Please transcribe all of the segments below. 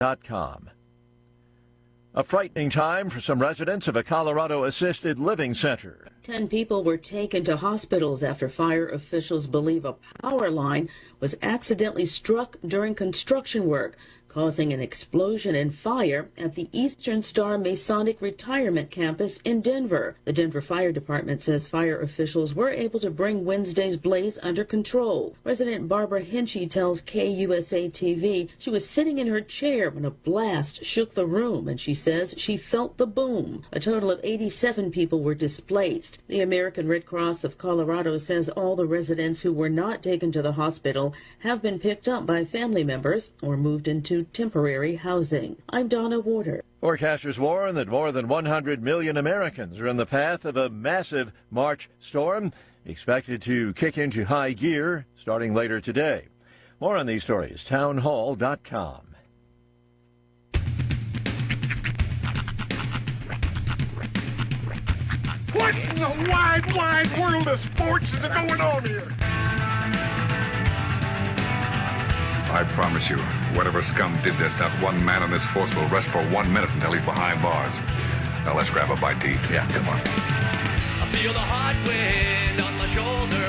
atop.com. A frightening time for some residents of a Colorado assisted living center. 10 people were taken to hospitals after fire officials believe a power line was accidentally struck during construction work, causing an explosion and fire at the Eastern Star Masonic Retirement Campus in Denver. The Denver Fire Department says fire officials were able to bring Wednesday's blaze under control. Resident Barbara Hinchy tells KUSA-TV she was sitting in her chair when a blast shook the room, and she says she felt the boom. A total of 87 people were displaced. The American Red Cross of Colorado says all the residents who were not taken to the hospital have been picked up by family members or moved into temporary housing. I'm Donna Warder. Forecasters warn that more than 100 million Americans are in the path of a massive March storm, expected to kick into high gear starting later today. More on these stories, townhall.com. What in the wide, wide world of sports is going on here? I promise you, whatever scum did this, not one man on this force will rest for 1 minute until he's behind bars. Now let's grab a bite to eat. Yeah, come on. I feel the hot wind on my shoulder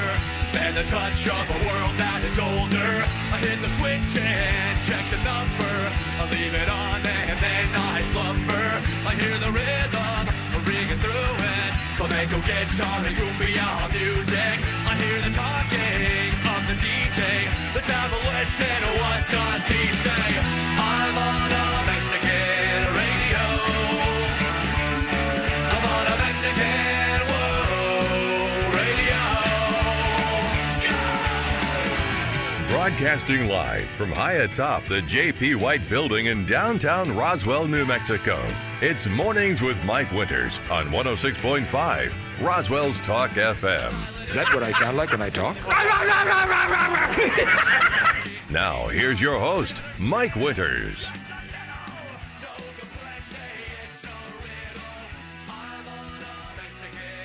and the touch of a world that is older. I hit the switch and check the number. I leave it on and then I slumber. I hear the rhythm ringing through it. Flamenco guitar and cumbia music. I hear the talking of the DJ. The travel listen, what does he say? I'm on a Mexican radio. I'm on a Mexican radio. Yeah! Broadcasting live from high atop the J.P. White Building in downtown Roswell, New Mexico. It's Mornings with Mike Winters on 106.5 Roswell's Talk FM. Is that what I sound like when I talk? Now, here's your host, Mike Winters.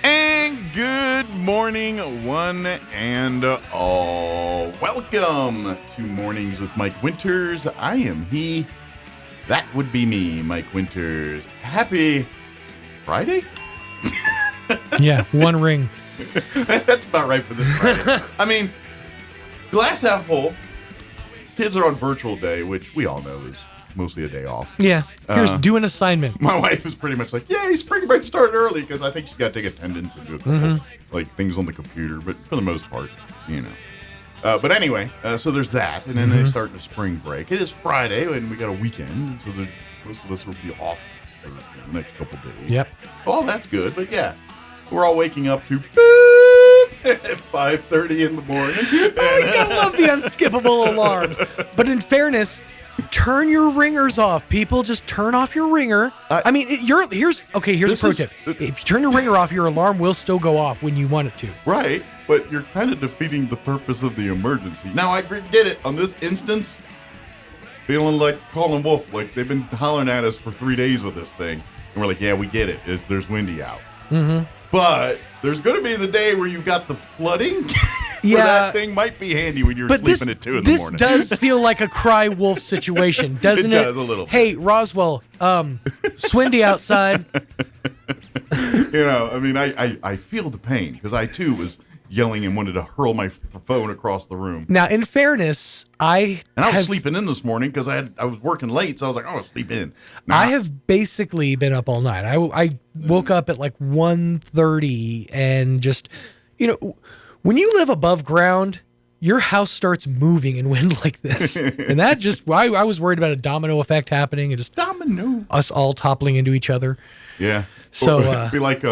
And good morning, one and all. Welcome to Mornings with Mike Winters. I am he. That would be me, Mike Winters. Happy Friday? Yeah, one ring. That's about right for this Friday. I mean, glass half full. Kids are on virtual day, which we all know is mostly a day off. Yeah, here's do an assignment. My wife is pretty much like, yay, spring break started early, because I think she's got to take attendance and do a couple, like, things on the computer, but for the most part, you know. But anyway, so there's that, and then they start the spring break. It is Friday, and we got a weekend, so most of us will be off for the next couple days. Yep. Oh, that's good, but yeah. We're all waking up to boop at 5:30 in the morning. You gotta love the unskippable alarms. But in fairness, turn your ringers off, people. Just turn off your ringer. I mean, here's a pro tip. If you turn your ringer off, your alarm will still go off when you want it to. Right, but you're kind of defeating the purpose of the emergency. Now, I get it. On this instance, feeling like Colin Wolf, like they've been hollering at us for 3 days with this thing. And we're like, yeah, we get it. There's windy out. But there's going to be the day where you've got the flooding. Yeah, that thing might be handy when you're sleeping at 2 in the morning. This does feel like a cry wolf situation, doesn't it? It does a little. Hey, Roswell, swindy outside. You know, I mean, I feel the pain because I too was yelling and wanted to hurl my phone across the room. Now, in fairness, I was sleeping in this morning because I was working late, so I was like, I'll sleep in. Now, I have basically been up all night. I woke up at like 1:30 and just, you know, when you live above ground, your house starts moving in wind like this. And that just, I was worried about a domino effect happening and just us all toppling into each other. Yeah. So it'd be like,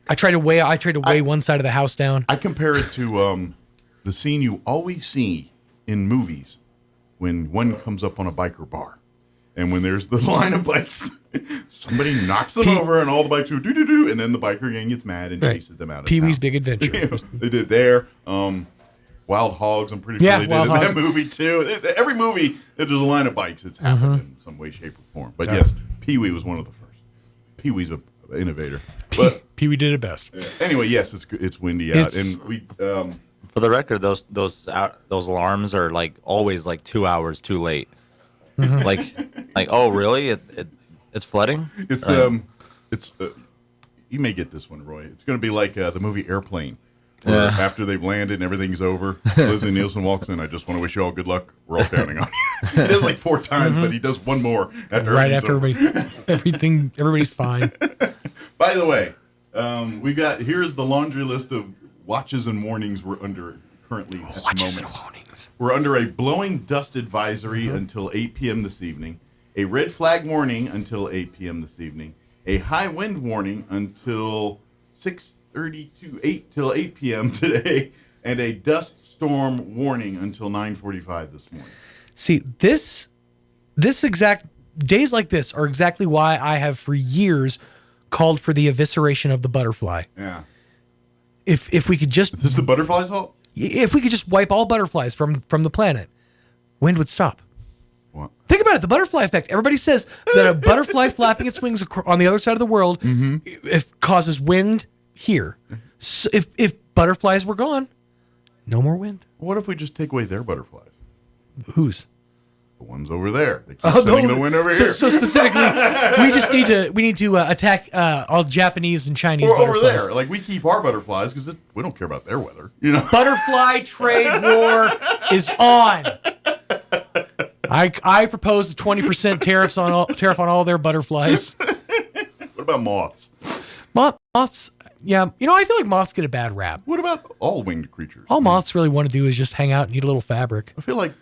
I tried to weigh one side of the house down. I compare it to the scene you always see in movies when one comes up on a biker bar. And when there's the line of bikes, somebody knocks them over and all the bikes go do-do-do, and then the biker gang gets mad and chases them out of Pee-wee's town. Big Adventure. You know, they did there. Wild Hogs, I'm pretty sure they did in that movie too. Every movie that there's a line of bikes, it's happened in some way, shape, or form. But yes, Pee-wee was one of the first. Pee-wee's an innovator. But Pee-wee did it best. Anyway, yes, it's windy out, and we. For the record, those alarms are like always like 2 hours too late. Like, oh, really? It's flooding? It's you may get this one, Roy. It's going to be like the movie Airplane. Where after they've landed and everything's over, Leslie Nielsen walks in. I just want to wish you all good luck. We're all counting on you. He does like 4 times, but he does one more after everybody's fine. By the way, here's the laundry list of watches and warnings we're under currently at the moment. We're under a blowing dust advisory until 8 p.m. this evening, a red flag warning until 8 p.m. this evening, a high wind warning until 6:30 to 8 p.m. today, and a dust storm warning until 9:45 this morning. See, this exact days like this are exactly why I have for years called for the evisceration of the butterfly. Yeah. If we could just... Is this the butterfly's fault? If we could just wipe all butterflies from the planet, wind would stop. What? Think about it, the butterfly effect. Everybody says that a butterfly flapping its wings on the other side of the world it causes wind here. So if butterflies were gone, no more wind. What if we just take away their butterflies? Whose? The ones over there. They keep sending the wind over here. So specifically, we need to attack all Japanese and Chinese butterflies. Over there. Like, we keep our butterflies because we don't care about their weather. You know? Butterfly trade war is on. I propose a 20% tariff on all their butterflies. What about moths? Moths, yeah. I feel like moths get a bad rap. What about all winged creatures? All moths really want to do is just hang out and eat a little fabric. I feel like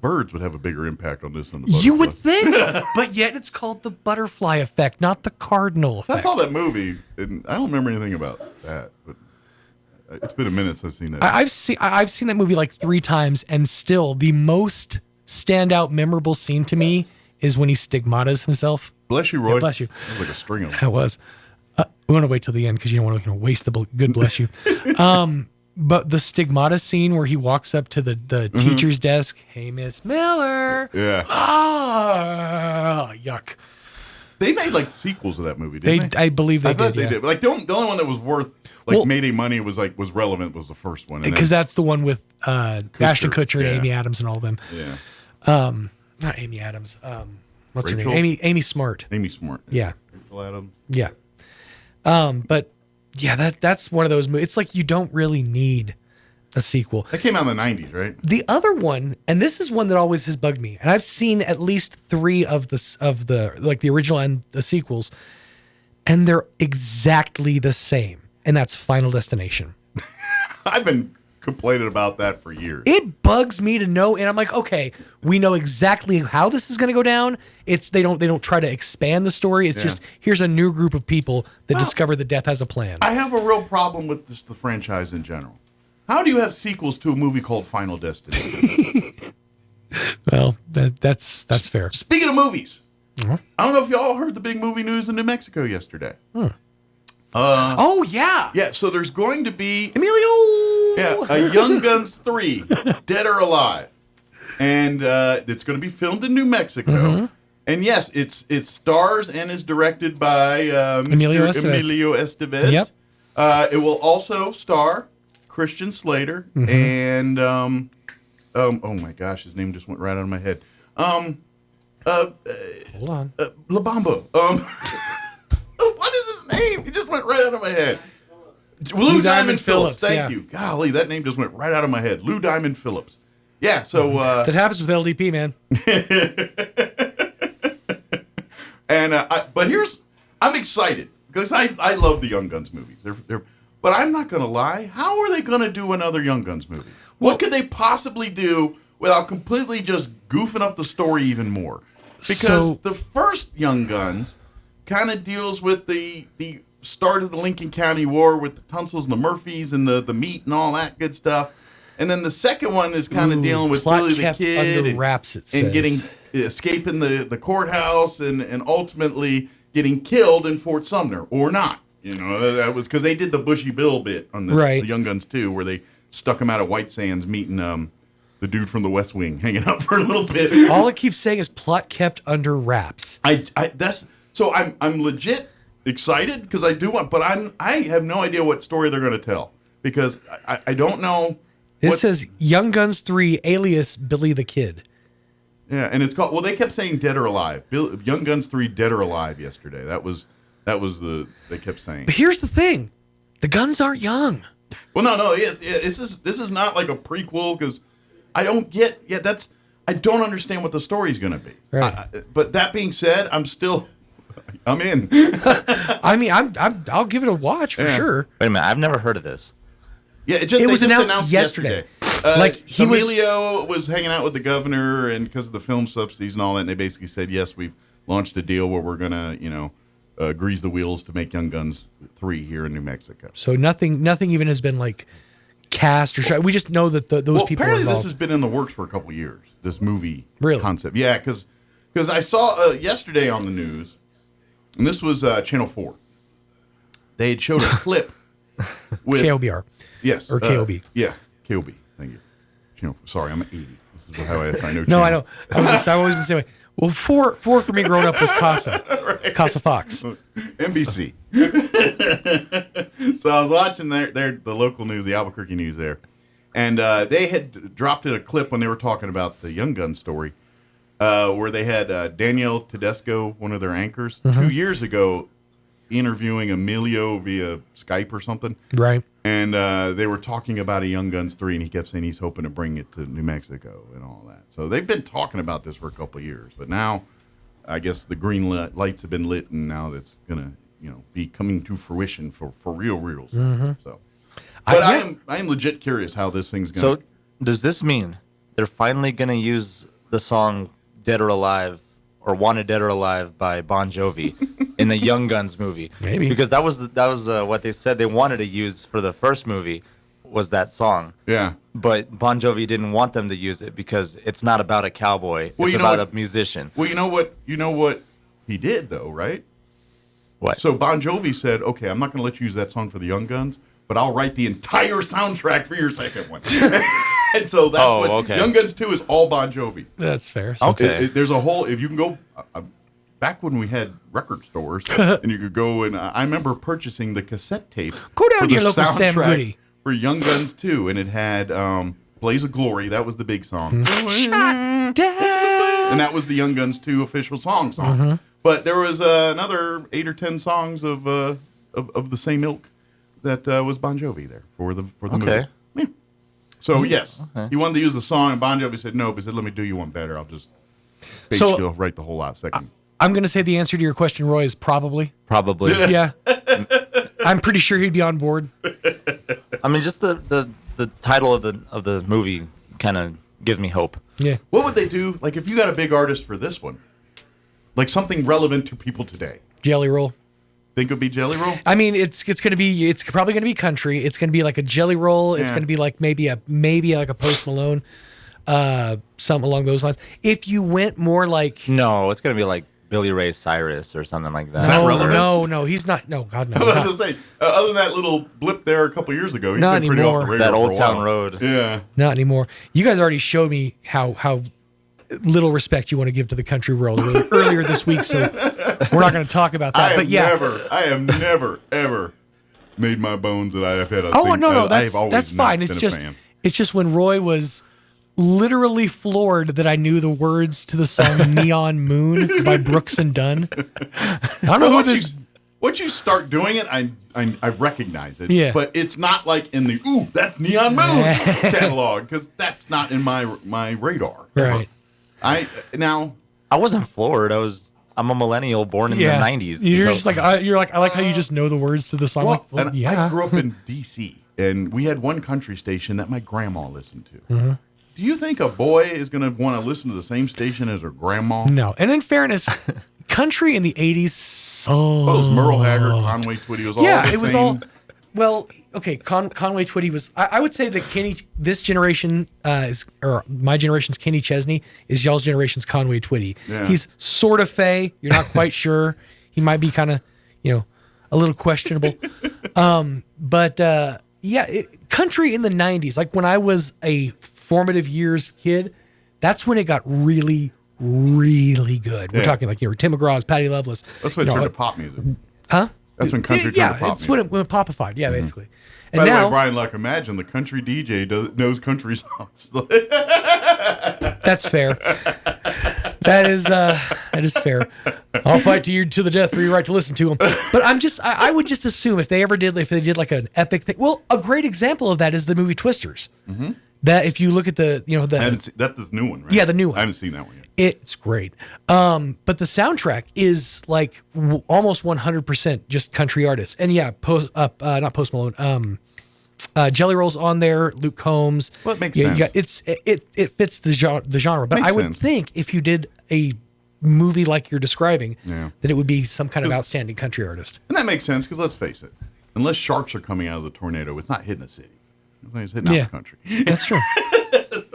birds would have a bigger impact on this than the butterfly. You would think, but yet it's called the butterfly effect, not the cardinal effect. I saw that movie, and I don't remember anything about that, but it's been a minute since I've seen that. I've seen that movie like 3 times, and still the most standout, memorable scene to me is when he stigmatas himself. Bless you, Roy. Yeah, bless you. That was like a string of them. That was. We want to wait till the end because you don't want to waste the good bless you. But the stigmata scene where he walks up to the teacher's desk, hey, Miss Miller. Yeah. Yuck. They made like sequels of that movie, didn't they? I believe they did. They did. Like the only one that was worth made any money was relevant was the first one. Because that's the one with Ashton Kutcher and Amy Adams and all of them. Yeah. Not Amy Adams. What's Rachel? her name? Amy Smart. Amy Smart. Yeah. Rachel Adams. Yeah. But yeah, that's one of those movies. It's like you don't really need a sequel. That came out in the 90s, right? The other one, and this is one that always has bugged me, and I've seen at least 3 of the like the original and the sequels, and they're exactly the same, and that's Final Destination. I've been complaining about that for years. It bugs me to know, and I'm like, okay, we know exactly how this is going to go down. They don't try to expand the story. It's just here's a new group of people that discover that death has a plan. I have a real problem with the franchise in general. How do you have sequels to a movie called Final Destination? Well, that's fair. Speaking of movies, I don't know if y'all heard the big movie news in New Mexico yesterday. Oh yeah, yeah. So there's going to be Emilio, a Young Guns 3, Dead or Alive, and it's going to be filmed in New Mexico. And yes, it stars and is directed by Emilio Estevez. Yep. It will also star Christian Slater and oh my gosh, his name just went right out of my head. Hold on, La Bamba. What is his name? He just went right out of my head. Lou Diamond Phillips. Thank you. Golly, that name just went right out of my head. Lou Diamond Phillips. Yeah. So that happens with LDP, man. And I'm excited because I love the Young Guns movies. But I'm not going to lie. How are they going to do another Young Guns movie? What could they possibly do without completely just goofing up the story even more? Because the first Young Guns kind of deals with the start of the Lincoln County War with the Tunsil's and the Murphys and the meat and all that good stuff. And then the second one is kind of dealing with Billy the Kid under wraps, and escaping the courthouse and ultimately getting killed in Fort Sumner or not. You know, that was because they did the Bushy Bill bit on the Young Guns 2 where they stuck him out at White Sands meeting the dude from the West Wing hanging out for a little bit. All it keeps saying is plot kept under wraps. So I'm legit excited because I do want, but I have no idea what story they're going to tell because I don't know. This says Young Guns 3 alias Billy the Kid. Yeah, and it's called. Well, they kept saying Dead or Alive. Young Guns 3 Dead or Alive yesterday. That was they kept saying. But here's the thing, the guns aren't young. Well, no. This is not like a prequel because I don't get. Yeah, I don't understand what the story's going to be. Right. But that being said, I'm in. I mean, I'll give it a watch for sure. Wait a minute, I've never heard of this. Yeah, it was announced yesterday. Emilio was hanging out with the governor, and because of the film subsidies and all that, and they basically said, yes, we've launched a deal where we're going to, grease the wheels to make Young Guns 3 here in New Mexico. So nothing even has been like cast or shot. We just know that those people are apparently involved. This has been in the works for a couple of years, this movie really? Concept. Yeah, because I saw yesterday on the news, and this was Channel 4. They had showed a clip with KOBR. Yes. Or KOB. Yeah, KOB. Thank you. Sorry, I'm 80. This is how I know. No, I know. I've always been the same way. Well, four for me growing up was Casa. Right. Casa Fox. NBC. So I was watching the local news, the Albuquerque news there. And they had dropped in a clip when they were talking about the Young Gun story, where they had Danielle Tedesco, one of their anchors, 2 years ago, interviewing Emilio via Skype or something. Right. And they were talking about a Young Guns 3, and he kept saying he's hoping to bring it to New Mexico and all that. So they've been talking about this for a couple of years. But now, I guess the green lights have been lit, and now it's going to be coming to fruition for real. Mm-hmm. So, but I am legit curious how this thing's going to... So does this mean they're finally going to use the song Dead or Alive or Wanted Dead or Alive by Bon Jovi in the Young Guns movie? Maybe. Because that was what they said they wanted to use for the first movie was that song. Yeah. But Bon Jovi didn't want them to use it because it's not about a cowboy. It's about a musician. Well, you know what he did, though, right? What? So Bon Jovi said, okay, I'm not going to let you use that song for the Young Guns, but I'll write the entire soundtrack for your second one. And so that's Young Guns 2 is all Bon Jovi. That's fair. Okay. There's a whole, if you can go, back when we had record stores, and you could go and I remember purchasing the cassette tape. Go down for to your the local Sam soundtrack Goody. for Young Guns 2, and it had Blaze of Glory. That was the big song. Shot down. And that was the Young Guns 2 official song. Mm-hmm. But there was another 8 or 10 songs of the same ilk that was Bon Jovi there for the movie. Yeah. So yes, he wanted to use the song, and Bon Jovi said no, but he said, "Let me do you one better. I'll just write the whole lot second." I'm going to say the answer to your question, Roy, is probably. Probably. Yeah. I'm pretty sure he'd be on board. I mean, just the title of the movie kind of gives me hope. Yeah. What would they do? Like, if you got a big artist for this one, like something relevant to people today. Jelly Roll. Think it would be Jelly Roll? I mean, it's probably going to be country. It's going to be like a Jelly Roll. It's going to be like maybe like a Post Malone, something along those lines. If you went more like it's going to be like Billy Ray Cyrus or something like that. No, he's not. No, God, no. I was going to say, other than that little blip there a couple years ago, he's not been pretty anymore. off the radar That Old for a Town while. Road. Yeah. Not anymore. You guys already showed me how little respect you want to give to the country world earlier this week, so we're not going to talk about that. I have never ever made my bones that I have had. That's fine. It's just when Roy was literally floored that I knew the words to the song "Neon Moon" by Brooks and Dunn. I don't know who this. Once you start doing it, I recognize it. Yeah. But it's not like in the that's Neon Moon catalog, because that's not in my radar. Right. I wasn't floored. I'm a millennial born in the 90s. You're just like I like how you just know the words to the song. I grew up in D.C. and we had one country station that my grandma listened to. Mm-hmm. Do you think a boy is going to want to listen to the same station as her grandma? No. And in fairness, country in the 80s sucked. It was Merle Haggard, Conway Twitty, was all the same. It was all. Well, okay, Conway Twitty was. I would say that this generation or my generation's Kenny Chesney is y'all's generation's Conway Twitty. Yeah. He's sort of fey. You're not quite sure. He might be kind of, a little questionable. But country in the 90s, like when I was a formative years kid, that's when it got really, really good. We're talking like Tim McGraw's, Patty Loveless. That's when it turned to pop music. Huh? That's when country turned to pop it's when it popified. Yeah, basically. And By the now, way, Brian Luck, imagine the country DJ knows country songs. That's fair. That is fair. I'll fight to the death for your right to listen to them. But I would just assume if they did like an epic thing. Well, a great example of that is the movie Twisters. Mm-hmm. That if you look at that's this new one, right? Yeah, the new one. I haven't seen that one yet. It's great. But the soundtrack is like almost 100% just country artists. And yeah, not Post Malone. Jelly Roll's on there. Luke Combs. Well, it makes sense. It fits the genre. But I would think if you did a movie like you're describing, that it would be some kind of outstanding country artist. And that makes sense because let's face it, unless sharks are coming out of the tornado, it's not hitting a city. It's hitting out the country. That's true.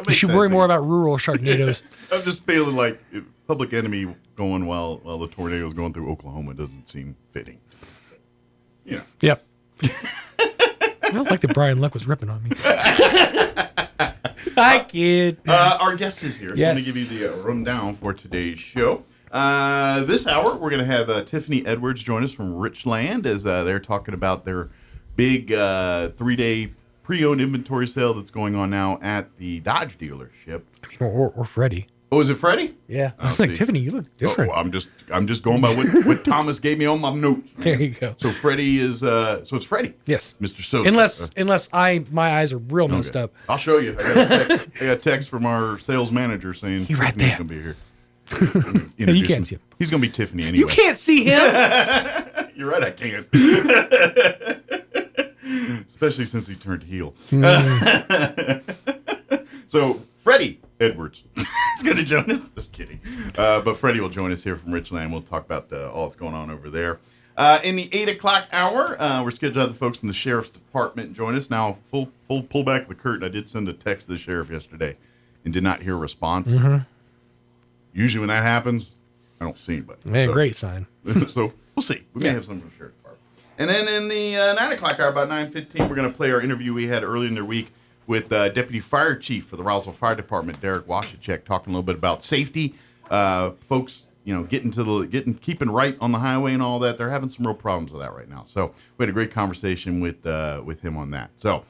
You should worry more about rural sharknadoes. I'm just feeling like Public Enemy going while the tornado is going through Oklahoma doesn't seem fitting. Yeah. Yep. I don't like that Brian Luck was ripping on me. Hi, kid. Our guest is here, so yes. I'm going to give you the rundown for today's show. This hour, we're going to have Tiffany Edwards join us from Richland as they're talking about their big 3-day pre-owned inventory sale that's going on now at the Dodge dealership. Or Freddie. Oh, is it Freddie? Yeah. I was like, Tiffany, you look different. I'm just going by what Thomas gave me on my notes. There you go. So Freddie is so it's Freddie. Yes. Mr. Sosa. Unless my eyes are real messed up. I'll show you. I got a text from our sales manager saying He's right Tiffany's going to be here. You can't see him. He's going to be Tiffany anyway. You can't see him. You're right, I can't. Especially since he turned heel. So, Freddie Edwards is going to join us. Just kidding. But Freddie will join us here from Richland. We'll talk about all that's going on over there. In the 8 o'clock hour, we're scheduled to have the folks in the Sheriff's Department join us. Now, pull back the curtain. I did send a text to the Sheriff yesterday and did not hear a response. Mm-hmm. Usually when that happens, I don't see anybody. Man, great sign. So, we'll see. We may have some from the Sheriff's Department. And then in the 9 o'clock hour, about 9:15, we're going to play our interview we had earlier in the week with Deputy Fire Chief for the Roswell Fire Department, Derek Washachek, talking a little bit about safety. Folks, keeping right on the highway and all that. They're having some real problems with that right now. So we had a great conversation with him on that. So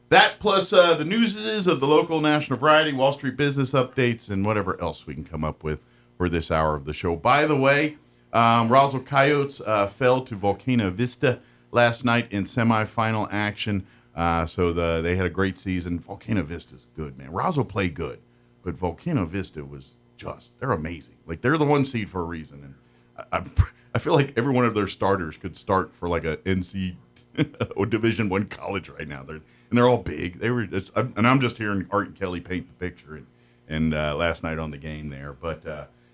that plus the news of the local national variety, Wall Street business updates, and whatever else we can come up with for this hour of the show. By the way, Roswell Coyotes fell to Volcano Vista last night in semifinal action. So they had a great season. Volcano Vista's good, man. Roswell played good, but Volcano Vista was they're amazing. Like, they're the 1 seed for a reason. And I feel like every one of their starters could start for like a NC or Division I college right now. They're all big. And I'm just hearing Art and Kelly paint the picture and last night on the game there. But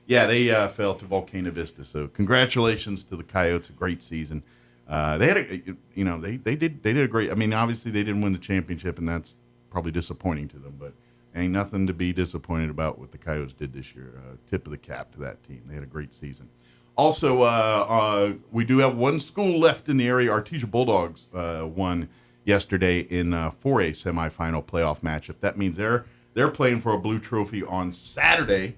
they fell to Volcano Vista. So congratulations to the Coyotes. A great season. They had they did a great. I mean, obviously they didn't win the championship, and that's probably disappointing to them. But ain't nothing to be disappointed about what the Coyotes did this year. Tip of the cap to that team. They had a great season. Also, we do have one school left in the area. Artesia Bulldogs won yesterday in 4A semifinal playoff matchup. That means they're playing for a blue trophy on Saturday,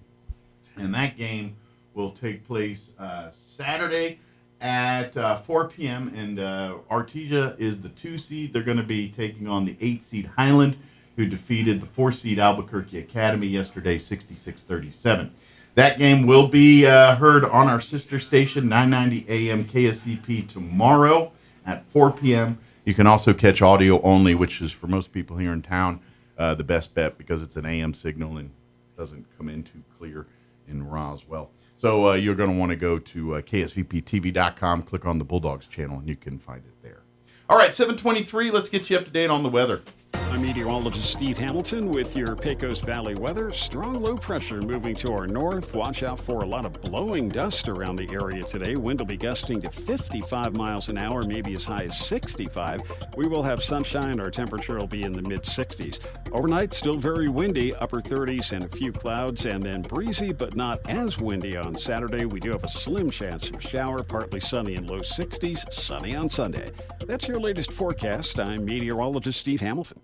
and that game will take place Saturday at 4 p.m. And Artesia is the 2 seed. They're going to be taking on the 8 seed Highland, who defeated the 4 seed Albuquerque Academy yesterday, 66-37. That game will be heard on our sister station, 990 AM KSVP, tomorrow at 4 p.m. You can also catch audio only, which is, for most people here in town, the best bet because it's an AM signal and doesn't come in too clear in Roswell. So you're going to want to go to ksvptv.com, click on the Bulldogs channel, and you can find it there. All right, 7:23. Let's get you up to date on the weather. I'm meteorologist Steve Hamilton with your Pecos Valley weather. Strong low pressure moving to our north. Watch out for a lot of blowing dust around the area today. Wind will be gusting to 55 miles an hour, maybe as high as 65. We will have sunshine. Our temperature will be in the mid-60s. Overnight, still very windy, upper 30s and a few clouds, and then breezy but not as windy on Saturday. We do have a slim chance of shower, partly sunny in low 60s, sunny on Sunday. That's your latest forecast. I'm meteorologist Steve Hamilton.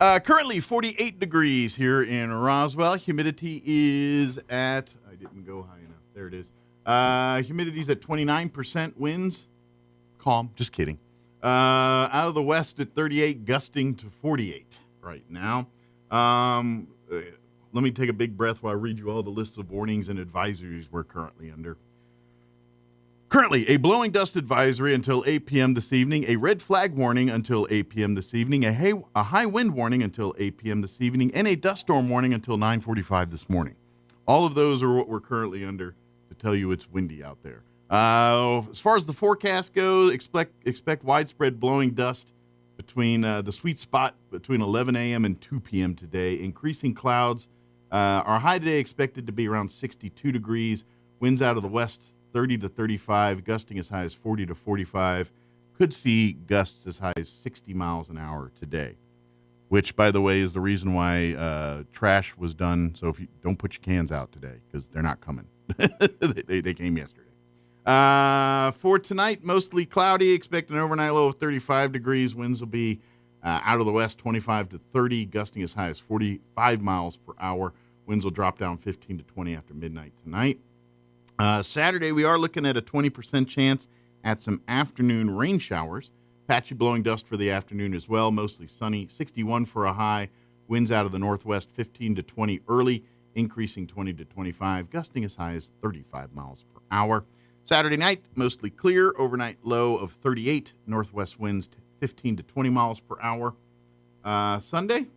Currently 48 degrees here in Roswell. Humidity is at, I didn't go high enough. There it is. Humidity's at 29%. Winds, calm. Just kidding. Out of the west at 38, gusting to 48 right now. Let me take a big breath while I read you all the lists of warnings and advisories we're currently under. Currently, a blowing dust advisory until 8 p.m. this evening, a red flag warning until 8 p.m. this evening, a high wind warning until 8 p.m. this evening, and a dust storm warning until 9:45 this morning. All of those are what we're currently under to tell you it's windy out there. As far as the forecast goes, expect widespread blowing dust between the sweet spot between 11 a.m. and 2 p.m. today. Increasing clouds. Our high today expected to be around 62 degrees. Winds out of the west 30 to 35, gusting as high as 40 to 45. Could see gusts as high as 60 miles an hour today, which, by the way, is the reason why trash was done. So if you don't put your cans out today, because they're not coming. they came yesterday. For tonight, mostly cloudy. Expect an overnight low of 35 degrees. Winds will be out of the west 25 to 30, gusting as high as 45 miles per hour. Winds will drop down 15 to 20 after midnight tonight. Saturday, we are looking at a 20% chance at some afternoon rain showers. Patchy blowing dust for the afternoon as well. Mostly sunny. 61 for a high. Winds out of the northwest 15 to 20 early, increasing 20 to 25, gusting as high as 35 miles per hour. Saturday night, mostly clear. Overnight low of 38. Northwest winds 15 to 20 miles per hour. Sunday,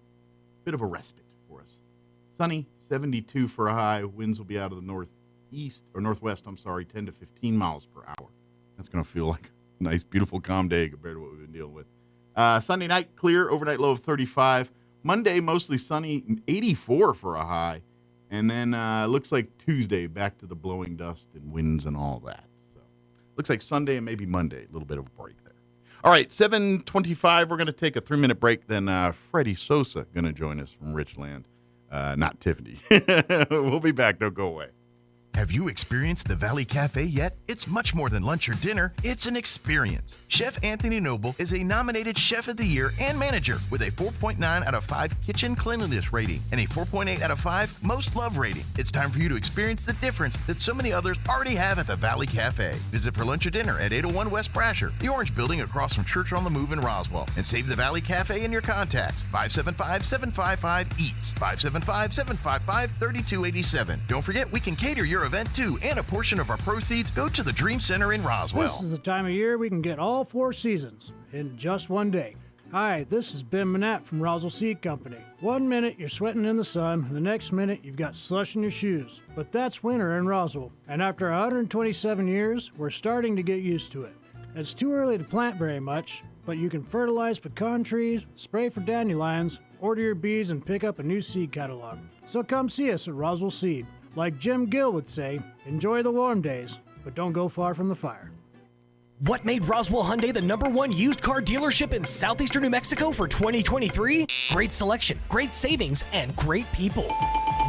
bit of a respite for us. Sunny, 72 for a high. Winds will be out of the northwest, 10 to 15 miles per hour. That's going to feel like a nice, beautiful, calm day compared to what we've been dealing with. Sunday night, clear. Overnight low of 35. Monday, mostly sunny, 84 for a high. And then looks like Tuesday, back to the blowing dust and winds and all that. So looks like Sunday and maybe Monday, a little bit of a break there. All right, 7:25, we're going to take a 3-minute break. Then Freddie Sosa going to join us from Richland, not Tiffany. We'll be back. Don't go away. Have you experienced the Valley Cafe yet? It's much more than lunch or dinner. It's an experience. Chef Anthony Noble is a nominated Chef of the Year and manager with a 4.9 out of 5 kitchen cleanliness rating and a 4.8 out of 5 most love rating. It's time for you to experience the difference that so many others already have at the Valley Cafe. Visit for lunch or dinner at 801 West Brasher, the orange building across from Church on the Move in Roswell, and save the Valley Cafe in your contacts. 575-755-EATS, 575-755-3287. Don't forget, we can cater your event too, and a portion of our proceeds go to the Dream Center in Roswell. This is the time of year we can get all 4 seasons in just one day. Hi, this is Ben Manette from Roswell Seed Company. 1 minute you're sweating in the sun, the next minute you've got slush in your shoes. But that's winter in Roswell, and after 127 years, we're starting to get used to it. It's too early to plant very much, but you can fertilize pecan trees, spray for dandelions, order your bees, and pick up a new seed catalog. So come see us at Roswell Seed. Like Jim Gill would say, enjoy the warm days, but don't go far from the fire. What made Roswell Hyundai the #1 used car dealership in southeastern New Mexico for 2023? Great selection, great savings, and great people.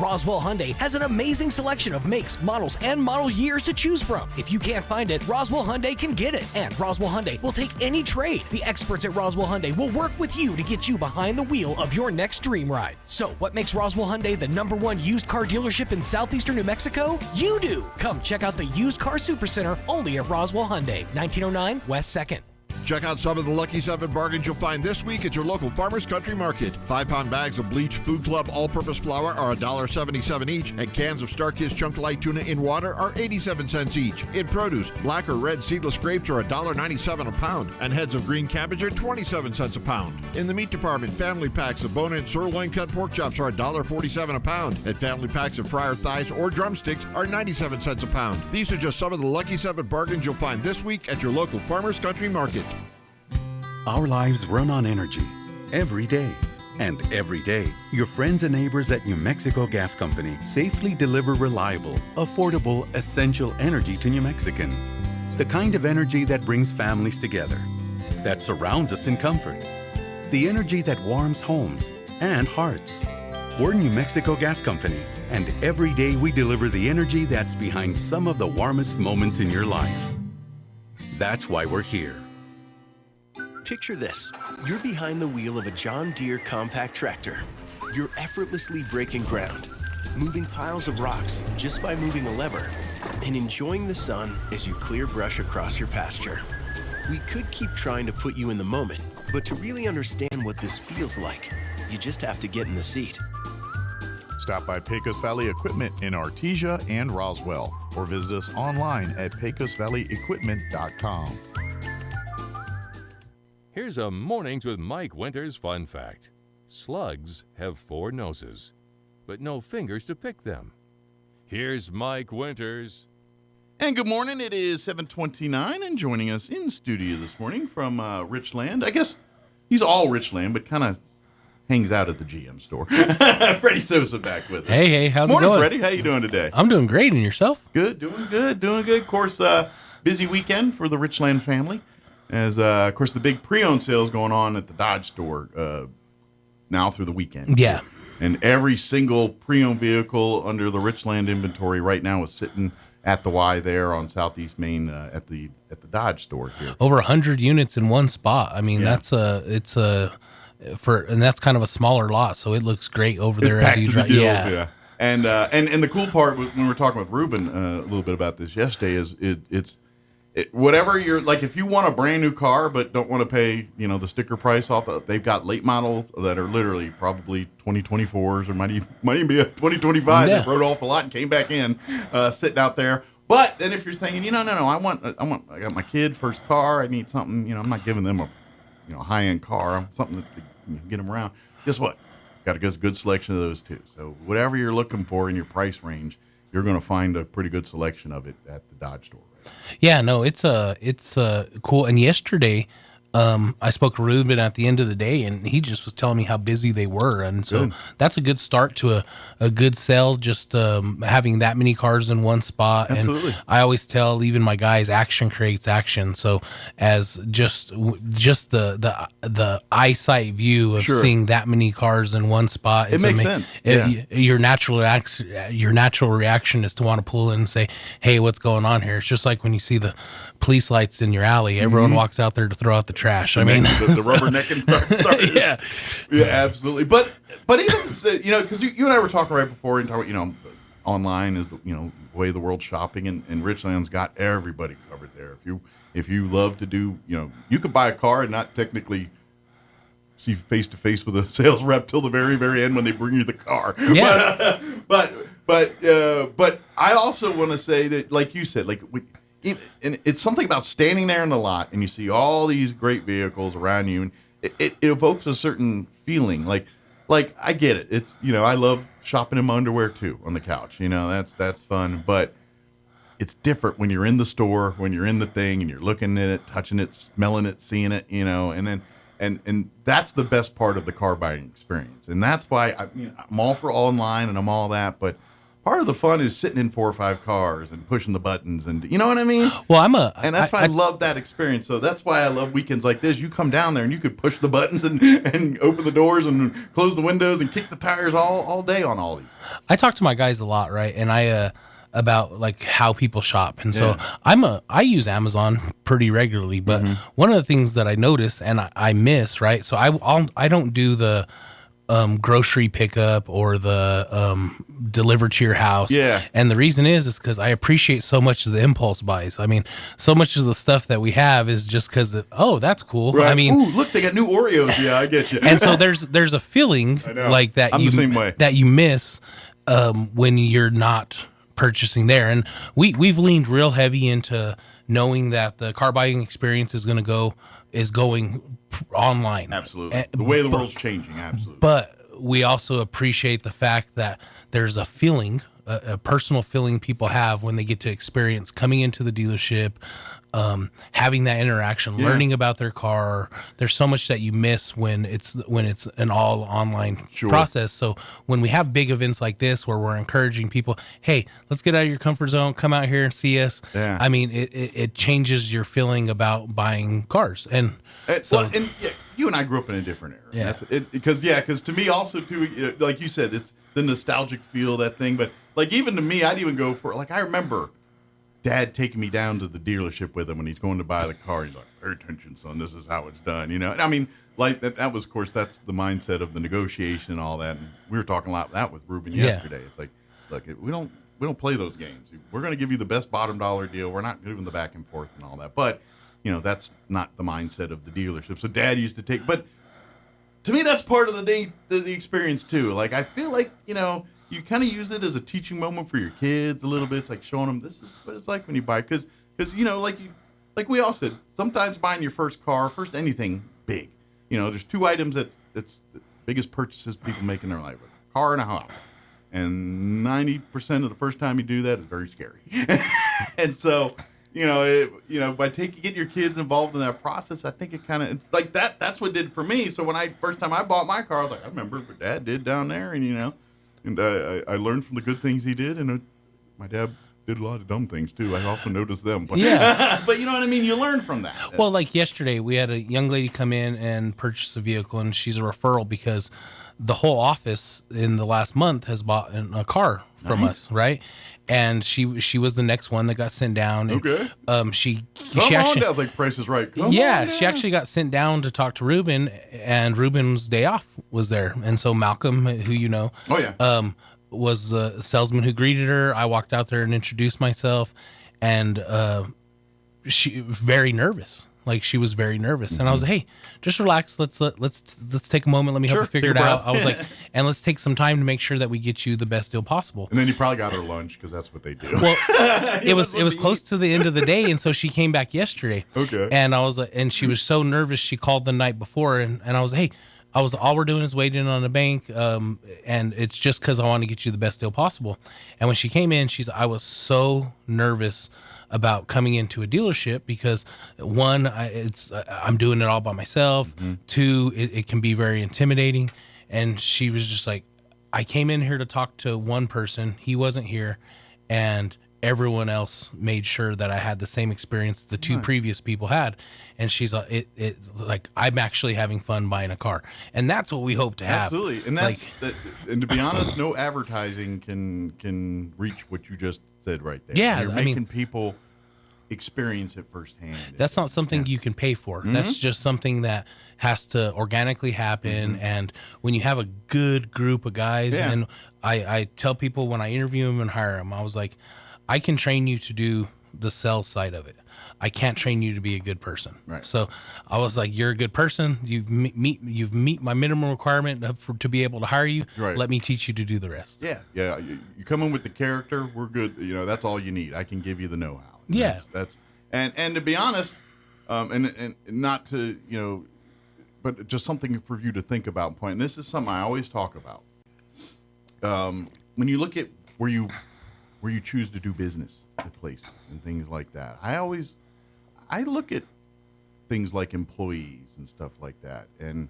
Roswell Hyundai has an amazing selection of makes, models, and model years to choose from. If you can't find it, Roswell Hyundai can get it. And Roswell Hyundai will take any trade. The experts at Roswell Hyundai will work with you to get you behind the wheel of your next dream ride. So, what makes Roswell Hyundai the #1 used car dealership in southeastern New Mexico? You do! Come check out the Used Car Supercenter only at Roswell Hyundai, 1909 West 2nd. Check out some of the Lucky 7 bargains you'll find this week at your local Farmers Country Market. 5-pound bags of bleached Food Club all-purpose flour are $1.77 each, and cans of Starkist Chunk Light Tuna in water are 87 cents each. In produce, black or red seedless grapes are $1.97 a pound, and heads of green cabbage are 27 cents a pound. In the meat department, family packs of bone-in sirloin cut pork chops are $1.47 a pound, and family packs of fryer thighs or drumsticks are 97 cents a pound. These are just some of the Lucky 7 bargains you'll find this week at your local Farmers Country Market. Our lives run on energy every day. And every day, your friends and neighbors at New Mexico Gas Company safely deliver reliable, affordable, essential energy to New Mexicans. The kind of energy that brings families together, that surrounds us in comfort, the energy that warms homes and hearts. We're New Mexico Gas Company, and every day we deliver the energy that's behind some of the warmest moments in your life. That's why we're here. Picture this. You're behind the wheel of a John Deere compact tractor. You're effortlessly breaking ground, moving piles of rocks just by moving a lever, and enjoying the sun as you clear brush across your pasture. We could keep trying to put you in the moment, but to really understand what this feels like, you just have to get in the seat. Stop by Pecos Valley Equipment in Artesia and Roswell, or visit us online at pecosvalleyequipment.com. Here's a Mornings with Mike Winters fun fact. Slugs have 4 noses, but no fingers to pick them. Here's Mike Winters. And good morning. It is 7:29, and joining us in studio this morning from Richland. I guess he's all Richland, but kind of hangs out at the GM store. Freddie Sosa back with us. Hey, how's morning, it going? Freddie. How you doing today? I'm doing great, and yourself? Good, doing good. Of course, busy weekend for the Richland family. As, of course, the big pre-owned sales going on at the Dodge store now through the weekend. Yeah. And every single pre-owned vehicle under the Richland inventory right now is sitting at the Y there on Southeast Main at the Dodge store here. Over 100 units in one spot. I mean, Yeah. and that's kind of a smaller lot, so it looks great over there as you drive. Yeah. And the cool part when we were talking with Ruben a little bit about this yesterday is it's whatever you're like, if you want a brand new car but don't want to pay the sticker price off, they've got late models that are literally probably 2024s or might even be a 2025 that rode off the lot and came back in sitting out there. But then if you're saying no, I got my kid first car, I need something, I'm not giving them a high end car, something that get them around. Guess what? Got a good selection of those too. So whatever you're looking for in your price range, you're going to find a pretty good selection of it at the Dodge store. Right? Yeah, no, it's cool. And yesterday, I spoke to Ruben at the end of the day, and he just was telling me how busy they were, and so that's a good start to a good sale. Just having that many cars in one spot. Absolutely. And I always tell even my guys, action creates action. So as just the eyesight view of seeing that many cars in one spot, it makes sense. Your natural reaction is to want to pull in and say, "Hey, what's going on here?" It's just like when you see the police lights in your alley, everyone walks out there to throw out the trash. I mean, the rubbernecking started. Yeah, absolutely. But even because you and I were talking right before and talking, online is the way the world's shopping, and Richland's got everybody covered there. If you love to do, you could buy a car and not technically see face to face with a sales rep till the very, very end when they bring you the car. Yeah. But I also want to say that, like you said, and it's something about standing there in the lot and you see all these great vehicles around you, and it evokes a certain feeling. Like I get it. It's I love shopping in my underwear too on the couch. That's fun, but it's different when you're in the store, when you're in the thing and you're looking at it, touching it, smelling it, seeing it. And then and that's the best part of the car buying experience. And that's why I'm all for online and I'm all that, but part of the fun is sitting in 4 or 5 cars and pushing the buttons, and you know what I mean? Well, and that's why I love that experience. So that's why I love weekends like this. You come down there and you could push the buttons and open the doors and close the windows and kick the tires all day on all these. I talk to my guys a lot, right? And I about like how people shop, and so I use Amazon pretty regularly. But one of the things that I notice and I miss, right? So I don't do the grocery pickup or the deliver to your house. Yeah. And the reason is because I appreciate so much of the impulse buys. I mean, so much of the stuff that we have is just because, that's cool. Right. I mean, ooh, look, they got new Oreos. Yeah, I get you. And so there's a feeling like that I'm the same way. that you miss when you're not purchasing there. And we've leaned real heavy into knowing that the car buying experience is going online. Absolutely. The way the world's changing, absolutely. But we also appreciate the fact that there's a feeling, a personal feeling people have when they get to experience coming into the dealership, having that interaction, learning about their car. There's so much that you miss when it's an all online process. So when we have big events like this where we're encouraging people, hey, let's get out of your comfort zone, come out here and see us. Yeah. I mean, it changes your feeling about buying cars. And you and I grew up in a different era. Yeah. Because to me also too, like you said, it's the nostalgic feel of that thing. But like even to me, I'd even go for I remember Dad taking me down to the dealership with him when he's going to buy the car. He's like, "Pay attention, son. This is how it's done." And I mean, like that was, of course, that's the mindset of the negotiation and all that. And we were talking a lot about that with Ruben yesterday. It's like, look, we don't play those games. We're going to give you the best bottom dollar deal. We're not doing the back and forth and all that. But that's not the mindset of the dealership. So Dad used to take, but to me, that's part of the experience too. Like, I feel like, you kind of use it as a teaching moment for your kids a little bit. It's like showing them this is what it's like when you buy, because like we all said, sometimes buying your first anything big, there's two items that's the biggest purchases people make in their life: a car and a house. And 90% of the first time you do that is very scary. And so, by getting your kids involved in that process, I think it kind of like that's what did for me. So first time I bought my car, I was like, I remember what Dad did down there, and I learned from the good things he did, and my dad did a lot of dumb things too. I also noticed them. But, yeah. But you know what I mean? You learn from that. Well, like yesterday, we had a young lady come in and purchase a vehicle, and she's a referral because the whole office in the last month has bought a car from us, right? And she was the next one that got sent down. And, okay. She actually, Dad's like Price is Right. She actually got sent down to talk to Ruben, and Ruben's day off was there, and so Malcolm, who you know, was the salesman who greeted her. I walked out there and introduced myself, and she was very nervous. Like, she was very nervous, and I was like, "Hey, just relax. Let's take a moment. Let me help you figure it out." I was like, "And let's take some time to make sure that we get you the best deal possible." And then you probably got her lunch because that's what they do. Well, it was close to the end of the day, and so she came back yesterday. Okay. And I was like, and she was so nervous. She called the night before, and I was, "Hey, all we're doing is waiting on the bank, and it's just because I want to get you the best deal possible." And when she came in, I was so nervous about coming into a dealership because one, I'm doing it all by myself. Mm-hmm. Two, it can be very intimidating. And she was just like, I came in here to talk to one person. He wasn't here. And everyone else made sure that I had the same experience the two previous people had. And she's like, like, I'm actually having fun buying a car. And that's what we hope to have. Absolutely. And and to be honest, no advertising can reach what you just said right there. Yeah. You're making people experience it firsthand. That's not something you can pay for. Mm-hmm. That's just something that has to organically happen. Mm-hmm. And when you have a good group of guys, and I tell people when I interview them and hire them, I was like, I can train you to do the sales side of it. I can't train you to be a good person. Right. So I was like, you're a good person. You've meet my minimum requirement to be able to hire you. Right. Let me teach you to do the rest. Yeah. Yeah. You come in with the character. We're good. That's all you need. I can give you the know-how. Yeah. That's and to be honest, and not to, but just something for you to think about. And this is something I always talk about. When you look at where you choose to do business at places and things like that, I look at things like employees and stuff like that. And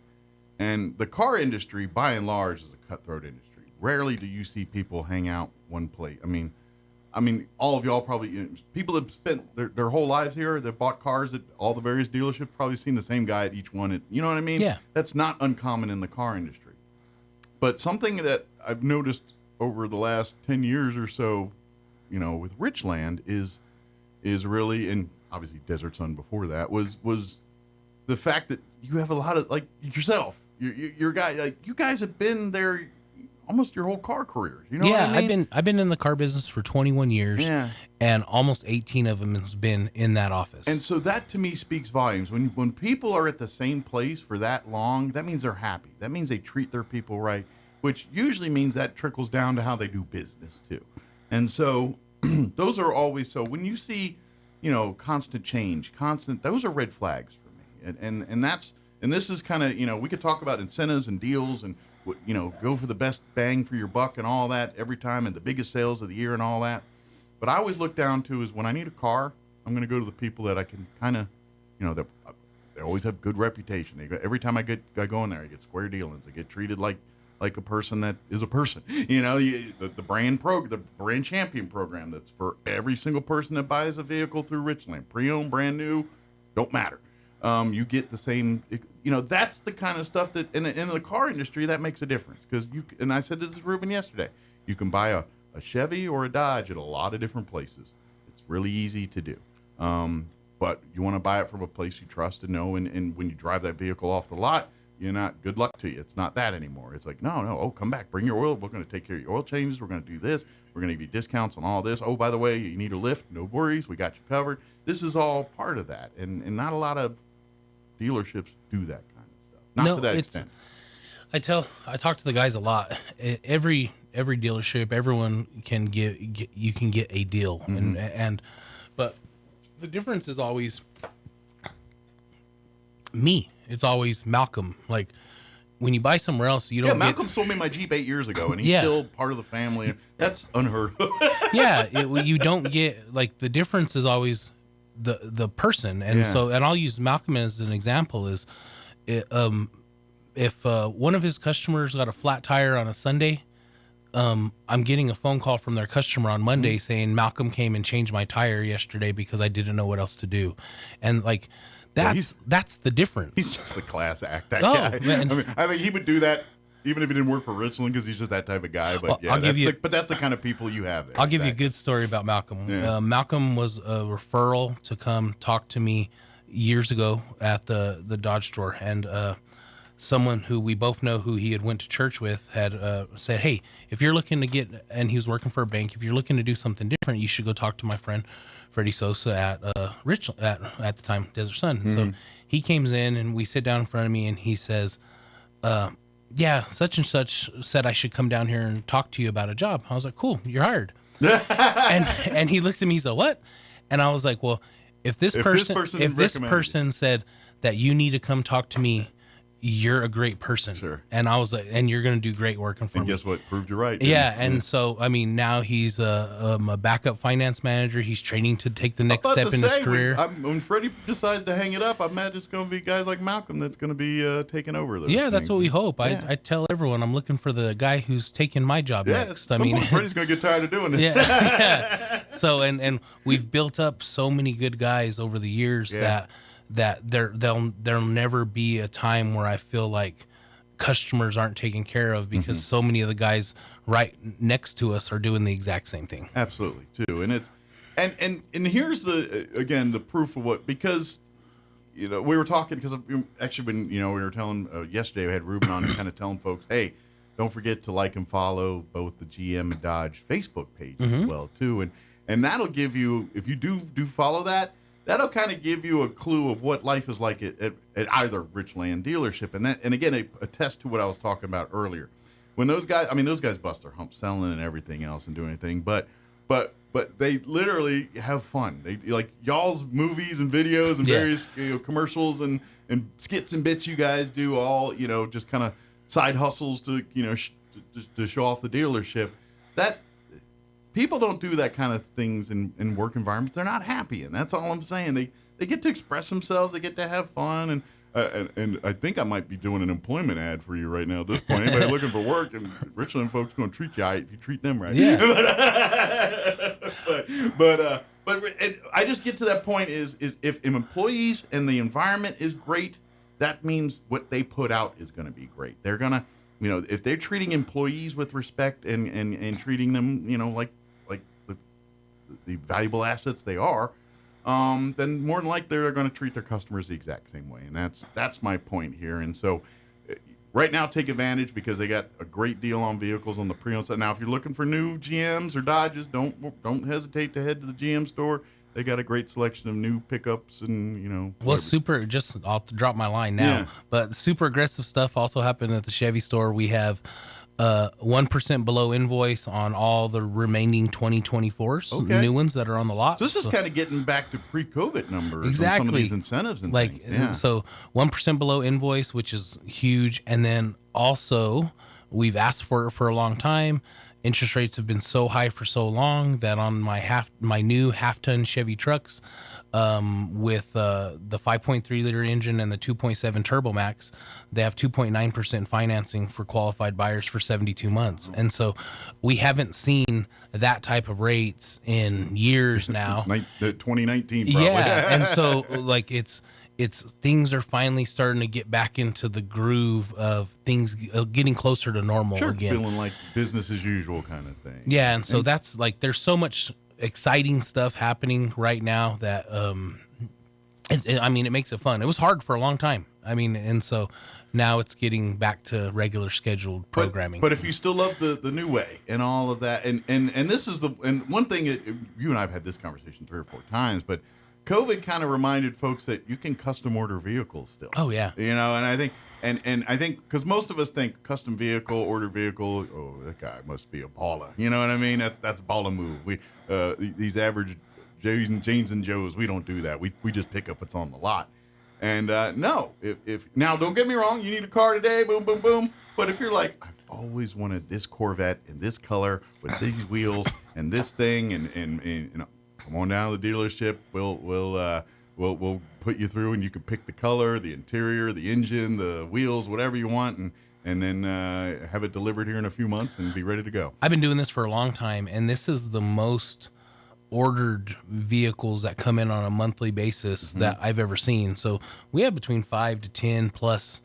the car industry, by and large, is a cutthroat industry. Rarely do you see people hang out one place. I mean, all of y'all probably, people that spent their whole lives here, that bought cars at all the various dealerships, probably seen the same guy at each one. You know what I mean? Yeah. That's not uncommon in the car industry. But something that I've noticed over the last 10 years or so, with Richland is really, and obviously Desert Sun before that, was the fact that you have a lot of, like, yourself, your guy, like, you guys have been there almost your whole car career. You know what I mean? I've been in the car business for 21 years, and almost 18 of them has been in that office. And so that to me speaks volumes. When people are at the same place for that long, that means they're happy. That means they treat their people right, which usually means that trickles down to how they do business too. And so those are always, so when you see, constant change, those are red flags for me. And this is kind of, we could talk about incentives and deals and, go for the best bang for your buck and all that every time, and the biggest sales of the year and all that. But I always look down to is when I need a car, I'm going to go to the people that I can kind of, they always have good reputation. Every time I go in there, I get square dealings. I get treated like a person that is a person. The brand champion program that's for every single person that buys a vehicle through Richland, pre-owned, brand new, don't matter. You get the same, that's the kind of stuff that in the car industry, that makes a difference. Because and I said this to Ruben yesterday, you can buy a Chevy or a Dodge at a lot of different places. It's really easy to do. But you want to buy it from a place you trust and know. And when you drive that vehicle off the lot, you're not, good luck to you. It's not that anymore. It's like, no, oh, come back, bring your oil. We're going to take care of your oil changes. We're going to do this. We're going to give you discounts on all this. Oh, by the way, you need a lift. No worries. We got you covered. This is all part of that. And not a lot of dealerships do that kind of stuff. Not to that extent. I talk to the guys a lot. Every dealership, everyone can you can get a deal. Mm-hmm. But the difference is always me. It's always Malcolm. Like, when you buy somewhere else, you don't. Yeah, Malcolm sold me my Jeep 8 years ago, and he's still part of the family. That's unheard of. You don't get, like, the difference is always the person, and and I'll use Malcolm as an example. Is if one of his customers got a flat tire on a Sunday, I'm getting a phone call from their customer on Monday saying Malcolm came and changed my tire yesterday because I didn't know what else to do, and like. That's the difference. He's just a class act, that guy. Man. I mean, I think he would do that even if he didn't work for Richland because he's just that type of guy. But but that's the kind of people you have there. I'll give you a good story about Malcolm. Yeah. Malcolm was a referral to come talk to me years ago at the Dodge store, and someone who we both know who he had went to church with had said, "Hey, if you're looking to get," and he was working for a bank, "if you're looking to do something different, you should go talk to my friend Freddie Sosa at Richland at the time, Desert Sun." Mm-hmm. So he comes in and we sit down in front of me and he says, "Yeah, such and such said I should come down here and talk to you about a job." I was like, "Cool, you're hired." and he looks at me, he's like, "What?" And I was like, "Well, if this person said that you need to come talk to me, you're a great person." Sure. And I was like, "And you're going to do great work in front of me." And guess what? Proved you right. Yeah. And so, I mean, now he's a backup finance manager. He's training to take the next step in his career. When Freddie decides to hang it up, I imagine it's going to be guys like Malcolm that's going to be taking over those things. That's what we hope. Yeah. I tell everyone I'm looking for the guy who's taking my job next. I mean, Freddie's going to get tired of doing it. Yeah. So, and we've built up so many good guys over the years that there'll never be a time where I feel like customers aren't taken care of because so many of the guys right next to us are doing the exact same thing. Absolutely, too. And it's and here's the proof of what, because we were talking, because actually when we were telling yesterday, we had Ruben on kind of telling folks, hey, don't forget to like and follow both the GM and Dodge Facebook page as well too, and that'll give you, if you do follow that, that'll kind of give you a clue of what life is like at either Richland dealership. And again, it attests to what I was talking about earlier. When those guys bust their hump selling and everything else and doing anything, but they literally have fun. They like y'all's movies and videos and various commercials and skits and bits you guys do, all just kind of side hustles to to show off the dealership. That people don't do that kind of things in work environments they're not happy in. That's all I'm saying. They get to express themselves. They get to have fun. And I think I might be doing an employment ad for you right now at this point. Anybody looking for work, and Richland folks going to treat you right if you treat them right. Yeah. but I just get to that point is if employees and the environment is great, that means what they put out is going to be great. They're going to, if they're treating employees with respect and treating them, like the valuable assets they are, then more than likely they're going to treat their customers the exact same way. And that's my point here. And so right now, take advantage because they got a great deal on vehicles on the pre-owned side. Now, if you're looking for new GMs or Dodges, don't hesitate to head to the GM store. They got a great selection of new pickups and, Well, I'll drop my line now, but super aggressive stuff also happened at the Chevy store. We have 1% below invoice on all the remaining 2024s, new ones that are on the lot. So this is kind of getting back to pre-COVID numbers. Exactly. On some of these incentives and things. Yeah. So 1% below invoice, which is huge. And then also we've asked for it for a long time. Interest rates have been so high for so long that on my new half-ton Chevy trucks, with the 5.3 liter engine and the 2.7 Turbo Max, they have 2.9% financing for qualified buyers for 72 months. And so we haven't seen that type of rates in years now. 2019 probably. Yeah. And so it's things are finally starting to get back into the groove of things getting closer to normal again. Feeling like business as usual kind of thing. Yeah, and so that's like there's so much exciting stuff happening right now that it makes it fun. It was hard for a long time. I mean, and so now it's getting back to regular scheduled programming. But if you still love the new way and all of that, and this is and one thing you and I have had this conversation 3 or 4 times, but COVID kind of reminded folks that you can custom order vehicles still. Oh yeah, and I think and I think because most of us think custom vehicle, order vehicle, oh, that guy must be a baller. You know what I mean? That's a baller move. We these average Janes and Joes, we don't do that. We just pick up what's on the lot. And no, if now don't get me wrong, you need a car today, boom, boom, boom. But if you're like, I've always wanted this Corvette in this color with these wheels and this thing, and you know, come on down to the dealership. We'll put you through, and you can pick the color, the interior, the engine, the wheels, whatever you want, and then have it delivered here in a few months and be ready to go. I've been doing this for a long time, and this is the most ordered vehicles that come in on a monthly basis that I've ever seen. So we have between 5 to 10 plus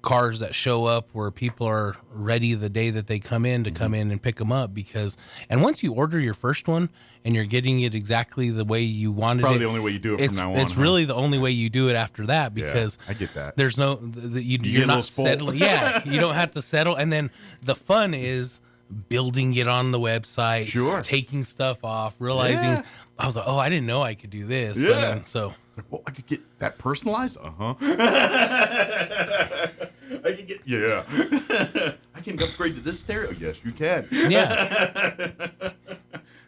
cars that show up where people are ready the day that they come in to come in and pick them up, because and once you order your first one and you're getting it exactly the way you wanted Probably it, the only way you do it from now on. It's really the only way you do it after that, because I get that. There's no you're not settling. Yeah, you don't have to settle. And then the fun is building it on the website, taking stuff off, realizing I was like, oh, I didn't know I could do this. Yeah. And so well, I could get that personalized. I can get I can upgrade to this stereo. Yes, you can. Yeah.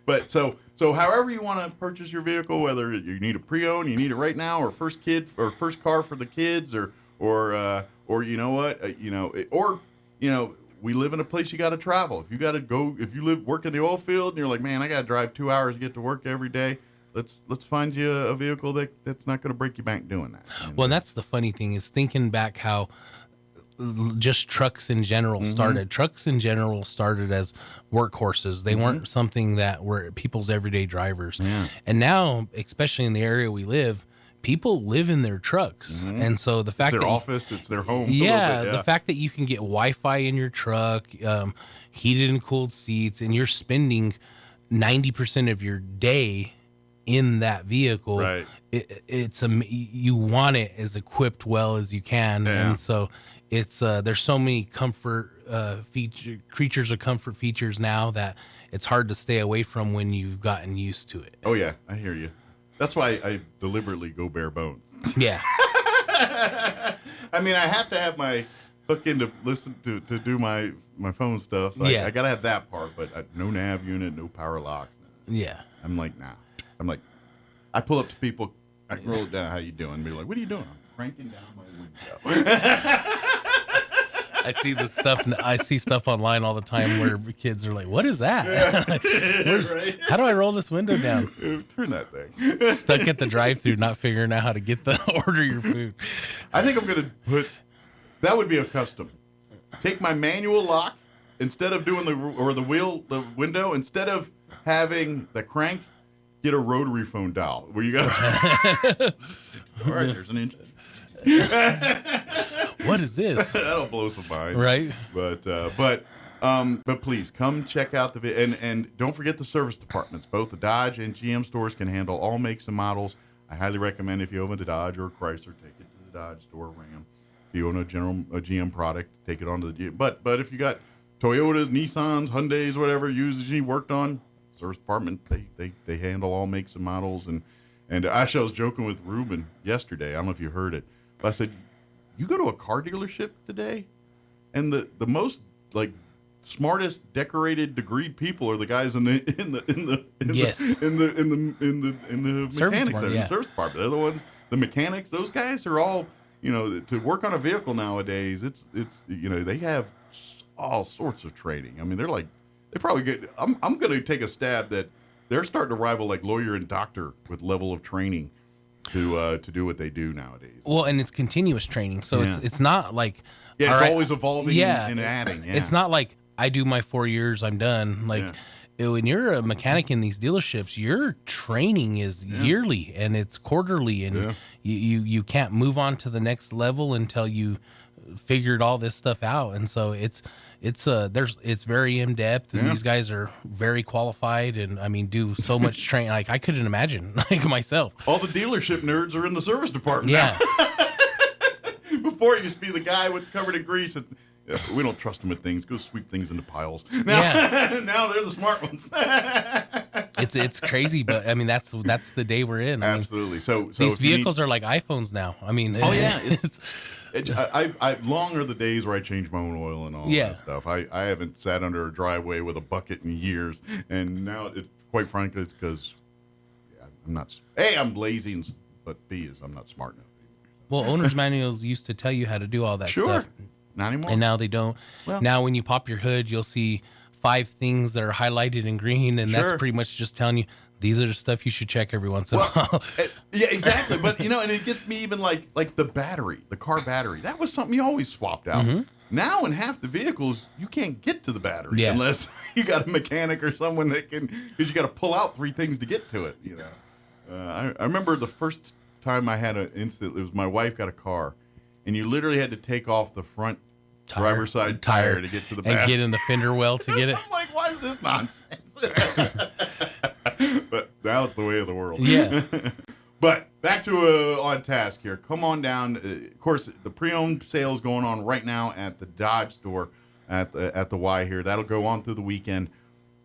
But so however you want to purchase your vehicle, whether you need a pre-owned, you need it right now, or first car for the kids, or you know what, we live in a place you got to travel. If you got to go, if you work in the oil field and you're like, man, I got to drive 2 hours to get to work every day. Let's find you a vehicle that's not going to break your bank doing that. Well, and that's the funny thing is thinking back how just trucks in general started. Trucks in general started as workhorses. They weren't something that were people's everyday drivers. Yeah. And now, especially in the area we live, people live in their trucks. And so the fact it's their that office, it's their home. Yeah, the fact that you can get Wi-Fi in your truck, heated and cooled seats, and you're spending 90% of your day in that vehicle, right? It's you want it as equipped well as you can, and so it's there's so many comfort creatures of comfort features now that it's hard to stay away from when you've gotten used to it. Oh yeah, I hear you. That's why I deliberately go bare bones. Yeah. I mean, I have to have my hook in to listen to do my phone stuff. So I got to have that part, but no nav unit, no power locks. Yeah. I'm like, nah. I'm like, I pull up to people, I can roll it down, how you doing? And be like, what are you doing? I'm cranking down my window. I see stuff online all the time where kids are like, what is that? Right? How do I roll this window down? Turn that thing. Stuck at the drive-thru, not figuring out how to order your food. I think I'm going to that would be a custom. Take my manual lock, instead of doing the window, instead of having the crank, get a rotary phone dial where you got all right, there's an engine. What is this? That'll blow some minds, right? But please come check out and don't forget the service departments. Both the Dodge and GM stores can handle all makes and models. I highly recommend if you own a Dodge or a Chrysler, take it to the Dodge store, Ram. If you own a GM product, take it on to the GM. But if you got Toyotas, Nissans, Hyundais, whatever, you worked on, service department, they handle all makes and models. And actually I was joking with Ruben yesterday. I don't know if you heard it, but I said, you go to a car dealership today, and the most like smartest, decorated, degreed people are the guys in the mechanics and service department. They're the ones, the mechanics. Those guys are all, to work on a vehicle nowadays. It's they have all sorts of training. I mean, they probably get. I'm going to take a stab that they're starting to rival like lawyer and doctor with level of training to do what they do nowadays. Well, and it's continuous training, so it's not like it's always evolving and adding. Yeah. It's not like I do my 4 years, I'm done. Like when you're a mechanic in these dealerships, your training is yearly and it's quarterly, and you can't move on to the next level until you figured all this stuff out. And so it's very in depth, and these guys are very qualified, and I mean do so much training. Like I couldn't imagine, like myself. All the dealership nerds are in the service department. Yeah. Before it used to be the guy with covered in grease. And, we don't trust them with things. Go sweep things into piles. Now, now they're the smart ones. It's crazy, but I mean that's the day we're in. Absolutely. So these vehicles are like iPhones now. I mean, oh yeah, I long are the days where I change my own oil and all that stuff. I haven't sat under a driveway with a bucket in years, and now it's quite frankly it's because I'm not. A, I'm lazy, but B is I'm not smart enough. Well, owner's manuals used to tell you how to do all that stuff. Not anymore. And now they don't. Well, now when you pop your hood, you'll see 5 things that are highlighted in green, and that's pretty much just telling you these are the stuff you should check every once in a while. Yeah, exactly. But and it gets me even like the battery, the car battery. That was something you always swapped out. Mm-hmm. Now in half the vehicles, you can't get to the battery unless you got a mechanic or someone that can, because you got to pull out 3 things to get to it. I remember the first time I had an incident. It was my wife got a car, and you literally had to take off the front driver's side tire to get to the back. And get in the fender well to get it. I'm like, why is this nonsense? But now it's the way of the world. Yeah. But back to on task here. Come on down. Of course, the pre-owned sale is going on right now at the Dodge store at the Y here. That'll go on through the weekend.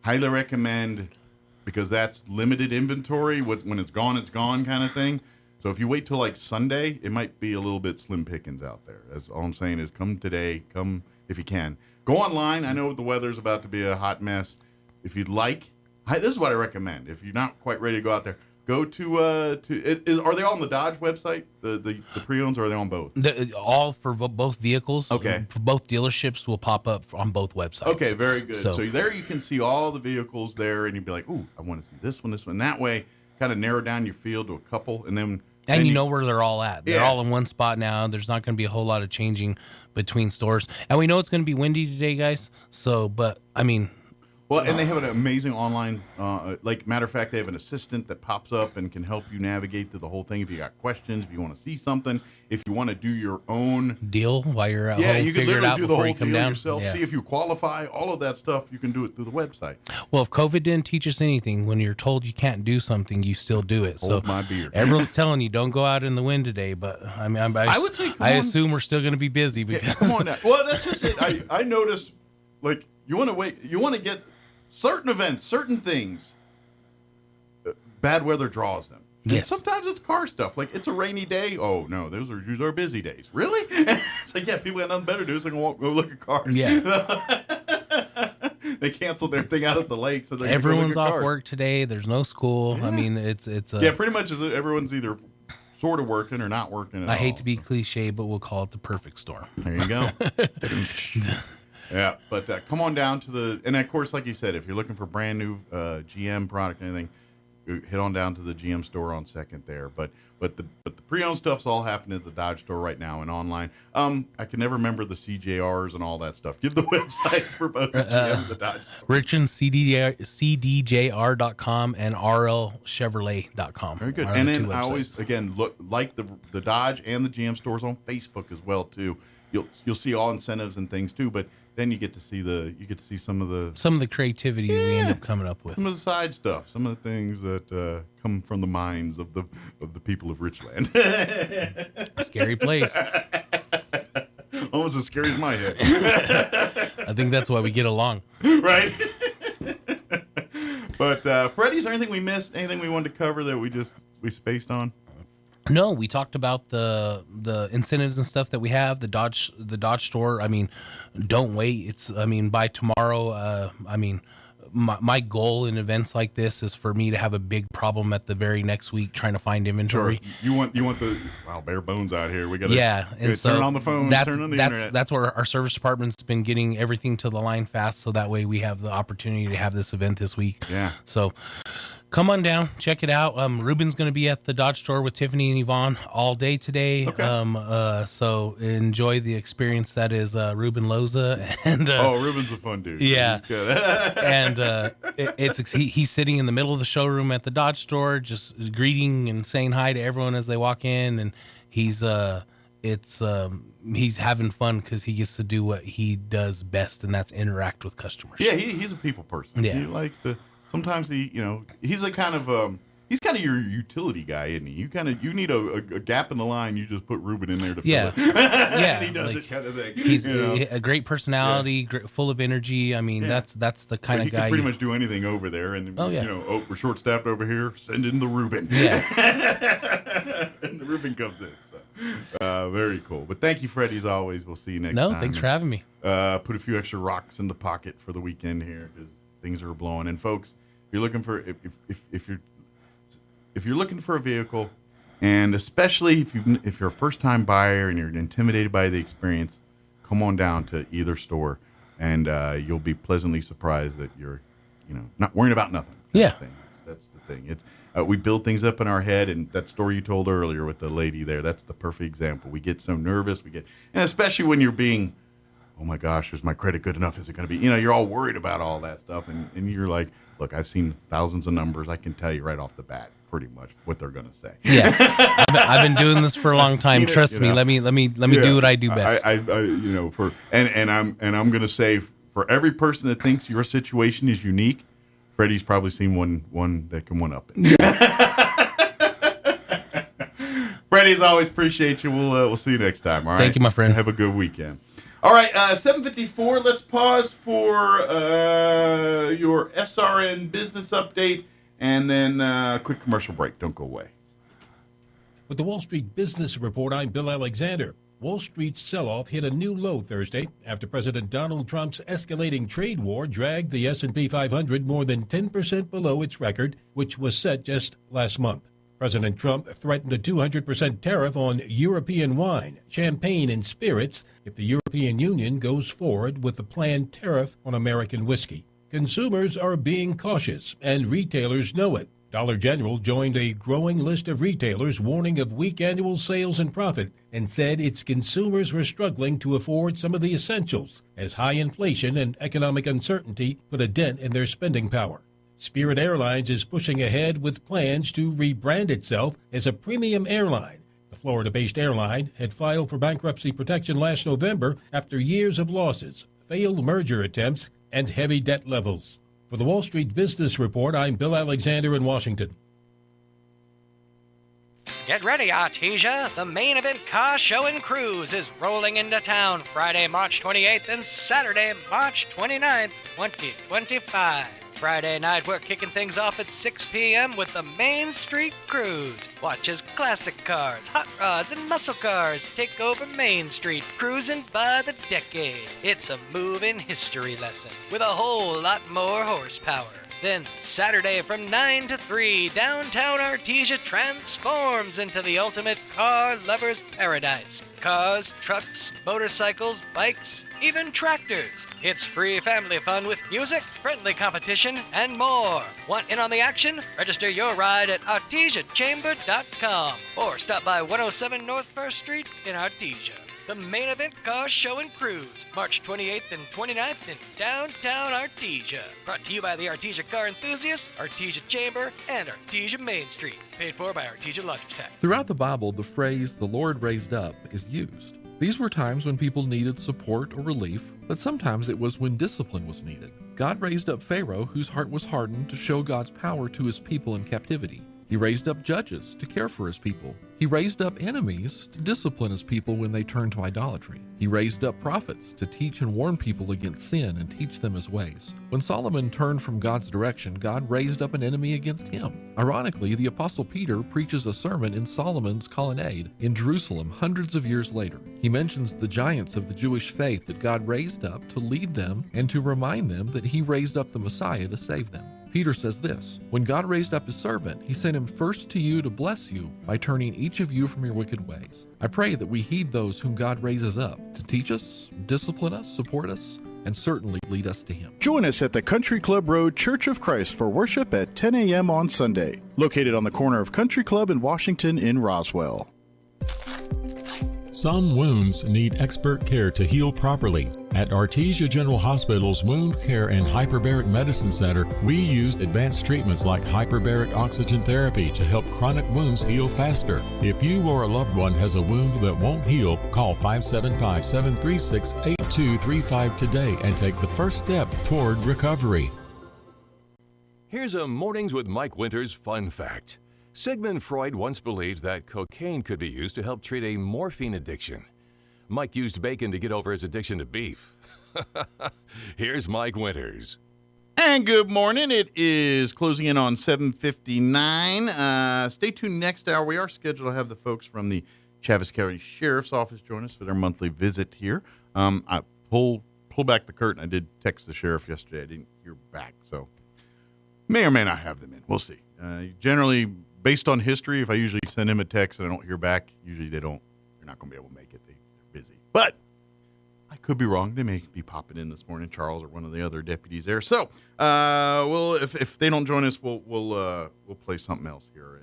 Highly recommend, because that's limited inventory. When it's gone kind of thing. So if you wait till like Sunday, it might be a little bit slim pickings out there. That's all I'm saying is come today. Come if you can. Go online. I know the weather's about to be a hot mess. If you'd like, this is what I recommend. If you're not quite ready to go out there, go to are they all on the Dodge website? The pre-owns, or are they on both? All for both vehicles. Okay. For both dealerships will pop up on both websites. Okay, very good. So there you can see all the vehicles there, and you'd be like, ooh, I want to see this one. That way, kind of narrow down your field to a couple, and then. And you know where they're all at. They're all in one spot now. There's not going to be a whole lot of changing between stores. And we know it's going to be windy today, guys. So, but, I mean. Well, and they have an amazing online, matter of fact, they have an assistant that pops up and can help you navigate through the whole thing. If you got questions, if you want to see something, if you want to do your own deal while you're at home, you can figure it out do the before whole you come deal down. yourself, see if you qualify, all of that stuff, you can do it through the website. Well, if COVID didn't teach us anything, when you're told you can't do something, you still do it. Hold my beer. Everyone's telling you don't go out in the wind today, but I mean, I would say, I assume we're still going to be busy. Because come on now. Well, that's just it. I notice, like, you want to get certain events, certain things, bad weather draws them. Yes. And sometimes it's car stuff. Like, it's a rainy day. Oh, no, those are busy days. Really? It's like, yeah, people got nothing better to do, so they can go look at cars. Yeah. They canceled their thing out at the lake, so everyone's off work today. There's no school. Yeah. I mean, it's pretty much everyone's either sort of working or not working at all. I hate to be cliche, but we'll call it the perfect storm. There you go. Yeah, but come on down to and of course, like you said, if you're looking for brand new GM product, anything, head on down to the GM store on 2nd there. But the pre-owned stuff's all happening at the Dodge store right now and online. I can never remember the CJRs and all that stuff. Give the websites for both the GM and the Dodge store. Richmond CDJR.com and RLChevrolet.com. Very good. And then I always look like the Dodge and the GM stores on Facebook as well too. You'll see all incentives and things too, but then you get to see some of the creativity we end up coming up with. Some of the side stuff, some of the things that come from the minds of the people of Richland. Scary place. Almost as scary as my head. I think that's why we get along. Right. But Freddie, is there anything we missed? Anything we wanted to cover that we spaced on? No, we talked about the incentives and stuff that we have. The Dodge store. I mean, don't wait. By tomorrow. My goal in events like this is for me to have a big problem at the very next week trying to find inventory. Sure. You want the bare bones out here. We got to and turn on the phone, turn on the internet. That's where our service department's been getting everything to the line fast, so that way we have the opportunity to have this event this week. Yeah. So. Come on down, check it out. Ruben's going to be at the Dodge store with Tiffany and Yvonne all day today. Okay. So enjoy the experience that is Ruben Loza. And Ruben's a fun dude. Yeah. He's good. And he's sitting in the middle of the showroom at the Dodge store, just greeting and saying hi to everyone as they walk in. And he's having fun because he gets to do what he does best, and that's interact with customers. Yeah, he's a people person. Yeah. He likes to. Sometimes he's a kind of He's kind of your utility guy, isn't he? You need a gap in the line. You just put Ruben in there to fill it. Yeah, and he does like, it kind of thing. He's a great personality, full of energy. I mean, that's the kind of guy. He can pretty much do anything over there. And we're short staffed over here. Send in the Ruben. Yeah, and the Ruben comes in. So very cool. But thank you, Freddie, as always. We'll see you next time. No, thanks for having me. Put a few extra rocks in the pocket for the weekend here because things are blowing. And folks, if you're looking for if you're looking for a vehicle, and especially if you're a first-time buyer and you're intimidated by the experience, come on down to either store, and you'll be pleasantly surprised that you're, not worrying about nothing. Yeah, that's the thing. It's we build things up in our head, and that story you told earlier with the lady there, that's the perfect example. We get so nervous, and especially when you're being, oh my gosh, is my credit good enough? Is it going to be? You're all worried about all that stuff, and you're like, look, I've seen thousands of numbers. I can tell you right off the bat pretty much what they're going to say. Yeah, I've been doing this for a long time. Trust me. Let me do what I do best. I'm going to say, for every person that thinks your situation is unique, Freddie's probably seen one that can one up it. Freddie, as always, appreciate you. We'll see you next time. All right. Thank you, my friend. Have a good weekend. All right, 7:54. Let's pause for your SRN business update, and then a quick commercial break. Don't go away. With the Wall Street Business Report, I'm Bill Alexander. Wall Street's sell-off hit a new low Thursday after President Donald Trump's escalating trade war dragged the S&P 500 more than 10% below its record, which was set just last month. President Trump threatened a 200% tariff on European wine, champagne, and spirits if the European Union goes forward with the planned tariff on American whiskey. Consumers are being cautious, and retailers know it. Dollar General joined a growing list of retailers warning of weak annual sales and profit and said its consumers were struggling to afford some of the essentials as high inflation and economic uncertainty put a dent in their spending power. Spirit Airlines is pushing ahead with plans to rebrand itself as a premium airline. The Florida-based airline had filed for bankruptcy protection last November after years of losses, failed merger attempts, and heavy debt levels. For the Wall Street Business Report, I'm Bill Alexander in Washington. Get ready, Artesia. The main event car show and cruise is rolling into town Friday, March 28th and Saturday, March 29th, 2025. Friday night, we're kicking things off at 6 p.m. with the Main Street Cruise. Watch as classic cars, hot rods, and muscle cars take over Main Street, cruising by the decade. It's a moving history lesson with a whole lot more horsepower. Then Saturday from 9 to 3, downtown Artesia transforms into the ultimate car lover's paradise. Cars, trucks, motorcycles, bikes, even tractors. It's free family fun with music, friendly competition, and more. Want in on the action? Register your ride at artesiachamber.com or stop by 107 North First Street in Artesia. The main event car show and cruise, March 28th and 29th in downtown Artesia. Brought to you by the Artesia Car Enthusiast, Artesia Chamber, and Artesia Main Street. Paid for by Artesia Logitech. Throughout the Bible, the phrase, "the Lord raised up," is used. These were times when people needed support or relief, but sometimes it was when discipline was needed. God raised up Pharaoh, whose heart was hardened, to show God's power to his people in captivity. He raised up judges to care for his people. He raised up enemies to discipline his people when they turned to idolatry. He raised up prophets to teach and warn people against sin and teach them his ways. When Solomon turned from God's direction, God raised up an enemy against him. Ironically, the Apostle Peter preaches a sermon in Solomon's colonnade in Jerusalem hundreds of years later. He mentions the giants of the Jewish faith that God raised up to lead them and to remind them that he raised up the Messiah to save them. Peter says this, "When God raised up his servant, he sent him first to you to bless you by turning each of you from your wicked ways." I pray that we heed those whom God raises up to teach us, discipline us, support us, and certainly lead us to him. Join us at the Country Club Road Church of Christ for worship at 10 a.m. on Sunday, located on the corner of Country Club and Washington in Roswell. Some wounds need expert care to heal properly. At Artesia General Hospital's Wound Care and Hyperbaric Medicine Center, we use advanced treatments like hyperbaric oxygen therapy to help chronic wounds heal faster. If you or a loved one has a wound that won't heal, call 575-736-8235 today and take the first step toward recovery. Here's a Mornings with Mike Winters fun fact. Sigmund Freud once believed that cocaine could be used to help treat a morphine addiction. Mike used bacon to get over his addiction to beef. Here's Mike Winters. And good morning. It is closing in on 7:59. Stay tuned next hour. We are scheduled to have the folks from the Chaves County Sheriff's Office join us for their monthly visit here. I pull back the curtain. I did text the sheriff yesterday. I didn't hear back, so may or may not have them in. We'll see. Generally, based on history, if I usually send him a text and I don't hear back, usually they're not going to be able to make it. They're busy. But I could be wrong. They may be popping in this morning, Charles or one of the other deputies there. So, if they don't join us, we'll play something else here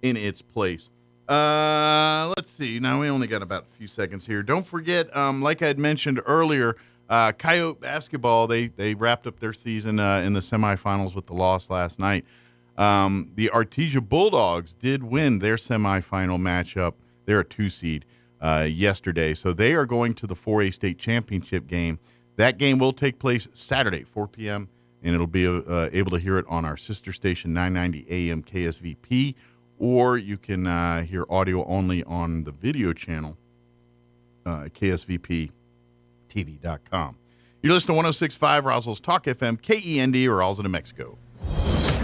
in its place. Let's see. Now we only got about a few seconds here. Don't forget, like I had mentioned earlier, Coyote basketball, they wrapped up their season in the semifinals with the loss last night. The Artesia Bulldogs did win their semifinal matchup. They're a 2 seed yesterday, so they are going to the 4A state championship game. That game will take place Saturday, 4 p.m., and it'll be able to hear it on our sister station, 990 AM KSVP, or you can hear audio only on the video channel, KSVPTV.com. You're listening to 106.5 Roswell's Talk FM, KEND, or Roswell, New Mexico.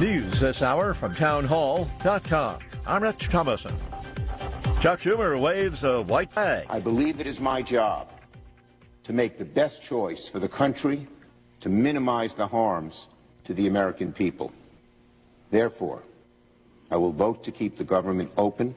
News this hour from townhall.com. I'm Rich Thomason. Chuck Schumer waves a white flag. I believe it is my job to make the best choice for the country to minimize the harms to the American people. Therefore, I will vote to keep the government open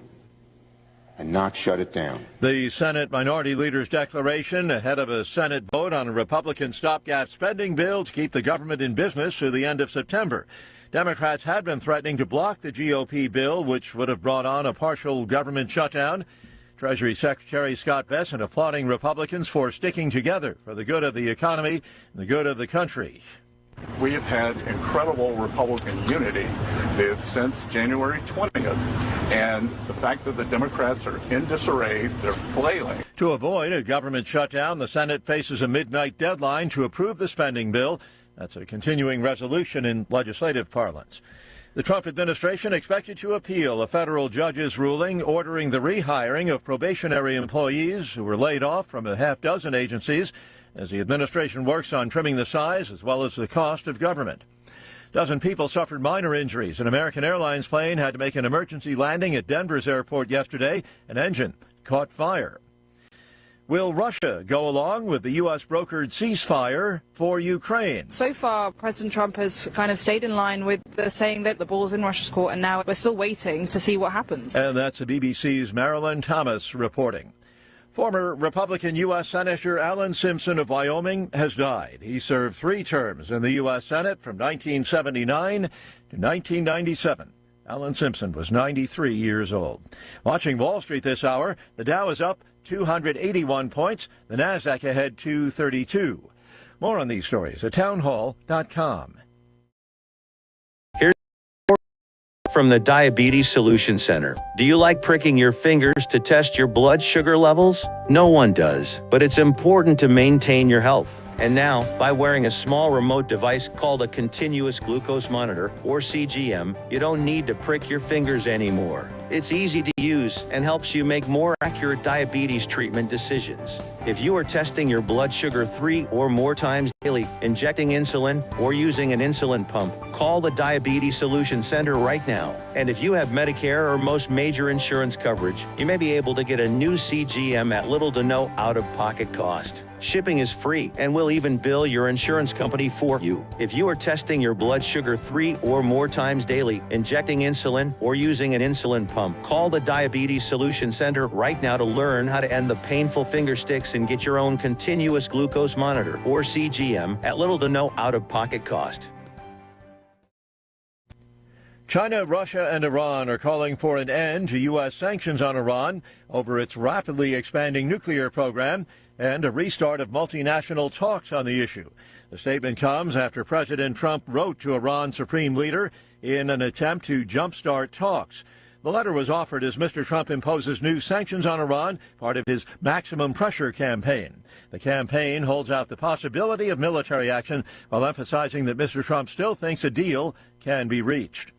and not shut it down. The Senate Minority Leader's declaration ahead of a Senate vote on a Republican stopgap spending bill to keep the government in business through the end of September. Democrats had been threatening to block the GOP bill, which would have brought on a partial government shutdown. Treasury Secretary Scott Bessent applauding Republicans for sticking together for the good of the economy and the good of the country. We have had incredible Republican unity since January 20th, and the fact that the Democrats are in disarray, they're flailing. To avoid a government shutdown, the Senate faces a midnight deadline to approve the spending bill. That's a continuing resolution in legislative parlance. The Trump administration expected to appeal a federal judge's ruling ordering the rehiring of probationary employees who were laid off from a half dozen agencies as the administration works on trimming the size as well as the cost of government. A dozen people suffered minor injuries. An American Airlines plane had to make an emergency landing at Denver's airport yesterday. An engine caught fire. Will Russia go along with the U.S. brokered ceasefire for Ukraine? So far, President Trump has kind of stayed in line with saying that the ball's in Russia's court, and now we're still waiting to see what happens. And that's the BBC's Marilyn Thomas reporting. Former Republican U.S. Senator Alan Simpson of Wyoming has died. He served 3 terms in the U.S. Senate from 1979 to 1997. Alan Simpson was 93 years old. Watching Wall Street this hour, the Dow is up 281 points. The Nasdaq ahead 232. More on these stories at townhall.com. Here's from the Diabetes Solution Center. Do you like pricking your fingers to test your blood sugar levels? No one does, but it's important to maintain your health. And now, by wearing a small remote device called a continuous glucose monitor, or CGM, you don't need to prick your fingers anymore. It's easy to use and helps you make more accurate diabetes treatment decisions. If you are testing your blood sugar 3 or more times daily, injecting insulin, or using an insulin pump, call the Diabetes Solution Center right now. And if you have Medicare or most major insurance coverage, you may be able to get a new CGM at little to no out-of-pocket cost. Shipping is free, and we'll even bill your insurance company for you. If you are testing your blood sugar 3 or more times daily, injecting insulin, or using an insulin pump, call the Diabetes Solution Center right now to learn how to end the painful finger sticks and get your own continuous glucose monitor, or CGM, at little to no out-of-pocket cost. China, Russia, and Iran are calling for an end to U.S. sanctions on Iran over its rapidly expanding nuclear program and a restart of multinational talks on the issue. The statement comes after President Trump wrote to Iran's supreme leader in an attempt to jumpstart talks. The letter was offered as Mr. Trump imposes new sanctions on Iran, part of his maximum pressure campaign. The campaign holds out the possibility of military action while emphasizing that Mr. Trump still thinks a deal can be reached.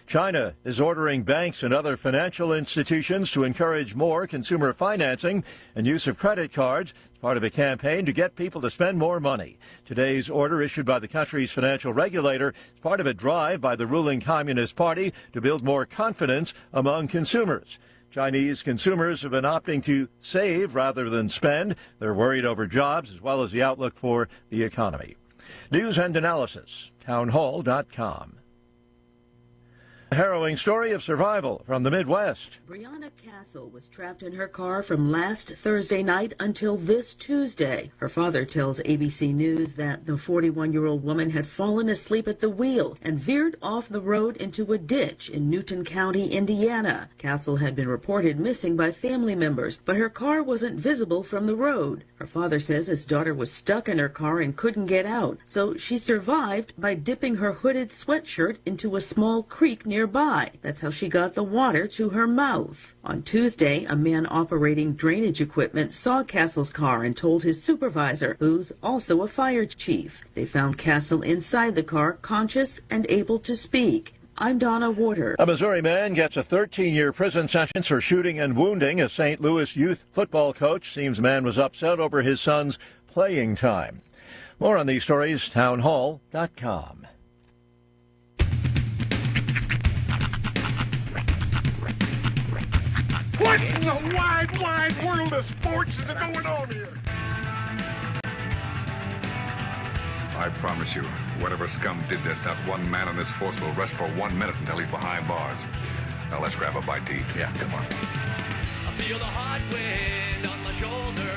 China is ordering banks and other financial institutions to encourage more consumer financing and use of credit cards as part of a campaign to get people to spend more money. Today's order, issued by the country's financial regulator, is part of a drive by the ruling Communist Party to build more confidence among consumers. Chinese consumers have been opting to save rather than spend. They're worried over jobs as well as the outlook for the economy. News and analysis, townhall.com. A harrowing story of survival from the Midwest. Brianna Castle was trapped in her car from last Thursday night until this Tuesday. Her father tells ABC News that the 41-year-old woman had fallen asleep at the wheel and veered off the road into a ditch in Newton County, Indiana. Castle had been reported missing by family members, but her car wasn't visible from the road. Her father says his daughter was stuck in her car and couldn't get out, so she survived by dipping her hooded sweatshirt into a small creek nearby. That's how she got the water to her mouth. On Tuesday, a man operating drainage equipment saw Castle's car and told his supervisor, who's also a fire chief. They found Castle inside the car, conscious and able to speak. I'm Donna Warder. A Missouri man gets a 13-year prison sentence for shooting and wounding a St. Louis youth football coach. Seems the man was upset over his son's playing time. More on these stories, townhall.com. What in the wide, wide world of sports is going on here? I promise you, whatever scum did this, not one man in this force will rest for 1 minute until he's behind bars. Now let's grab a bite to eat. Yeah, come on. I feel the hot wind on my shoulder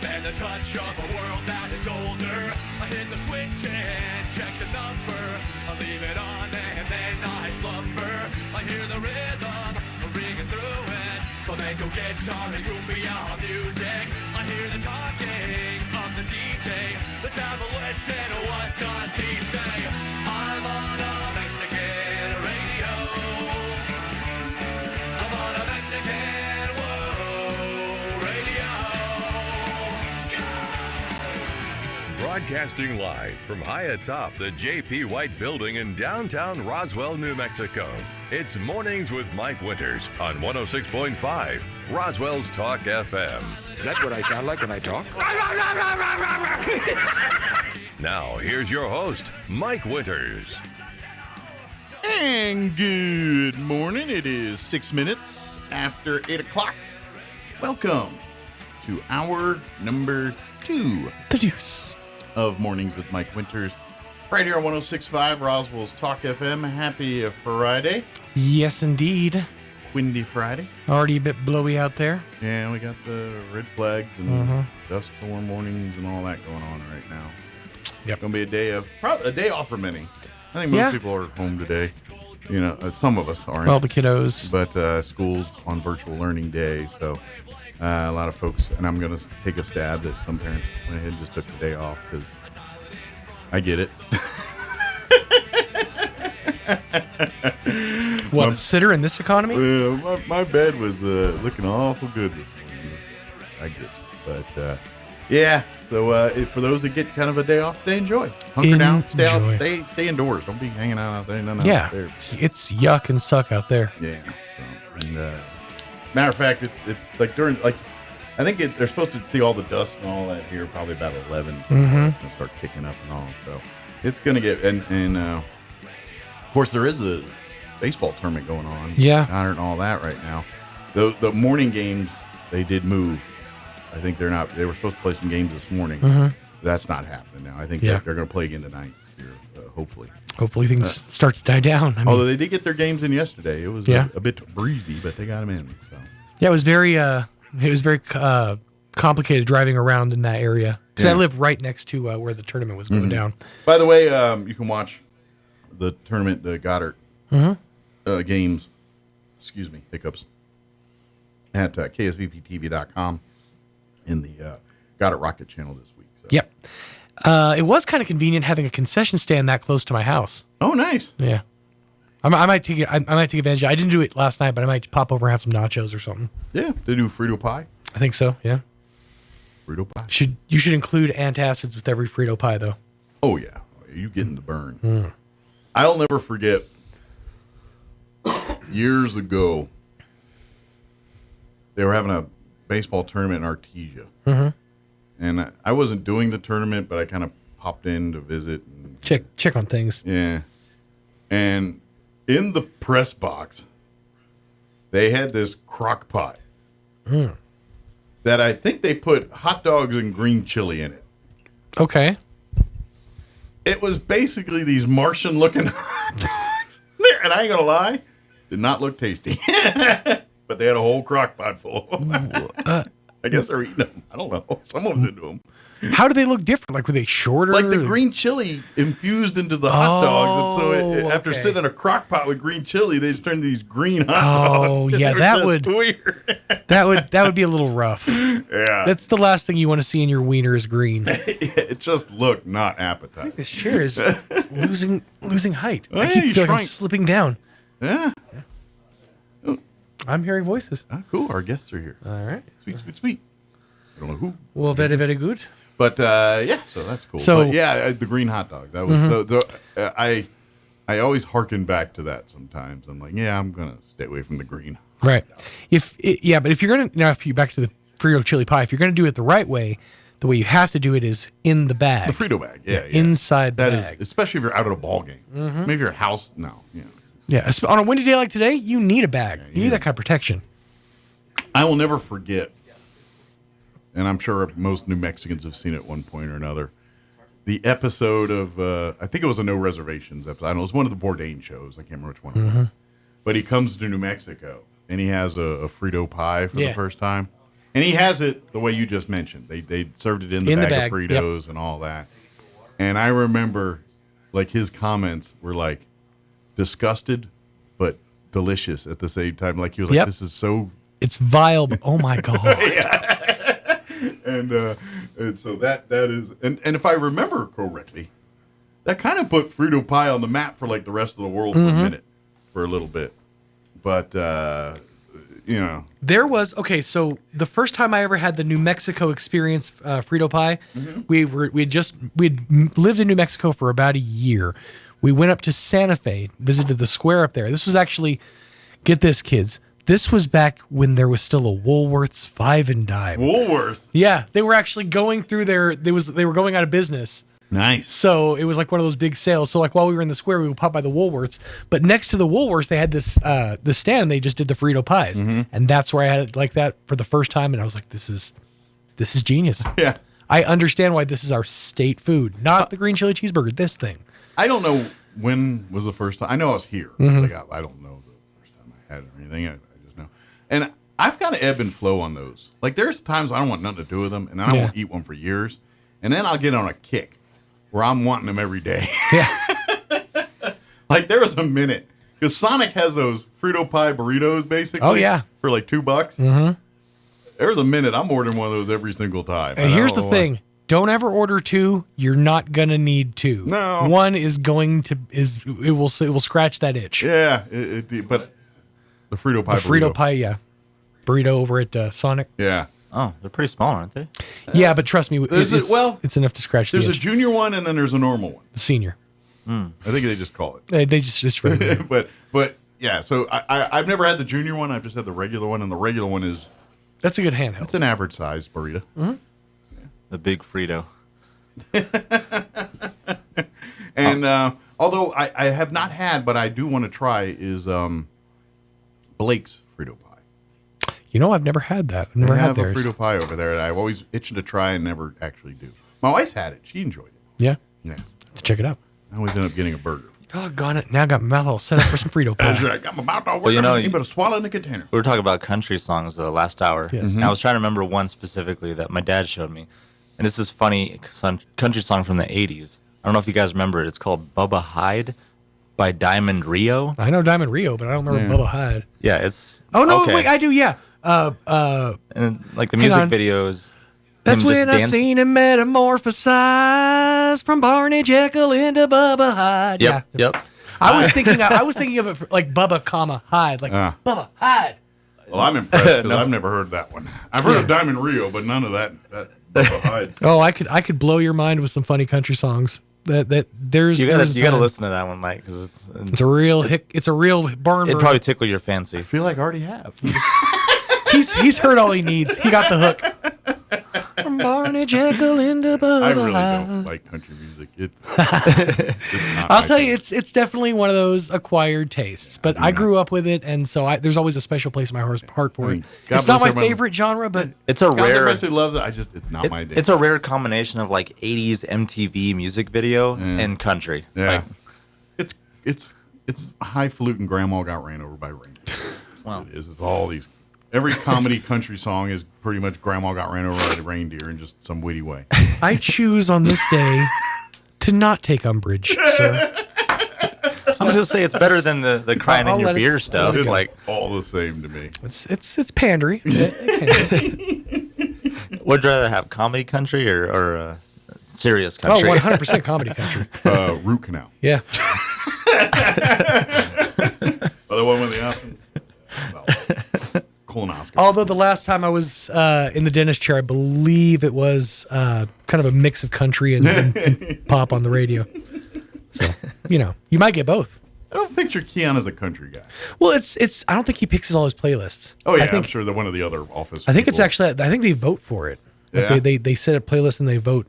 and the touch of a world that is older. I hit the switch and check the number. I leave it on and then I slumber. I hear the rhythm ringing through it. Flamenco guitar and cumbia music. I hear the talking of the DJ. The travel listen, what does he say? I'm on a Mexican radio. I'm on a Mexican radio. Broadcasting live from high atop the J.P. White Building in downtown Roswell, New Mexico. It's Mornings with Mike Winters on 106.5 Roswell's Talk FM. Is that what I sound like when I talk? Now, here's your host, Mike Winters. And good morning. It is 6 minutes after 8 o'clock. Welcome to hour number 2 of Mornings with Mike Winters. Right here on 106.5 Roswell's Talk FM. Happy Friday. Yes, indeed. Windy Friday. Already a bit blowy out there. Yeah, we got the red flags and dust storm warnings and all that going on right now. Yep. Going to be a day off for many. I think most people are home today. You know, some of us aren't. All the kiddos. But school's on virtual learning day, so a lot of folks, and I'm going to take a stab that some parents went ahead and just took the day off because I get it. What, a sitter in this economy? My bed was looking awful good this morning. I get it. But, yeah. So for those that get kind of a day off, they enjoy. Hunker down, stay indoors. Don't be hanging out there. Out there. It's yuck and suck out there. Yeah. So, and, matter of fact, it's like during, like, I think they're supposed to see all the dust and all that here probably about 11. It's going to start kicking up and all. So it's going to get, and of course, there is a baseball tournament going on. Yeah. And all that right now. The morning games, they did move. I think they were supposed to play some games this morning. That's not happening now. I think they're going to play again tonight here, hopefully. Hopefully things start to die down. Although they did get their games in yesterday. It was a bit breezy, but they got them in. So. Yeah, it was very complicated driving around in that area. Because I live right next to where the tournament was going down. By the way, you can watch the tournament, the Goddard games, pickups, at ksvptv.com in the Goddard Rocket channel this week. So. Yep. It was kind of convenient having a concession stand that close to my house. Oh, nice. Yeah. I might take it. I might take advantage. I didn't do it last night, but I might pop over and have some nachos or something. Yeah, they do Frito pie. I think so. Yeah. Frito pie. You should include antacids with every Frito pie, though. Oh yeah, you getting the burn. I'll never forget. Years ago, they were having a baseball tournament in Artesia, and I wasn't doing the tournament, but I kind of popped in to visit and check on things. Yeah, and in the press box, they had this crock pot that I think they put hot dogs and green chili in it. Okay. It was basically these Martian-looking hot dogs. And I ain't gonna lie, did not look tasty. But they had a whole crock pot full. I guess they're eating them. I don't know. Someone was into them. How do they look different? Like, were they shorter? Like the green chili infused into the hot dogs. And so after sitting in a crock pot with green chili, they just turned these green hot dogs. Oh, yeah, that would weird. that would be a little rough. Yeah. That's the last thing you want to see in your wiener is green. It just looked not appetizing. This chair is losing height. Oh, I yeah, keep you feeling I'm shrank. slipping down. Yeah. I'm hearing voices. Cool. Our guests are here. All right. Sweet. I don't know who. Well, very, very good. But yeah, so that's cool. So- But, yeah, the green hot dog. That was I always hearken back to that sometimes. I'm like, yeah, I'm gonna stay away from the green. Right. But if you're gonna back to the Frito chili pie, if you're gonna do it the right way, the way you have to do it is in the bag. The Frito bag, yeah. Inside the That bag. is, especially if you're out at a ball game. Maybe your house. No, yeah. Yeah. On a windy day like today, you need a bag. You need that kind of protection. I will never forget, and I'm sure most New Mexicans have seen it at one point or another, the episode of, I think it was a No Reservations episode. I don't know, it was one of the Bourdain shows. I can't remember which one it was. But he comes to New Mexico, and he has a Frito pie for the first time. And he has it the way you just mentioned. They served it in the bag of Fritos and all that. And I remember, like, his comments were, like, disgusted, but delicious at the same time. Like, he was like, this is so... It's vile, but oh my God. And so that is, and if I remember correctly, that kind of put Frito pie on the map for like the rest of the world for a minute, for a little bit. But you know, there was so the first time I ever had the New Mexico experience, Frito pie, we had lived in New Mexico for about a year. We went up to Santa Fe, visited the square up there. This was actually, get this, kids. This was back when there was still a Woolworth's 5 and Dime. Woolworths? Yeah, they were actually going through they were going out of business. Nice. So it was like one of those big sales. So like while we were in the square, we would pop by the Woolworths. But next to the Woolworths, they had this stand. They just did the Frito pies, and that's where I had it like that for the first time. And I was like, this is genius. Yeah, I understand why this is our state food, not the green chili cheeseburger. This thing. I don't know when was the first time. I know I was here. Like, I don't know the first time I had it or anything. I just know. And I've got to ebb and flow on those. Like, there's times I don't want nothing to do with them, and I don't want to eat one for years. And then I'll get on a kick where I'm wanting them every day. Yeah. Like, there was a minute. Because Sonic has those Frito pie burritos, basically. Oh, yeah. For like $2. Mm-hmm. There was a minute I'm ordering one of those every single time. And here's the thing. Don't ever order 2. You're not gonna need 2. No. 1 is going to it will scratch that itch. Yeah, but the Frito pie. Frito pie, yeah, burrito over at Sonic. Yeah. Oh, they're pretty small, aren't they? Yeah, but trust me, it's enough to scratch the itch. There's a junior one and then there's a normal one. The senior. I think they just call it. They just regular. but yeah. So I've never had the junior one. I've just had the regular one, and the regular one is. That's a good handheld. It's an average size burrito. Mm-hmm. The big Frito. And although I have not had, but I do want to try, is Blake's Frito pie. You know, I've never had that. I've never had theirs. A Frito pie over there that I've always itching to try and never actually do. My wife's had it. She enjoyed it. Yeah? Yeah. Let's check it out. I always end up getting a burger. Doggone it. Now I got my mouth all set up for some Frito pie. I got my mouth all Well, you know, you better swallow in the container. We were talking about country songs the last hour. Yes. And I was trying to remember one specifically that my dad showed me. And it's this funny country song from the 80s. I don't know if you guys remember it. It's called Bubba Hyde by Diamond Rio. I know Diamond Rio, but I don't remember Bubba Hyde. Yeah, it's... Oh, no, okay. wait, I do, yeah. And like the music videos... That's when I seen him metamorphosize from Barney Jekyll into Bubba Hyde. Yep. I was thinking of it like Bubba, Hyde, like Bubba Hyde. Well, I'm impressed because I've never heard that one. I've heard of Diamond Rio, but none of that Bubba Hyde. Oh, I could blow your mind with some funny country songs. You gotta listen to that one, Mike, because it's a real barn. It'd probably tickle your fancy. I feel like I already have. He's heard all he needs. He got the hook. From Barney Jekyll into Bubba. I really don't like country music. It's not I'll tell you, it's definitely one of those acquired tastes. But I grew up with it, and so there's always a special place in my heart for it. It's not my favorite genre, but it's a rare. Everybody who loves it. It's not my day. It's a rare combination of like 80s MTV music video and country. Yeah, it's highfalutin. Grandma got ran over by reindeer. Wow, it is. It's all these. Every comedy country song is pretty much Grandma got ran over by the reindeer in just some witty way. I choose on this day to not take umbrage, sir. I'm just gonna say it's better than the crying in your beer stuff. It's like all the same to me. It's pandery. Would you rather have comedy country or serious country? Oh, 100% comedy country. Root canal. Yeah. The one with the option. Colonoscopy. Although the last time I was in the dentist chair, I believe it was kind of a mix of country and pop on the radio. So, you might get both. I don't picture Keon as a country guy. Well, it's. I don't think he picks all his playlists. Oh yeah, I think, I'm sure that one of the other office. I think it's actually. I think they vote for it. Like Yeah. they set a playlist and they vote.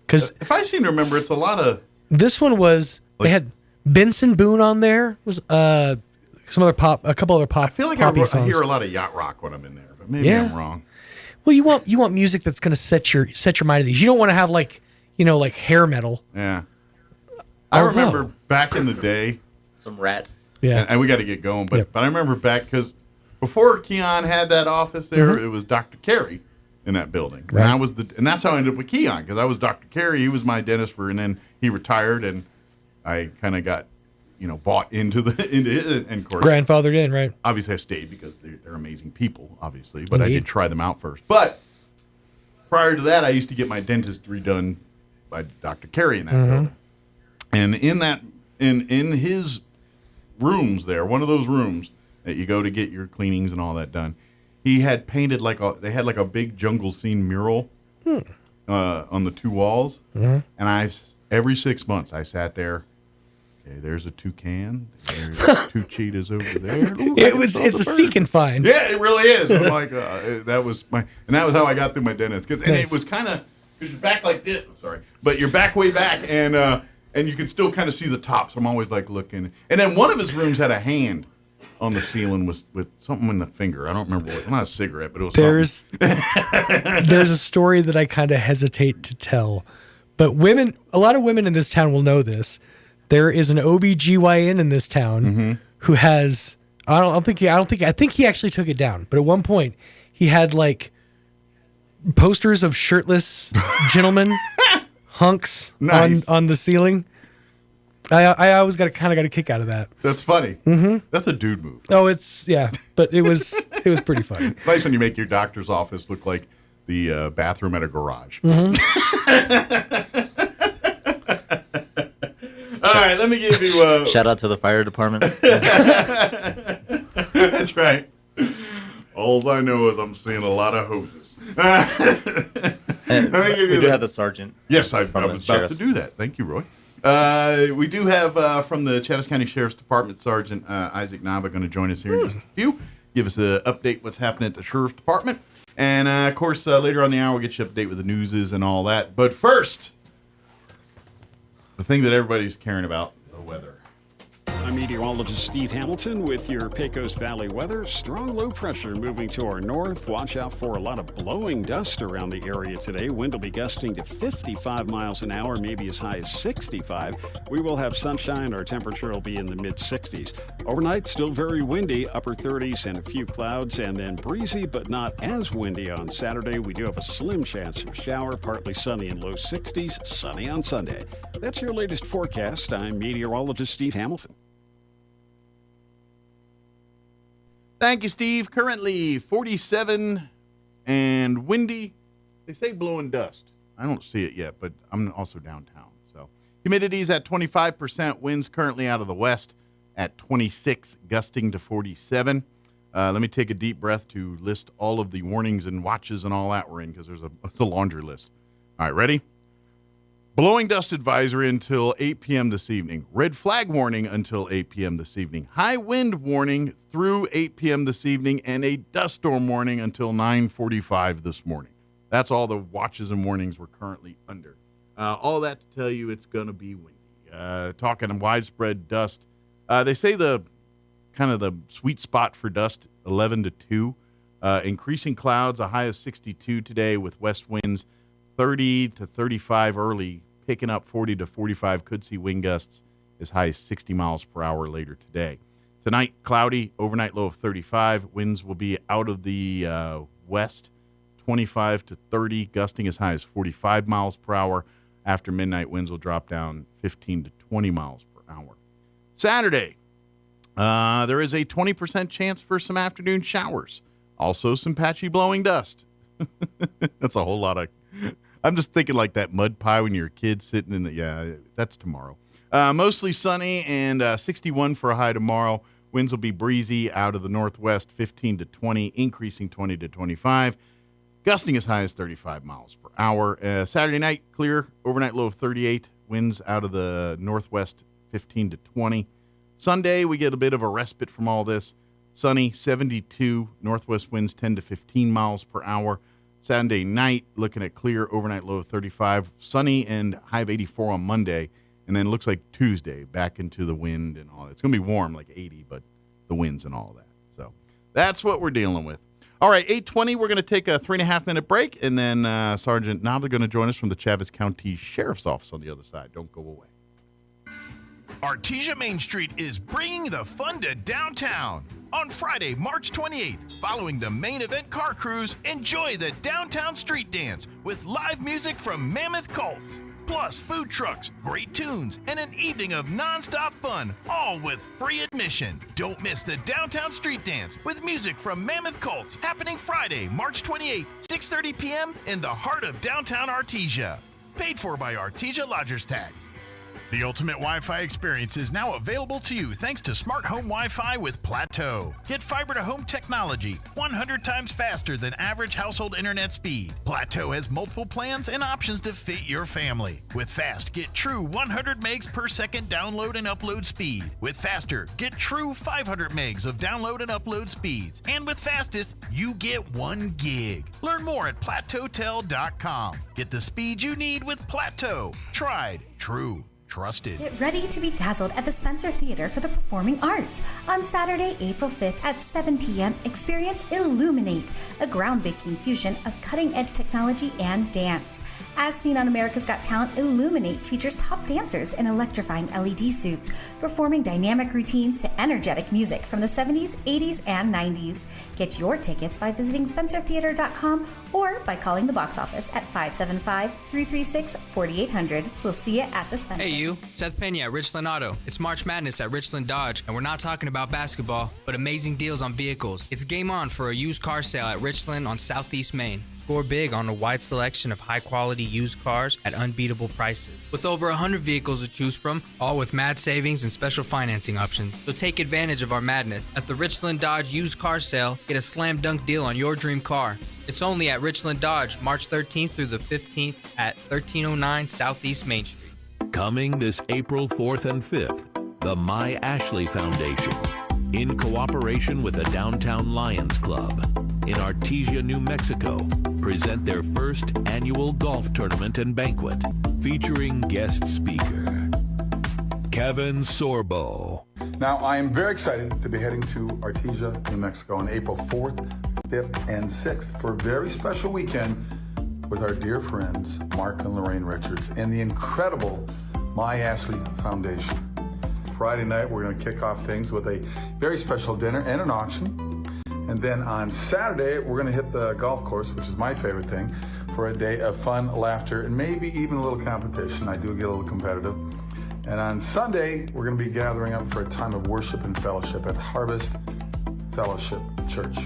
Because if I seem to remember, it's a lot of. This one was they had Benson Boone on there. Was some other a couple other pop. I feel like poppy I songs. hear a lot of yacht rock when I'm in there, but maybe I'm wrong. Well, you want music that's going to set your mind at ease. You don't want to have like hair metal. Yeah. I remember back in the day. Some Rat. Yeah. And we got to get going, but I remember back because before Keon had that office there, it was Dr. Carey in that building, Right. and that's how I ended up with Keon because I was Dr. Carey. He was my dentist and then he retired, and I kind of got. Bought into it, and of course, Grandfathered in, right? Obviously, I stayed because they're amazing people, obviously. But I did try them out first. But prior to that, I used to get my dentist redone by Dr. Carey in that building. And in his rooms there, one of those rooms that you go to get your cleanings and all that done, he had painted they had like a big jungle scene mural on the two walls. And every 6 months I sat there. Okay, there's a toucan. There's 2 cheetahs over there. Ooh, It's a seek and find. Yeah, it really is. I'm like, that was how I got through my dentist. It was kind of because you're back like this. Sorry, but you're back way back, and you can still kind of see the top. So I'm always like looking. And then one of his rooms had a hand on the ceiling with something in the finger. I don't remember what. Not a cigarette, but it was. There's a story that I kind of hesitate to tell, but a lot of women in this town will know this. There is an OBGYN in this town who has I think he actually took it down, but at one point he had like posters of shirtless gentlemen hunks on the ceiling. I always got a kick out of that. That's funny. That's a dude move. Oh, but it was pretty funny. It's nice when you make your doctor's office look like the bathroom at a garage. All right, let me give you. Shout out to the fire department. That's right. All I know is I'm seeing a lot of hoses. We do have the sergeant. Yes, I was about to do that. Thank you, Roy. We do have from the Chaves County Sheriff's Department Sergeant Isaac Nava going to join us here in just a few. Give us an update what's happening at the Sheriff's Department. And, of course, later on the hour, we'll get you an update with the newses and all that. But first, the thing that everybody's caring about, the weather. I'm meteorologist Steve Hamilton with your Pecos Valley weather. Strong low pressure moving to our north. Watch out for a lot of blowing dust around the area today. Wind will be gusting to 55 miles an hour, maybe as high as 65. We will have sunshine. Our temperature will be in the mid-60s. Overnight, still very windy, upper 30s and a few clouds, and then breezy but not as windy on Saturday. We do have a slim chance of shower, partly sunny in low 60s, sunny on Sunday. That's your latest forecast. I'm meteorologist Steve Hamilton. Thank you, Steve. Currently 47 and windy. They say blowing dust. I don't see it yet, but I'm also downtown. So Humidity's at 25%. Winds currently out of the west at 26, gusting to 47. Let me take a deep breath to list all of the warnings and watches and all that we're in, because it's a laundry list. All right, ready? Blowing dust advisory until 8 p.m. this evening. Red flag warning until 8 p.m. this evening. High wind warning through 8 p.m. this evening, and a dust storm warning until 9:45 this morning. That's all the watches and warnings we're currently under. All that to tell you it's going to be windy. Talking widespread dust. They say the sweet spot for dust, 11 to 2. Increasing clouds, a high of 62 today with west winds 30 to 35 early, picking up 40 to 45. Could see wind gusts as high as 60 miles per hour later today. Tonight, cloudy, overnight low of 35. Winds will be out of the west, 25 to 30, gusting as high as 45 miles per hour. After midnight, winds will drop down 15 to 20 miles per hour. Saturday, there is a 20% chance for some afternoon showers. Also, some patchy blowing dust. That's a whole lot of... I'm just thinking like that mud pie when you're a kid sitting in the... Yeah, that's tomorrow. Mostly sunny and 61 for a high tomorrow. Winds will be breezy out of the northwest, 15 to 20, increasing 20 to 25. Gusting as high as 35 miles per hour. Saturday night, clear, overnight low of 38. Winds out of the northwest, 15 to 20. Sunday, we get a bit of a respite from all this. Sunny, 72. Northwest winds 10 to 15 miles per hour. Saturday night, looking at clear, overnight low of 35. Sunny and high of 84 on Monday. And then it looks like Tuesday, back into the wind and all that. It's going to be warm, like 80, but the winds and all that. So that's what we're dealing with. All right, 8:20, we're going to take a 3.5-minute break, and then Sergeant Knobler going to join us from the Chaves County Sheriff's Office on the other side. Don't go away. Artesia Main Street is bringing the fun to downtown. On Friday, March 28th, following the main event car cruise, enjoy the Downtown Street Dance with live music from Mammoth Cults. Plus food trucks, great tunes, and an evening of nonstop fun, all with free admission. Don't miss the Downtown Street Dance with music from Mammoth Cults happening Friday, March 28th, 6:30 p.m. in the heart of downtown Artesia. Paid for by Artesia Lodgers Tax. The ultimate Wi-Fi experience is now available to you thanks to Smart Home Wi-Fi with Plateau. Get fiber-to-home technology 100 times faster than average household internet speed. Plateau has multiple plans and options to fit your family. With Fast, get true 100 megs per second download and upload speed. With Faster, get true 500 megs of download and upload speeds. And with Fastest, you get 1 gig. Learn more at plateautel.com. Get the speed you need with Plateau. Tried, true, trusted. Get ready to be dazzled at the Spencer Theater for the Performing Arts. On Saturday, April 5th at 7 p.m., experience Illuminate, a groundbreaking fusion of cutting-edge technology and dance. As seen on America's Got Talent, Illuminate features top dancers in electrifying LED suits, performing dynamic routines to energetic music from the 70s, 80s, and 90s. Get your tickets by visiting SpencerTheater.com or by calling the box office at 575-336-4800. We'll see you at the Spencer. Hey you, Seth Pena at Richland Auto. It's March Madness at Richland Dodge, and we're not talking about basketball, but amazing deals on vehicles. It's game on for a used car sale at Richland on Southeast Main. Score big on a wide selection of high-quality used cars at unbeatable prices. With over 100 vehicles to choose from, all with mad savings and special financing options. So take advantage of our madness. At the Richland Dodge used car sale, get a slam dunk deal on your dream car. It's only at Richland Dodge, March 13th through the 15th at 1309 Southeast Main Street. Coming this April 4th and 5th, the My Ashley Foundation, in cooperation with the Downtown Lions Club in Artesia, New Mexico, present their first annual golf tournament and banquet featuring guest speaker Kevin Sorbo. Now, I am very excited to be heading to Artesia, New Mexico on April 4th, 5th, and 6th for a very special weekend with our dear friends Mark and Lorraine Richards and the incredible My Ashley Foundation. Friday night, we're going to kick off things with a very special dinner and an auction. And then on Saturday, we're going to hit the golf course, which is my favorite thing, for a day of fun, laughter, and maybe even a little competition. I do get a little competitive. And on Sunday, we're going to be gathering up for a time of worship and fellowship at Harvest Fellowship Church.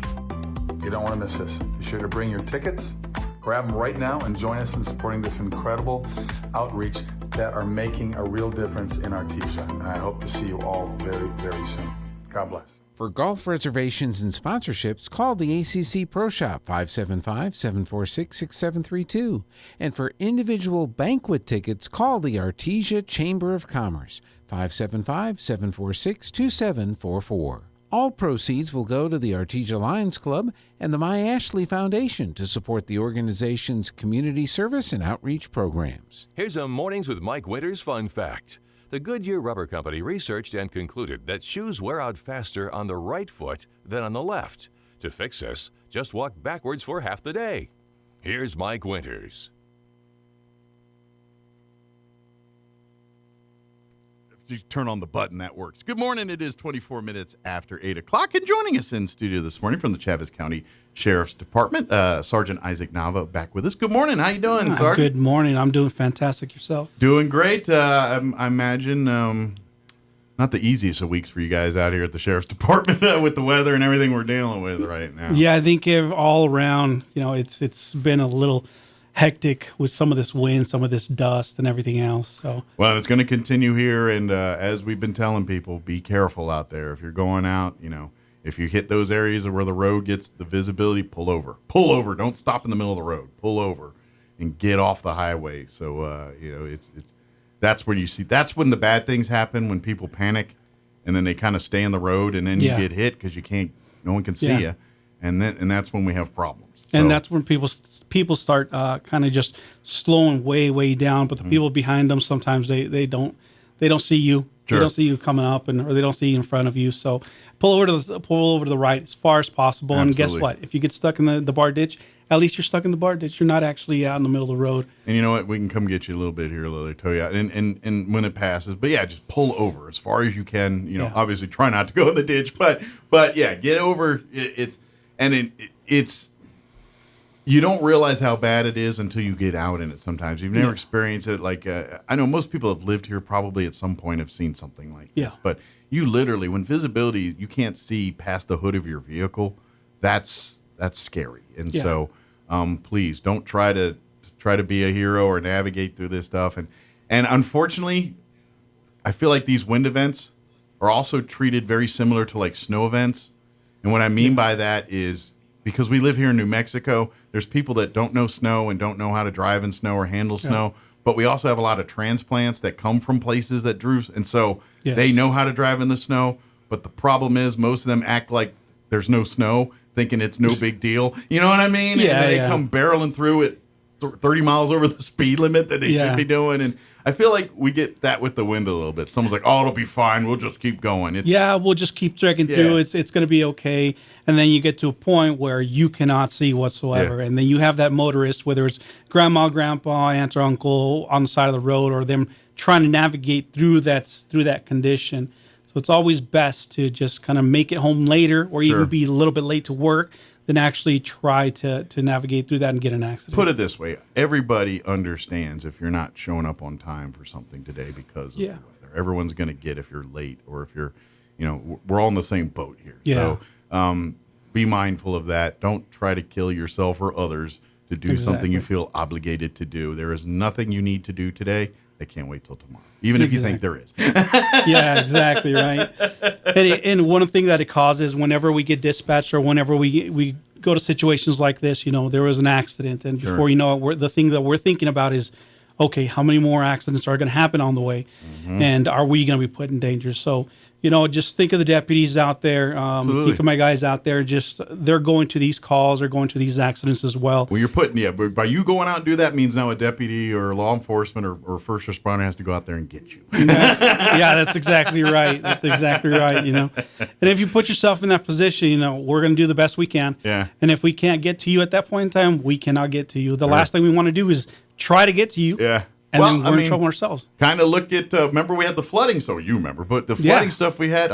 You don't want to miss this. Be sure to bring your tickets, grab them right now, and join us in supporting this incredible outreach that are making a real difference in Artesia. And I hope to see you all very, very soon. God bless. For golf reservations and sponsorships, call the ACC Pro Shop 575-746-6732. And for individual banquet tickets, call the Artesia Chamber of Commerce 575-746-2744. All proceeds will go to the Artesia Lions Club and the My Ashley Foundation to support the organization's community service and outreach programs. Here's a Mornings with Mike Winters fun fact. The Goodyear Rubber Company researched and concluded that shoes wear out faster on the right foot than on the left. To fix this, just walk backwards for half the day. Here's Mike Winters. You turn on the button, that works. Good morning. It is 24 minutes after 8 o'clock. And joining us in studio this morning from the Chaves County Sheriff's Department, Sergeant Isaac Nava back with us. Good morning. How you doing, Sergeant? Good morning. I'm doing fantastic. Yourself? Doing great. I imagine not the easiest of weeks for you guys out here at the Sheriff's Department with the weather and everything we're dealing with right now. Yeah, I think all around, it's been a little hectic with some of this wind, some of this dust, and everything else. So, well, it's going to continue here, and as we've been telling people, be careful out there. If you're going out, if you hit those areas where the road gets the visibility, pull over. Pull over. Don't stop in the middle of the road. Pull over and get off the highway. So, that's when that's when the bad things happen, when people panic, and then they kind of stay in the road, and then you get hit because no one can see you, and that's when we have problems. And that's when people start kind of just slowing way down. But the people behind them, sometimes they don't see you. Sure. They don't see you coming up, or they don't see you in front of you. So pull over to the right as far as possible. Absolutely. And guess what? If you get stuck in the bar ditch, at least you're stuck in the bar ditch. You're not actually out in the middle of the road. And you know what? We can come get you a little bit here, Lily, tow you out, and when it passes. But yeah, just pull over as far as you can. Obviously try not to go in the ditch, but yeah, get over. It's. You don't realize how bad it is until you get out in it sometimes. You've never experienced it. Like, I know most people have lived here probably at some point have seen something like this. But you literally, when visibility, you can't see past the hood of your vehicle, that's scary. And so please don't try to be a hero or navigate through this stuff. And unfortunately, I feel like these wind events are also treated very similar to like snow events. And what I mean by that is, because we live here in New Mexico, there's people that don't know snow and don't know how to drive in snow or handle snow. But we also have a lot of transplants that come from places that drew. And so they know how to drive in the snow. But the problem is most of them act like there's no snow, thinking it's no big deal. You know what I mean? Yeah, and they come barreling through it 30 miles over the speed limit that they should be doing. And I feel like we get that with the wind a little bit. Someone's like, oh, it'll be fine. We'll just keep going. We'll just keep trekking through. It's going to be okay. And then you get to a point where you cannot see whatsoever. And then you have that motorist, whether it's grandma, grandpa, aunt, or uncle on the side of the road, or them trying to navigate through that condition. So it's always best to just kind of make it home later, or even be a little bit late to work, than actually try to navigate through that and get an accident. Put it this way. Everybody understands if you're not showing up on time for something today because of the weather. Everyone's going to get if you're late or if you're, we're all in the same boat here. Yeah. So be mindful of that. Don't try to kill yourself or others to do something you feel obligated to do. There is nothing you need to do today. I can't wait till tomorrow, even if you think there is. Yeah, exactly, right. And one thing that it causes whenever we get dispatched or whenever we go to situations like this, there was an accident. And before you know it, the thing that we're thinking about is, okay, how many more accidents are going to happen on the way? Mm-hmm. And are we going to be put in danger? So, just think of the deputies out there. Think of my guys out there. They're going to these calls. They're going to these accidents as well. Well, but by you going out and do that means now a deputy or law enforcement or first responder has to go out there and get you. That's exactly right. That's exactly right. And if you put yourself in that position, we're going to do the best we can. Yeah. And if we can't get to you at that point in time, we cannot get to you. The last thing we want to do is try to get to you. Yeah. And then we're in trouble ourselves. Kind of look at, remember we had the flooding, so you remember, but the flooding stuff we had,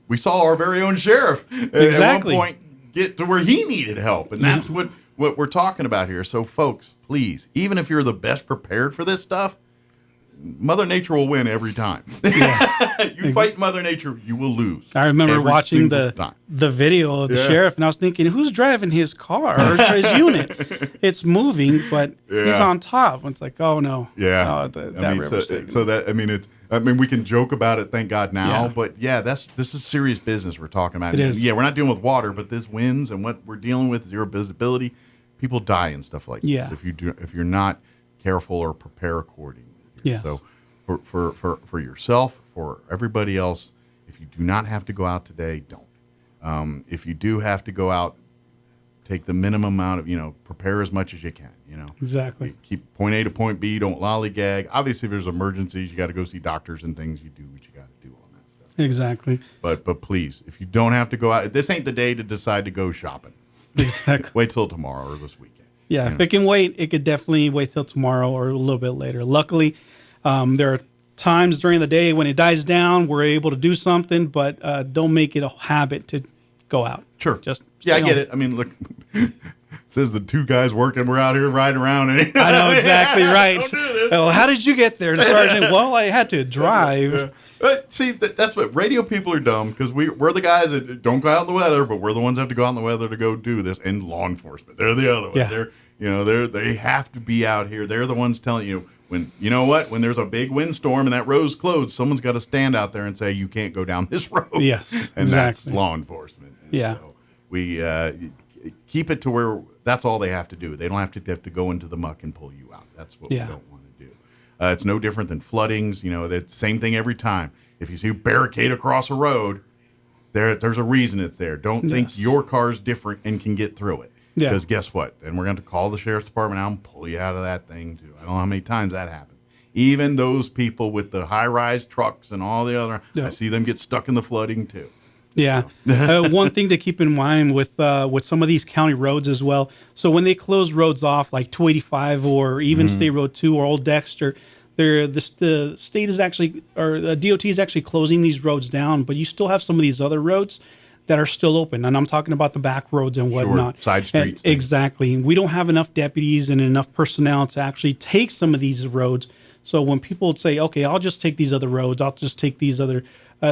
we saw our very own sheriff at one point get to where he needed help. And that's what we're talking about here. So folks, please, even if you're the best prepared for this stuff, Mother Nature will win every time. You fight Mother Nature, you will lose. I remember every watching single time. the video of the sheriff, and I was thinking, who's driving his car or his unit? It's moving, but he's on top. It's like, oh no. Yeah. Oh, that river's taking we can joke about it, thank God now, but this is serious business we're talking about. It is. Yeah, we're not dealing with water, but this winds and what we're dealing with, zero visibility, people die and stuff like this if you're not careful or prepare accordingly. Yes. So for yourself, for everybody else, if you do not have to go out today, don't. If you do have to go out, take the minimum amount of, prepare as much as you can, Exactly. Keep point A to point B, don't lollygag. Obviously, if there's emergencies, you got to go see doctors and things, you do what you got to do on that stuff. Exactly. But please, if you don't have to go out, this ain't the day to decide to go shopping. Exactly. Wait till tomorrow or this weekend. Yeah, if it can wait, it could definitely wait till tomorrow or a little bit later. Luckily, there are times during the day when it dies down, we're able to do something, but don't make it a habit to go out. Sure. Just I get it. I mean, look, says the two guys working, we're out here riding around. And I know exactly right. Don't do this. Well, how did you get there? The sergeant, well, I had to drive. Yeah. But see, that's what radio people are dumb, because we're the guys that don't go out in the weather, but we're the ones that have to go out in the weather to go do this. And law enforcement, they're the other ones. Yeah. They have to be out here. They're the ones telling you when when there's a big windstorm and that road's closed, someone's got to stand out there and say you can't go down this road. Yes, and that's law enforcement. And yeah. So we keep it to where that's all they have to do. They don't have to go into the muck and pull you out. That's what we don't want to do. It's no different than floodings. That's the same thing every time. If you see a barricade across a road, there's a reason it's there. Don't think your car's different and can get through it. Yeah. Because guess what? Then we're going to call the sheriff's department out and pull you out of that thing too. I don't know how many times that happens. Even those people with the high-rise trucks and all the other, I see them get stuck in the flooding too. Yeah. One thing to keep in mind with some of these county roads as well. So when they close roads off, like 285 or even State Road 2 or Old Dexter, the state is actually, or the DOT is actually closing these roads down, but you still have some of these other roads that are still open. And I'm talking about the back roads and whatnot. Sure. Side streets. Exactly. We don't have enough deputies and enough personnel to actually take some of these roads. So when people say, okay, I'll just take these other roads, I'll just take these other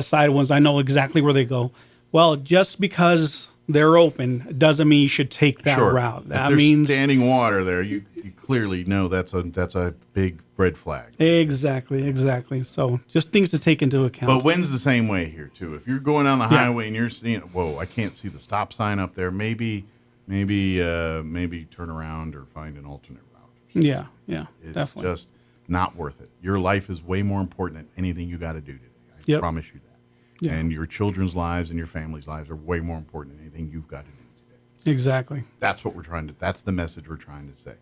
side ones, I know exactly where they go. Well, just because they're open doesn't mean you should take that route. That means standing water there. You clearly know that's a big red flag. Exactly. So just things to take into account. But wind's the same way here too. If you're going down the highway and you're seeing, whoa, I can't see the stop sign up there. Maybe turn around or find an alternate route. Yeah, it's definitely. Just not worth it. Your life is way more important than anything you got to do today. I promise you that. Yeah. And your children's lives and your family's lives are way more important than anything you've got to do today. Exactly. That's what that's the message we're trying to say.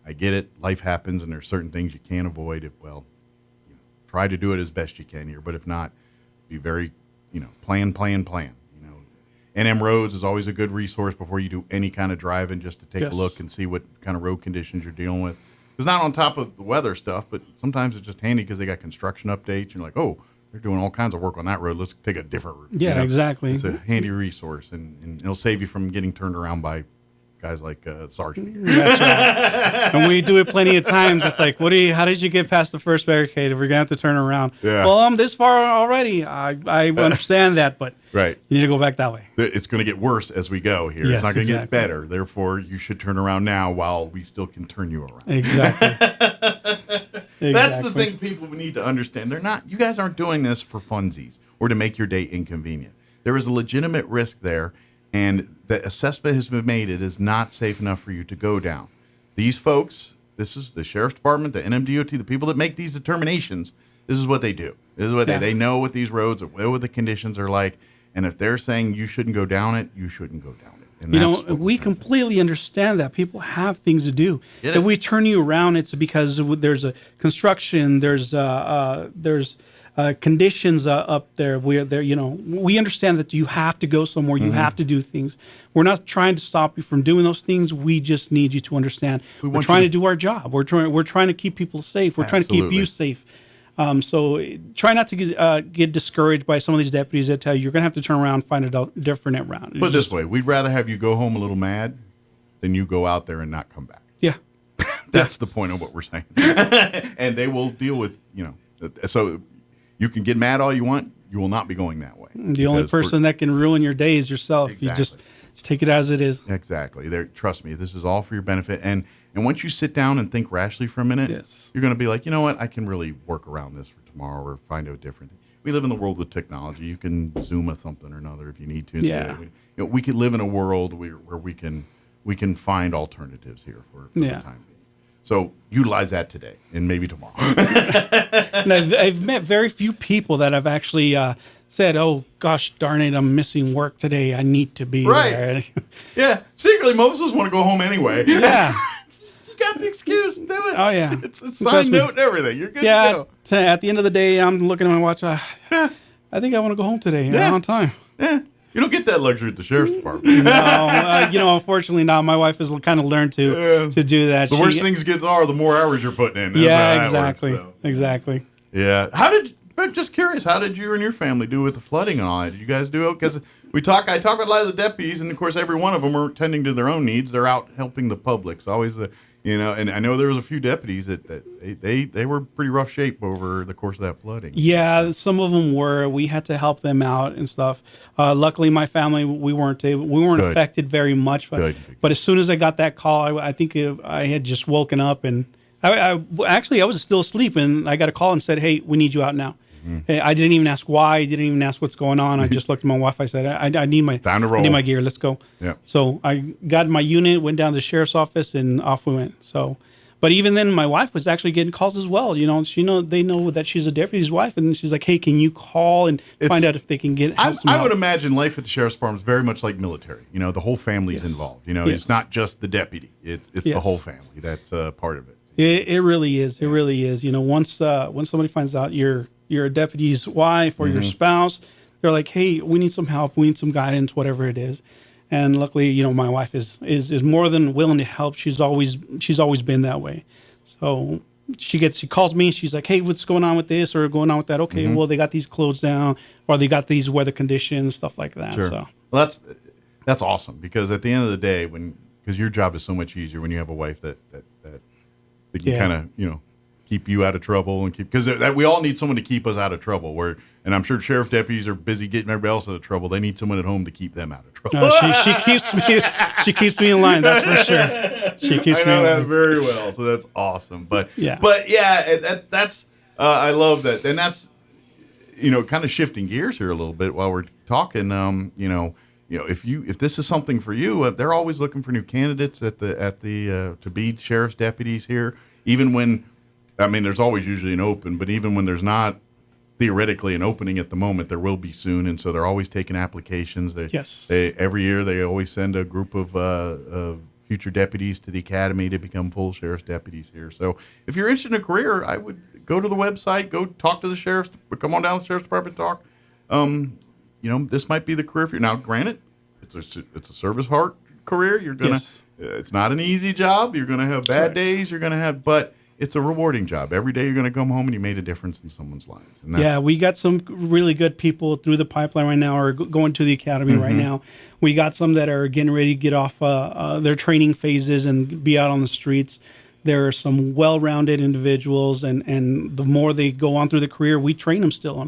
I get it. Life happens and there's certain things you can't avoid. Try to do it as best you can here. But if not, be very, plan. NM Roads is always a good resource before you do any kind of driving, just to take a look and see what kind of road conditions you're dealing with. It's not on top of the weather stuff, but sometimes it's just handy because they got construction updates. And you're like, oh, they're doing all kinds of work on that road. Let's take a different route. Yeah, exactly. It's a handy resource, and it'll save you from getting turned around by guys like Sergeant. That's right. And we do it plenty of times. It's like, how did you get past the first barricade if we're going to have to turn around? Yeah. Well, I'm this far already. I understand that, but right. You need to go back that way. It's going to get worse as we go here. Yes, it's not going to get better. Therefore, you should turn around now while we still can turn you around. Exactly. That's the thing people need to understand. You guys aren't doing this for funsies or to make your day inconvenient. There is a legitimate risk there, and the assessment has been made. It is not safe enough for you to go down. These folks, this is the Sheriff's Department, the NMDOT, the people that make these determinations, this is what they do. This is what they know what these roads are, what the conditions are like, and if they're saying you shouldn't go down it, you shouldn't go down it. And we completely understand that people have things to do. If we turn you around, it's because there's a construction, there's conditions up there. We understand that you have to go somewhere, you have to do things. We're not trying to stop you from doing those things. We just need you to understand. We're trying to do our job. We're trying to keep people safe. We're trying to keep you safe. So try not to get discouraged by some of these deputies that tell you you're going to have to turn around and find a different route. Put it this way, we'd rather have you go home a little mad than you go out there and not come back. Yeah. That's the point of what we're saying. And they will deal with, so you can get mad all you want. You will not be going that way. The only person that can ruin your day is yourself. Exactly. You just take it as it is. Exactly. Trust me, this is all for your benefit. And once you sit down and think rationally for a minute, you're going to be like, you know what? I can really work around this for tomorrow or find a different thing. We live in the world with technology. You can Zoom a something or another if you need to. Yeah. We could live in a world where we can find alternatives here for the time being. So utilize that today and maybe tomorrow. And I've met very few people that have actually said, "Oh gosh, darn it, I'm missing work today. I need to be there." Yeah. Secretly, most of us want to go home anyway. Yeah. You got the excuse. Do it. Oh yeah. It's a signed note and everything. You're good to go. At the end of the day, I'm looking at my watch. I think I want to go home today on time. Yeah. You don't get that luxury at the sheriff's department. No, unfortunately not. My wife has kind of learned to do that. The worse things get are, the more hours you're putting in. That's exactly. Exactly. Yeah. I'm just curious, how did you and your family do with the flooding and all that? Did you guys do it? Because I talk with a lot of the deputies, and of course, every one of them are tending to their own needs. They're out helping the public. It's always and I know there was a few deputies that they were pretty rough shape over the course of that flooding. Yeah, some of them were. We had to help them out and stuff. Luckily, my family, we weren't affected very much. But as soon as I got that call, I think I had just woken up, and I was still asleep, and I got a call and said, "Hey, we need you out now." Mm-hmm. I didn't even ask why. I didn't even ask what's going on. I just looked at my wife. I said, I need my gear. Let's go. Yeah. So I got my unit, went down to the sheriff's office, and off we went. So, but even then, my wife was actually getting calls as well. They know that she's a deputy's wife, and she's like, "Hey, can you call and find out if they can get help?" I would imagine life at the sheriff's department is very much like military. The whole family's involved. It's not just the deputy. It's the whole family. That's part of it. It really is. It really is. Once somebody finds out you're a deputy's wife or your spouse, they're like, "Hey, we need some help. We need some guidance, whatever it is." And luckily, my wife is more than willing to help. She's always been that way. So she calls me. She's like, "Hey, what's going on with this or going on with that?" Okay, well, they got these closed down, or they got these weather conditions, stuff like that. Sure. So well, that's awesome, because at the end of the day, because your job is so much easier when you have a wife that can kind of keep you out of trouble, and because we all need someone to keep us out of trouble. And I'm sure sheriff deputies are busy getting everybody else out of trouble. They need someone at home to keep them out of trouble. She keeps me in line. That's for sure. She keeps I me know in that line. very well. So that's awesome. But yeah, that's I love that, and that's kind of shifting gears here a little bit while we're talking. If this is something for you, they're always looking for new candidates at the to be sheriff's deputies here. Even when, there's always usually an open, but even when there's not theoretically an opening at the moment, there will be soon, and so they're always taking applications. Every year they always send a group of future deputies to the academy to become full sheriff's deputies here. So if you're interested in a career, I would go to the website, go talk to the sheriffs, come on down to the sheriff's department, talk. This might be the career for you. Now, granted, it's a service heart career. You're gonna. It's not an easy job. You're gonna have bad days. You're gonna have, but it's a rewarding job. Every day you're gonna come home and you made a difference in someone's life. And we got some really good people through the pipeline right now, or going to the academy right now. We got some that are getting ready to get off their training phases and be out on the streets. There are some well-rounded individuals, and the more they go on through the career, we train them still.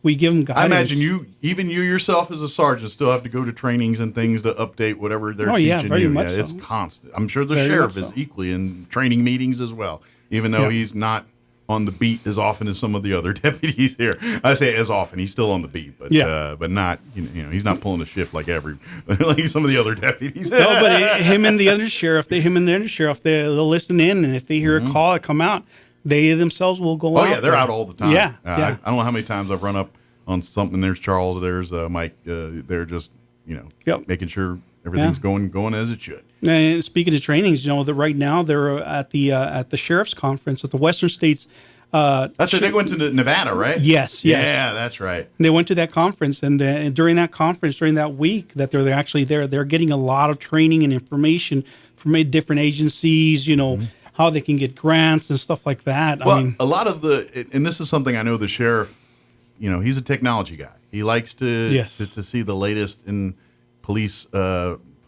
We give them guidance. I imagine you yourself as a sergeant still have to go to trainings and things to update whatever they're teaching you. Very much so. It's constant. I'm sure the sheriff is equally in training meetings as well, even though he's not on the beat as often as some of the other deputies here. I say as often. He's still on the beat, but not, he's not pulling a shift like some of the other deputies. No, but him and the undersheriff, they'll listen in, and if they hear a call come out, they themselves will go out. Oh, yeah, they're out all the time. Yeah, I don't know how many times I've run up on something. There's Charles, there's Mike. They're just, making sure everything's going as it should. And speaking of trainings, that right now they're at the sheriff's conference at the Western States. That's right. They went to Nevada, right? Yes. Yeah, that's right. They went to that conference, and during that week that they're actually there, they're getting a lot of training and information from different agencies. How they can get grants and stuff like that. Well, a lot of and this is something I know the sheriff. He's a technology guy. He likes to see the latest in police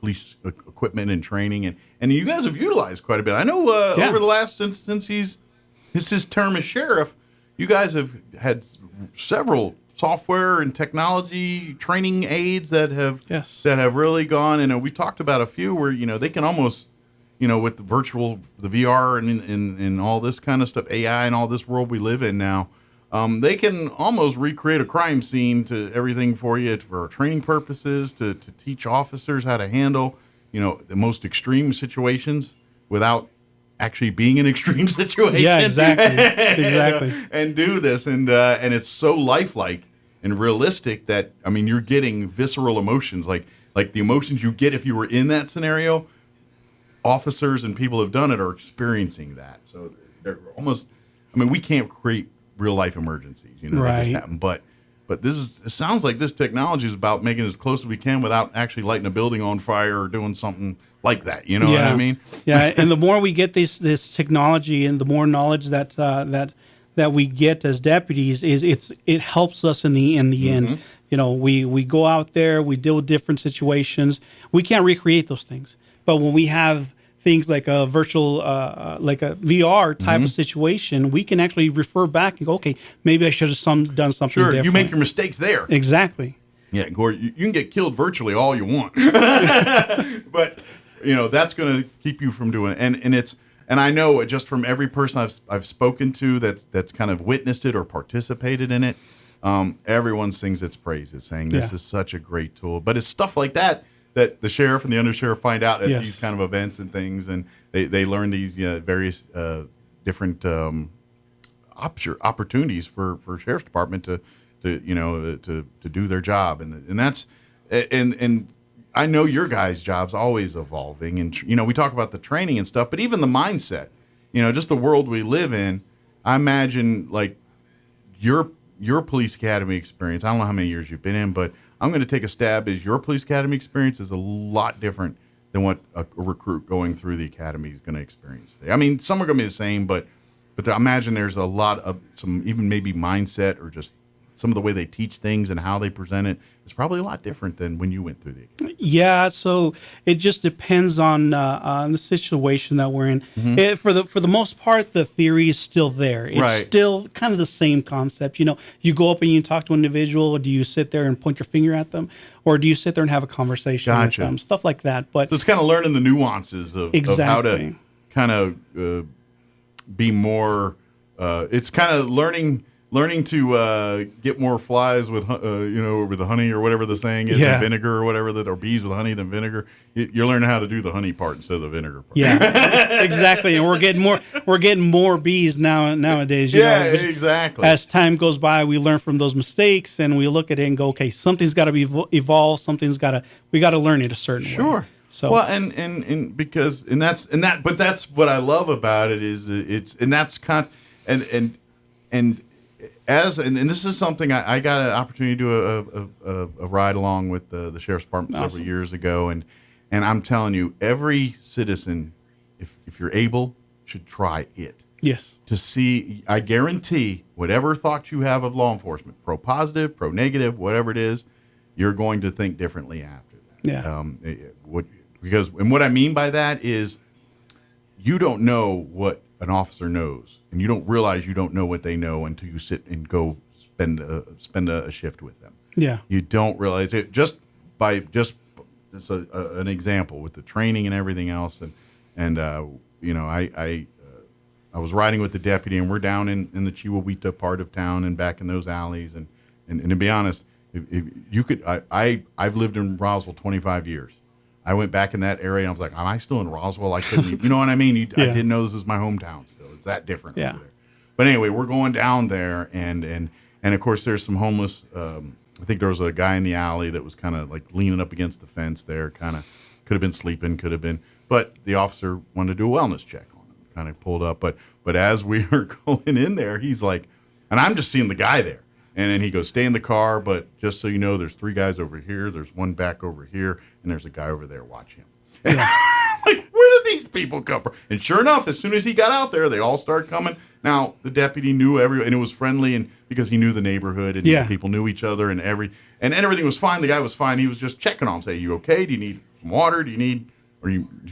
police equipment and training, and you guys have utilized quite a bit. I know over the last since his term as sheriff, you guys have had several software and technology training aids that have really gone. And we talked about a few where they can almost with the VR and all this kind of stuff, AI and all this world we live in now. They can almost recreate a crime scene to everything for you for training purposes, to teach officers how to handle, the most extreme situations without actually being an extreme situation. Yeah, exactly. And do this. And it's so lifelike and realistic that, you're getting visceral emotions, like the emotions you get if you were in that scenario. Officers and people who have done it are experiencing that. So they're almost, we can't create real life emergencies, that just happen. But it sounds like this technology is about making it as close as we can without actually lighting a building on fire or doing something like that. You know what I mean? Yeah. And the more we get this technology and the more knowledge that we get as deputies, it helps us in the end. We go out there, we deal with different situations. We can't recreate those things, but when we have things like a virtual, like a VR type of situation, we can actually refer back and go, okay, maybe I should have done something different. Sure, you make your mistakes there. Exactly. Yeah, Gore, you can get killed virtually all you want. But, that's going to keep you from doing it. And I know just from every person I've spoken to that's kind of witnessed it or participated in it, everyone sings its praises, saying this is such a great tool. But it's stuff like that the sheriff and the undersheriff find out at these kind of events and things, and they learn these various different opportunities for sheriff's department to do their job, and that's and I know your guys' job's always evolving, and we talk about the training and stuff, but even the mindset, just the world we live in. I imagine like your police academy experience. I don't know how many years you've been in, but I'm going to take a stab as your police academy experience is a lot different than what a recruit going through the academy is going to experience. Some are going to be the same, but I imagine there's a lot of some even maybe mindset or just some of the way they teach things and how they present it is probably a lot different than when you went through the academy. Yeah, so it just depends on the situation that we're in. For the most part, the theory is still there. It's still kind of the same concept. You go up and you talk to an individual, or do you sit there and point your finger at them, or do you sit there and have a conversation with them, stuff like that. But so it's kind of learning the nuances of how to kind of be more. It's kind of learning to get more flies with with the honey or whatever the saying is, than vinegar or whatever or bees with honey than vinegar. You're learning how to do the honey part instead of the vinegar part. Yeah, exactly. And we're getting more bees nowadays. Exactly. As time goes by, we learn from those mistakes, and we look at it and go, okay, something's got to be evolved. We got to learn it a certain way. Sure. So well, and because but that's what I love about it is and this is something I got an opportunity to do a ride along with the sheriff's department several years ago, and I'm telling you, every citizen, if you're able, should try it. Yes. To see, I guarantee, whatever thoughts you have of law enforcement, pro positive, pro negative, whatever it is, you're going to think differently after that. Yeah. What I mean by that is, you don't know what an officer knows, and you don't realize you don't know what they know until you sit and go spend a shift with them. Yeah, you don't realize it just an example with the training and everything else, and I was riding with the deputy, and we're down in the Chihuahuita part of town and back in those alleys, and to be honest, if you could, I've lived in Roswell 25 years. I went back in that area, and I was like, am I still in Roswell? I couldn't, you know what I mean? I didn't know this was my hometown still. It's that different over there. But anyway, we're going down there, and of course, there's some homeless. I think there was a guy in the alley that was kind of like leaning up against the fence there, kind of could have been sleeping, but the officer wanted to do a wellness check on him, kind of pulled up. But as we were going in there, he's like, and I'm just seeing the guy there. And then he goes, stay in the car, but just so you know, there's 3 guys over here, there's 1 back over here, and there's a guy over there watching him. Yeah. Like, where did these people come from? And sure enough, as soon as he got out there, they all started coming. Now, the deputy knew everyone, and it was friendly, and because he knew the neighborhood, and people knew each other, and everything was fine. The guy was fine. He was just checking on him, saying, you okay? Do you need some water? Do you need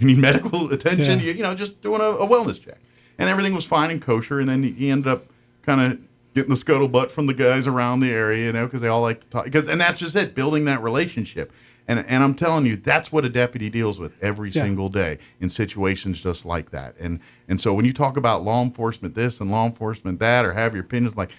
medical attention? Yeah. Just doing a wellness check. And everything was fine and kosher. And then he ended up kind of getting the scuttlebutt from the guys around the area, because they all like to talk. And that's just it, building that relationship. And I'm telling you, that's what a deputy deals with every single day in situations just like that. And so when you talk about law enforcement this and law enforcement that, or have your opinions, like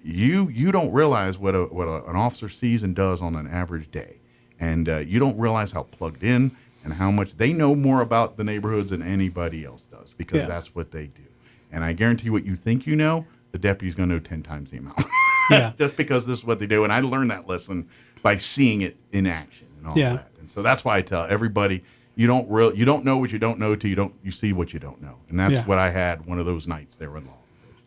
you don't realize what an officer sees and does on an average day. And you don't realize how plugged in and how much they know more about the neighborhoods than anybody else does, because that's what they do. And I guarantee what you think you know, the deputy's going to know 10 times the amount. Just because this is what they do. And I learned that lesson by seeing it in action and all that. And so that's why I tell everybody, you don't know what you don't know till you see what you don't know. And that's what I had one of those nights there in law.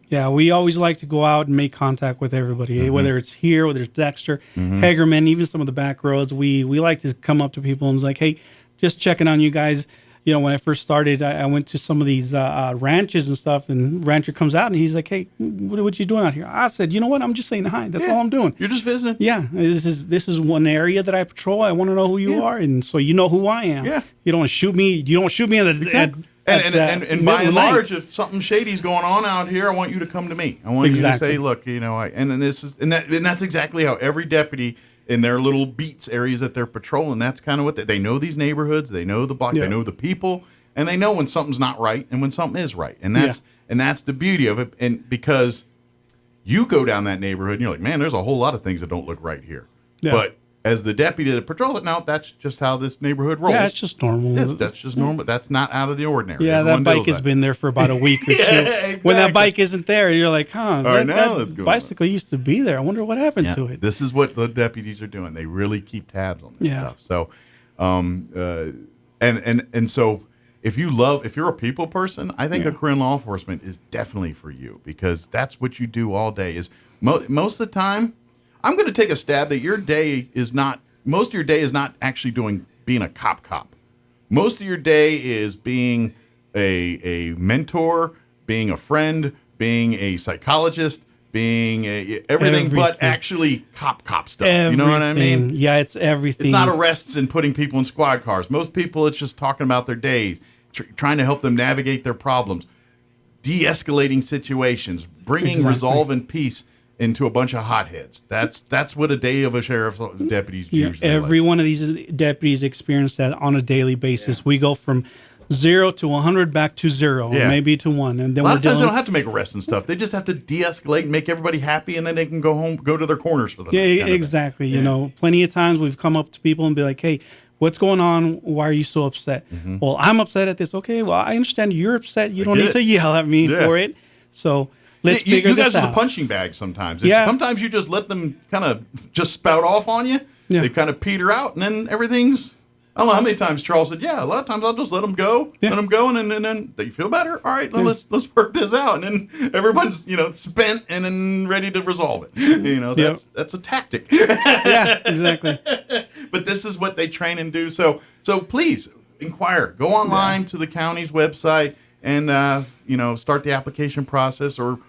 Yeah, we always like to go out and make contact with everybody, whether it's here, whether it's Dexter, Hagerman, even some of the back roads. We like to come up to people and be like, hey, just checking on you guys. When I first started, I went to some of these ranches and stuff, and rancher comes out and he's like, hey, what you doing out here? I said, you know what? I'm just saying hi. That's all I'm doing. You're just visiting? Yeah. This is one area that I patrol. I want to know who you are, and so you know who I am. Yeah. You don't shoot me. You don't shoot me at the And by and large, if something shady's going on out here, I want you to come to me. I want you to say, look, that's exactly how every deputy in their little beats areas that they're patrolling, that's kind of what they know these neighborhoods, they know the block, they know the people, and they know when something's not right and when something is right. And that's the beauty of it. And because you go down that neighborhood and you're like, man, there's a whole lot of things that don't look right here. Yeah. But as the deputy that patrols it now, that's just how this neighborhood rolls. Yeah, it's just normal. That's just normal. That's not out of the ordinary. Yeah, Everyone that bike has been there for about a week or two. Exactly. When that bike isn't there, you're like, that going bicycle used to be there. I wonder what happened to it. This is what the deputies are doing. They really keep tabs on this stuff. So, and so if you're a people person, I think a career in law enforcement is definitely for you, because that's what you do all day. Is most of the time, I'm going to take a stab that most of your day is not actually being a cop. Most of your day is being a mentor, being a friend, being a psychologist, being everything but actually cop stuff. You know what I mean? Yeah, it's everything. It's not arrests and putting people in squad cars. Most people, it's just talking about their days, trying to help them navigate their problems, de-escalating situations, bringing resolve and peace into a bunch of hotheads. That's what a day of a sheriff's deputy's usually every one of these deputies experience that on a daily basis. We go from 0 to 100 back to 0, or maybe to 1, and then a lot of times they don't have to make arrests and stuff. They just have to de-escalate and make everybody happy, and then they can go home, go to their corners for the night. Yeah, exactly. You know, plenty of times we've come up to people and be like, hey, what's going on? Why are you so upset? Well, I'm upset at this. Okay, well, I understand you're upset. You don't need to yell at me for it. So let's figure this out. You guys are the punching bag sometimes. Sometimes you just let them kind of just spout off on you. Yeah. They kind of peter out, and then everything's... I don't know how many times Charles said, a lot of times I'll just let them go, and then they feel better. All right, let's work this out. And then everyone's, spent and then ready to resolve it. That's a tactic. Yeah, exactly. But this is what they train and do. So please inquire. Go online to the county's website and, start the application process, or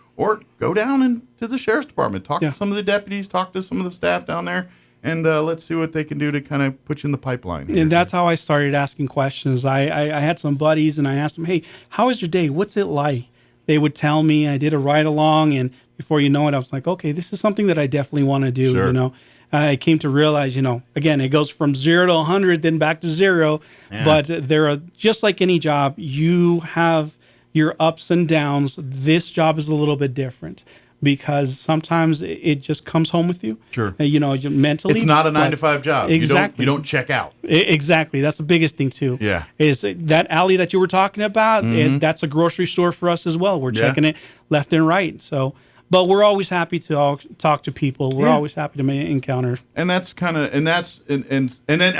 go down into the sheriff's department. Talk to some of the deputies, talk to some of the staff down there. And let's see what they can do to kind of put you in the pipeline here. And that's how I started asking questions. I had some buddies, and I asked them, hey, how was your day? What's it like? They would tell me. I did a ride-along, and before you know it, I was like, okay, this is something that I definitely want to do. Sure. I came to realize, again, it goes from 0 to 100, then back to 0. Yeah. But there are, just like any job, you have your ups and downs. This job is a little bit different, because sometimes it just comes home with you. Sure. Mentally. It's not a 9-to-5 job. Exactly. You don't check out. Exactly. That's the biggest thing, too. Yeah. Is that alley that you were talking about, that's a grocery store for us as well. We're checking it left and right. So, but we're always happy to talk to people. We're always happy to encounter. And that's kind of, and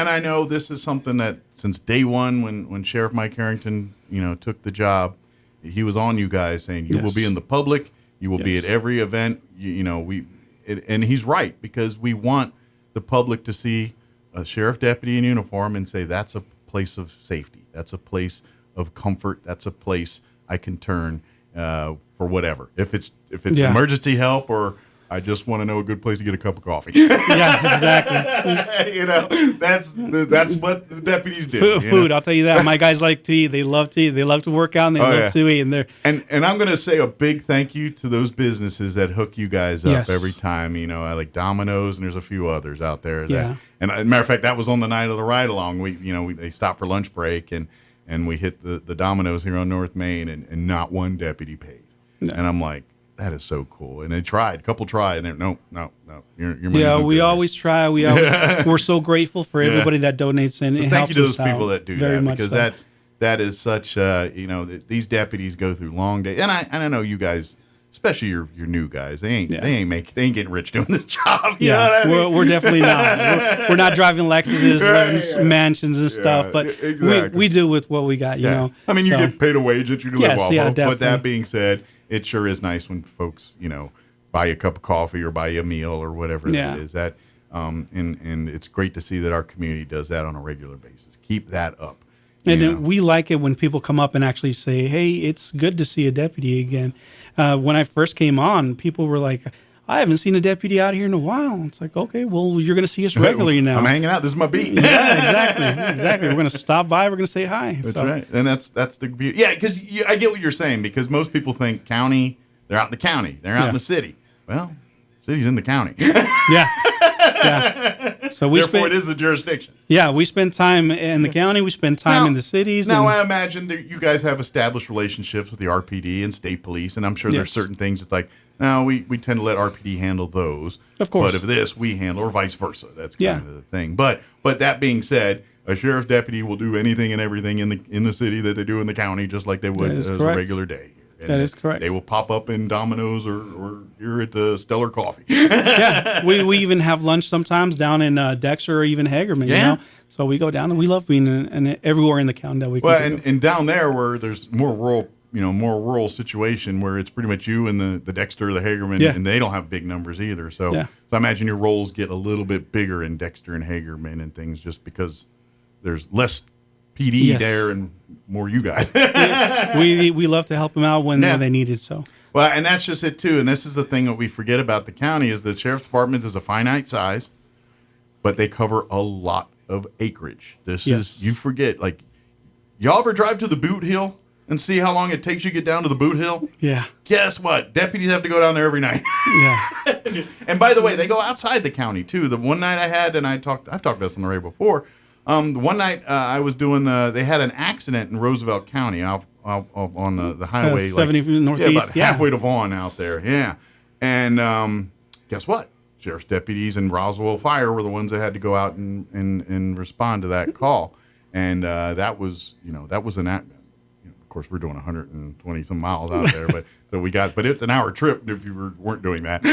I know this is something that since day one, when Sheriff Mike Harrington, took the job, he was on you guys saying, you will be in the public. You will be at every event, and he's right, because we want the public to see a sheriff deputy in uniform and say, that's a place of safety. That's a place of comfort. That's a place I can turn for whatever. If it's emergency help or I just want to know a good place to get a cup of coffee. Yeah, exactly. You know, that's what the deputies do. Food, I'll tell you that. My guys like to eat. They love to eat. They love to work out, and they love to eat. And I'm going to say a big thank you to those businesses that hook you guys up every time. You know, I like Domino's, and there's a few others out there. And as a matter of fact, that was on the night of the ride along. They stopped for lunch break, and we hit the Domino's here on North Main, and not one deputy paid. No. And I'm like, that is so cool. And they tried. A couple tried. And no. You're we always try. We're so grateful for everybody that donates and so thank you to those people that do that, because that is such. These deputies go through long days, and I know you guys, especially your new guys. They ain't getting rich doing this job. You know what I mean? We're definitely not. We're not driving Lexuses, mansions and stuff, but we do with what we got. You know. I mean, you get paid a wage that you can live off of. Definitely. But that being said, it sure is nice when folks, buy you a cup of coffee or buy you a meal or whatever it is. That, and it's great to see that our community does that on a regular basis. Keep that up. And we like it when people come up and actually say, hey, it's good to see a deputy again. When I first came on, people were like, I haven't seen a deputy out here in a while. It's like, okay, well, you're going to see us regularly now. I'm hanging out. This is my beat. Yeah, exactly. We're going to stop by. We're going to say hi. That's right. And that's the beauty. Yeah, because I get what you're saying, because most people think county, they're out in the county. They're out in the city. Well, city's in the county. Yeah. So therefore, it is a jurisdiction. Yeah, we spend time in the county. We spend time in the cities. Now, I imagine that you guys have established relationships with the RPD and state police, and I'm sure there's certain things that's like, no, we tend to let RPD handle those. Of course. But if this, we handle, or vice versa. That's kind of the thing. But that being said, a sheriff's deputy will do anything and everything in the city that they do in the county, just like they would as a regular day. And that is correct. They will pop up in Domino's or you're at the Stellar Coffee. We even have lunch sometimes down in Dexter or even Hagerman. Yeah. You know? So we go down and we love being in everywhere in the county that we can. Well, and down there where there's more rural situation where it's pretty much you and the Dexter, the Hagerman, and they don't have big numbers either. So I imagine your roles get a little bit bigger in Dexter and Hagerman and things just because there's less PD there and more you guys. we love to help them out when they need it. So well, and that's just it too. And this is the thing that we forget about the county is the sheriff's department is a finite size, but they cover a lot of acreage. This is you forget. Like, y'all ever drive to the Boot Hill and see how long it takes you to get down to the Boot Hill? Yeah. Guess what? Deputies have to go down there every night. Yeah. And by the way, they go outside the county too. The one night I had, and I've talked about this on the radio before. The one night I was doing, they had an accident in Roosevelt County out on the highway, 70 northeast, about halfway to Vaughn out there. Yeah, and guess what? Sheriff's deputies and Roswell Fire were the ones that had to go out and respond to that call, and that was an act. Of course, we're doing 120 some miles out there, but it's an hour trip if you weren't doing that.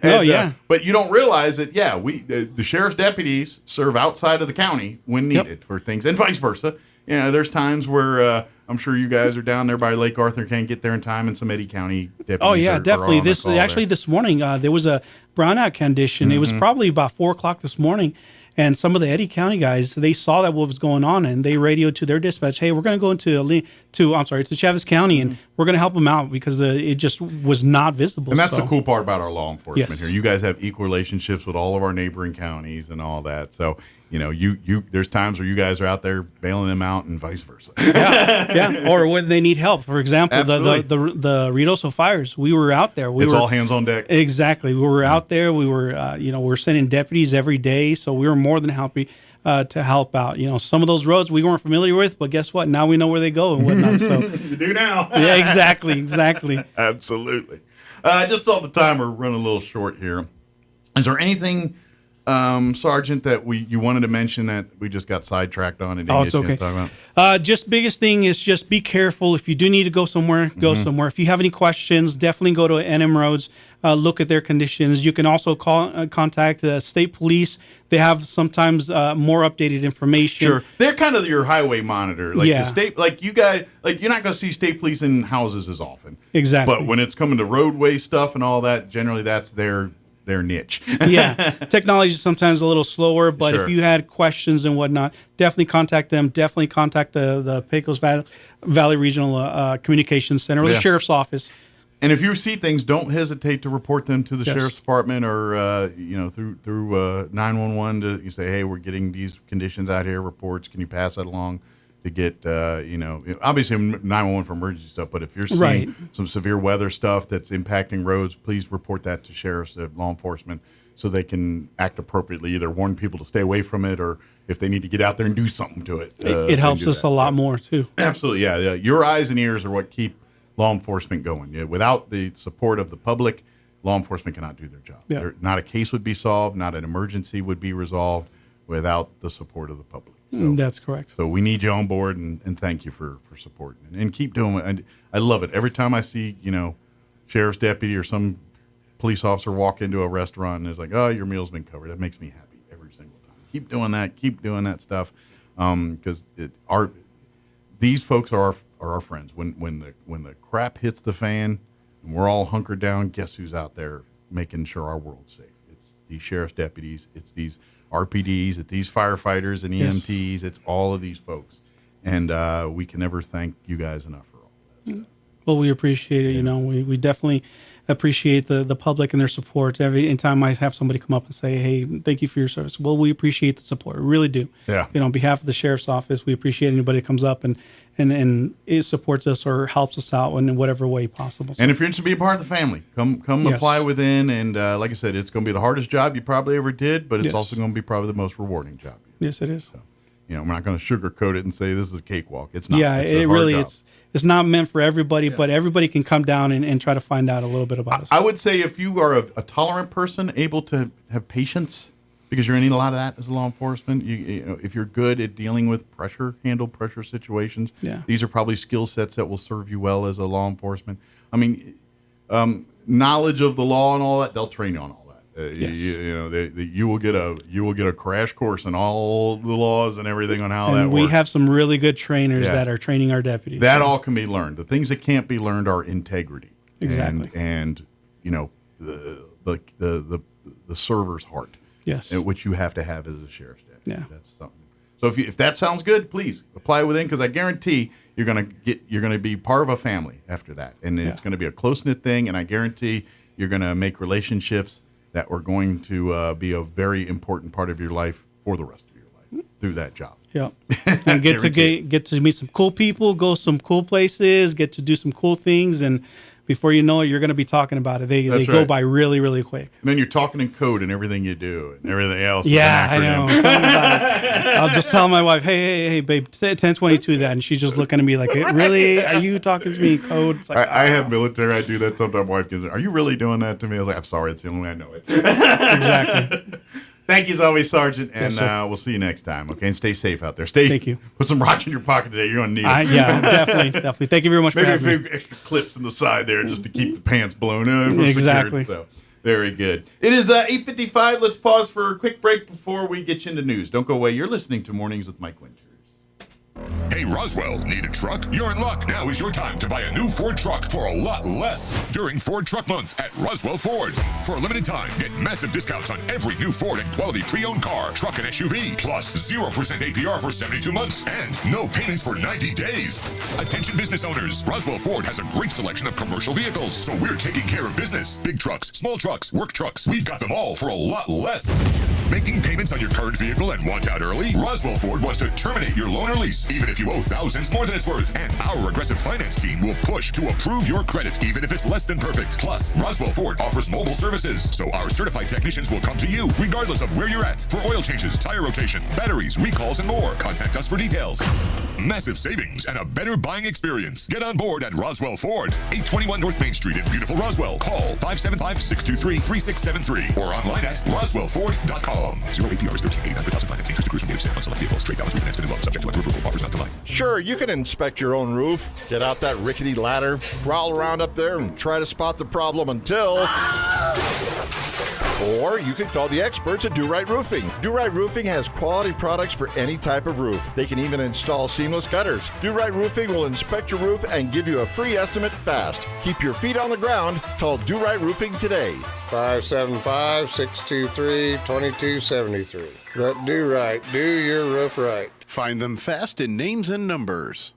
Yeah. But you don't realize that. Yeah, the sheriff's deputies serve outside of the county when needed for things, and vice versa. There's times where I'm sure you guys are down there by Lake Arthur, can't get there in time, and some Eddy County deputies. Oh yeah, definitely. This morning there was a brownout condition. Mm-hmm. It was probably about 4:00 this morning. And some of the Eddy County guys, they saw that what was going on, and they radioed to their dispatch, "Hey, we're going to go to Chaves County, and we're going to help them out because it just was not visible." And that's the cool part about our law enforcement here. You guys have equal relationships with all of our neighboring counties and all that. So there's times where you guys are out there bailing them out, and vice versa. Yeah. Or when they need help. For example, the Ruidoso fires, we were out there. It's all hands on deck. Exactly. We were out there. We were, we're sending deputies every day, so we were more than happy to help out. Some of those roads we weren't familiar with, but guess what? Now we know where they go and whatnot. So you do now. Yeah, exactly. Absolutely. I just saw the timer run a little short here. Is there anything, Sergeant, that you wanted to mention that we just got sidetracked on? It's okay. Just biggest thing is just be careful. If you do need to go somewhere, go somewhere. If you have any questions, definitely go to NM Roads. Look at their conditions. You can also contact state police. They have sometimes more updated information. Sure, they're kind of your highway monitor. The state, you guys, you're not going to see state police in houses as often. Exactly. But when it's coming to roadway stuff and all that, generally that's their niche. Technology is sometimes a little slower, but if you had questions and whatnot, definitely contact them. Definitely contact the Pecos Valley Regional Communications Center or the Sheriff's Office. And if you see things, don't hesitate to report them to the Yes. sheriff's department or through 911 to you say, hey, we're getting these conditions out here. Reports. Can you pass that along to get obviously 911 for emergency stuff. But if you're seeing some severe weather stuff that's impacting roads, please report that to sheriffs, law enforcement, so they can act appropriately. Either warn people to stay away from it, or if they need to get out there and do something to it. It helps us a lot more too. Absolutely, yeah. Your eyes and ears are what keep law enforcement going. Yeah, without the support of the public, law enforcement cannot do their job. Yeah. Not a case would be solved, not an emergency would be resolved without the support of the public. So, That's correct. So we need you on board, and thank you for supporting and keep doing it. And I love it. Every time I see, sheriff's deputy or some police officer walk into a restaurant and it's like, oh, your meal's been covered. That makes me happy every single time. Keep doing that. Keep doing that stuff. Because these folks are our friends. When the crap hits the fan and we're all hunkered down, guess who's out there making sure our world's safe? It's these sheriff's deputies. It's these RPDs. It's these firefighters and EMTs. It's all of these folks. And we can never thank you guys enough for all that stuff. Well, we appreciate it. We definitely appreciate the public and their support. Every time I have somebody come up and say, hey, thank you for your service. Well, we appreciate the support. We really do. Yeah. On behalf of the sheriff's office, we appreciate anybody that comes up and it supports us or helps us out in whatever way possible. And if you're interested in being part of the family, come apply within. And like I said, it's going to be the hardest job you probably ever did, but it's also going to be probably the most rewarding job. Yes, it is. So, we're not going to sugarcoat it and say this is a cakewalk. It's not. Yeah, it's it really job. it's not meant for everybody, but everybody can come down and try to find out a little bit about us. I would say if you are a tolerant person, able to have patience, because you're going to need a lot of that as a law enforcement. If you're good at dealing with handle pressure situations, these are probably skill sets that will serve you well as a law enforcement. I mean, knowledge of the law and all that, they'll train you on all that. You will get a crash course in all the laws and everything on how that works. We have some really good trainers that are training our deputies. That all can be learned. The things that can't be learned are integrity. Exactly. And the server's heart. Yes. Which you have to have as a sheriff's deputy. Yeah. That's something. So if that sounds good, please apply within, because I guarantee you're gonna be part of a family after that, and it's going to be a close knit thing. And I guarantee you're going to make relationships that are going to be a very important part of your life for the rest of your life through that job. Yeah, and get to meet some cool people, go some cool places, get to do some cool things, and before you know it, you're going to be talking about it. They go by really, really quick. And then you're talking in code and everything you do and everything else. Yeah, I know. Tell me about it. I'll just tell my wife, hey, babe, 1022 that, and she's just looking at me like, really? Are you talking to me in code? It's like, I have military. I do that sometimes. My wife goes, "Are you really doing that to me?" I was like, "I'm sorry. It's the only way I know it." Exactly. Thank you as always, Sergeant, and Yes, we'll see you next time. Okay, and stay safe out there. Thank you. Put some rocks in your pocket today. You're gonna need it. Yeah, definitely. Thank you very much. Maybe for a having few me. extra clips in the side there just to keep the pants blown up. Exactly. So very good. It is 8:55. Let's pause for a quick break before we get you into news. Don't go away. You're listening to Mornings with Mike Winters. Hey, Roswell, need a truck? You're in luck. Now is your time to buy a new Ford truck for a lot less during Ford Truck Month at Roswell Ford. For a limited time, get massive discounts on every new Ford and quality pre-owned car, truck, and SUV, plus 0% APR for 72 months and no payments for 90 days. Attention business owners, Roswell Ford has a great selection of commercial vehicles, so we're taking care of business. Big trucks, small trucks, work trucks, we've got them all for a lot less. Making payments on your current vehicle and want out early? Roswell Ford wants to terminate your loan or lease, even if you owe thousands more than it's worth. And our aggressive finance team will push to approve your credit, even if it's less than perfect. Plus, Roswell Ford offers mobile services, so our certified technicians will come to you, regardless of where you're at, for oil changes, tire rotation, batteries, recalls, and more. Contact us for details. Massive savings and a better buying experience. Get on board at Roswell Ford, 821 North Main Street in beautiful Roswell. Call 575-623-3673 or online at roswellford.com. 0 APR is 13.89 per thousand finance. Interest accrues from native sale on select vehicles. Trade balance refinance minimum. Subject to lender approval. Offers not denied. Sure, you can inspect your own roof, get out that rickety ladder, crawl around up there and try to spot the problem until... Or you could call the experts at Do Right Roofing. Do Right Roofing has quality products for any type of roof. They can even install seamless gutters. Do Right Roofing will inspect your roof and give you a free estimate fast. Keep your feet on the ground. Call Do Right Roofing today. 575-623-2273. Let Do Right do your roof right. Find them fast in names and numbers.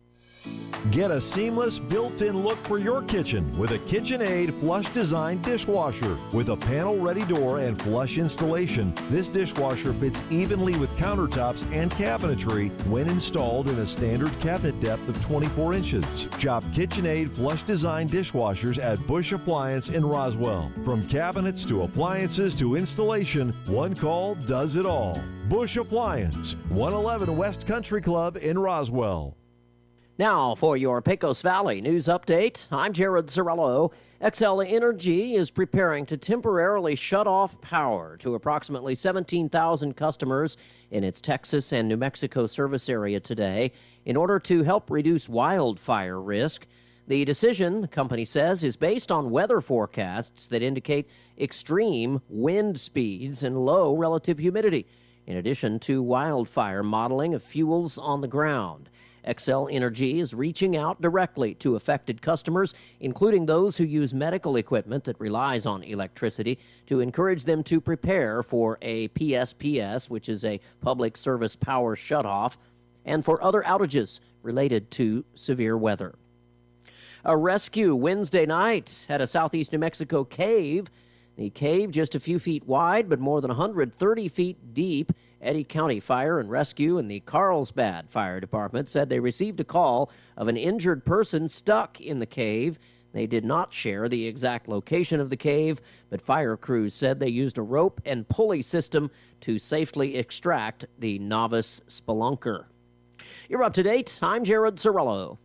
Get a seamless built-in look for your kitchen with a KitchenAid flush design dishwasher. With a panel-ready door and flush installation, this dishwasher fits evenly with countertops and cabinetry when installed in a standard cabinet depth of 24 inches. Shop KitchenAid flush design dishwashers at Bush Appliance in Roswell. From cabinets to appliances to installation, one call does it all. Bush Appliance, 111 West Country Club in Roswell. Now for your Pecos Valley news update. I'm Jared Cirillo. Xcel Energy is preparing to temporarily shut off power to approximately 17,000 customers in its Texas and New Mexico service area today in order to help reduce wildfire risk. The decision, the company says, is based on weather forecasts that indicate extreme wind speeds and low relative humidity, in addition to wildfire modeling of fuels on the ground. Xcel Energy is reaching out directly to affected customers, including those who use medical equipment that relies on electricity, to encourage them to prepare for a PSPS, which is a public service power shutoff, and for other outages related to severe weather. A rescue Wednesday night at a southeast New Mexico cave. The cave, just a few feet wide, but more than 130 feet deep. Eddy County Fire and Rescue and the Carlsbad Fire Department said they received a call of an injured person stuck in the cave. They did not share the exact location of the cave, but fire crews said they used a rope and pulley system to safely extract the novice spelunker. You're up to date. I'm Jared Cirillo.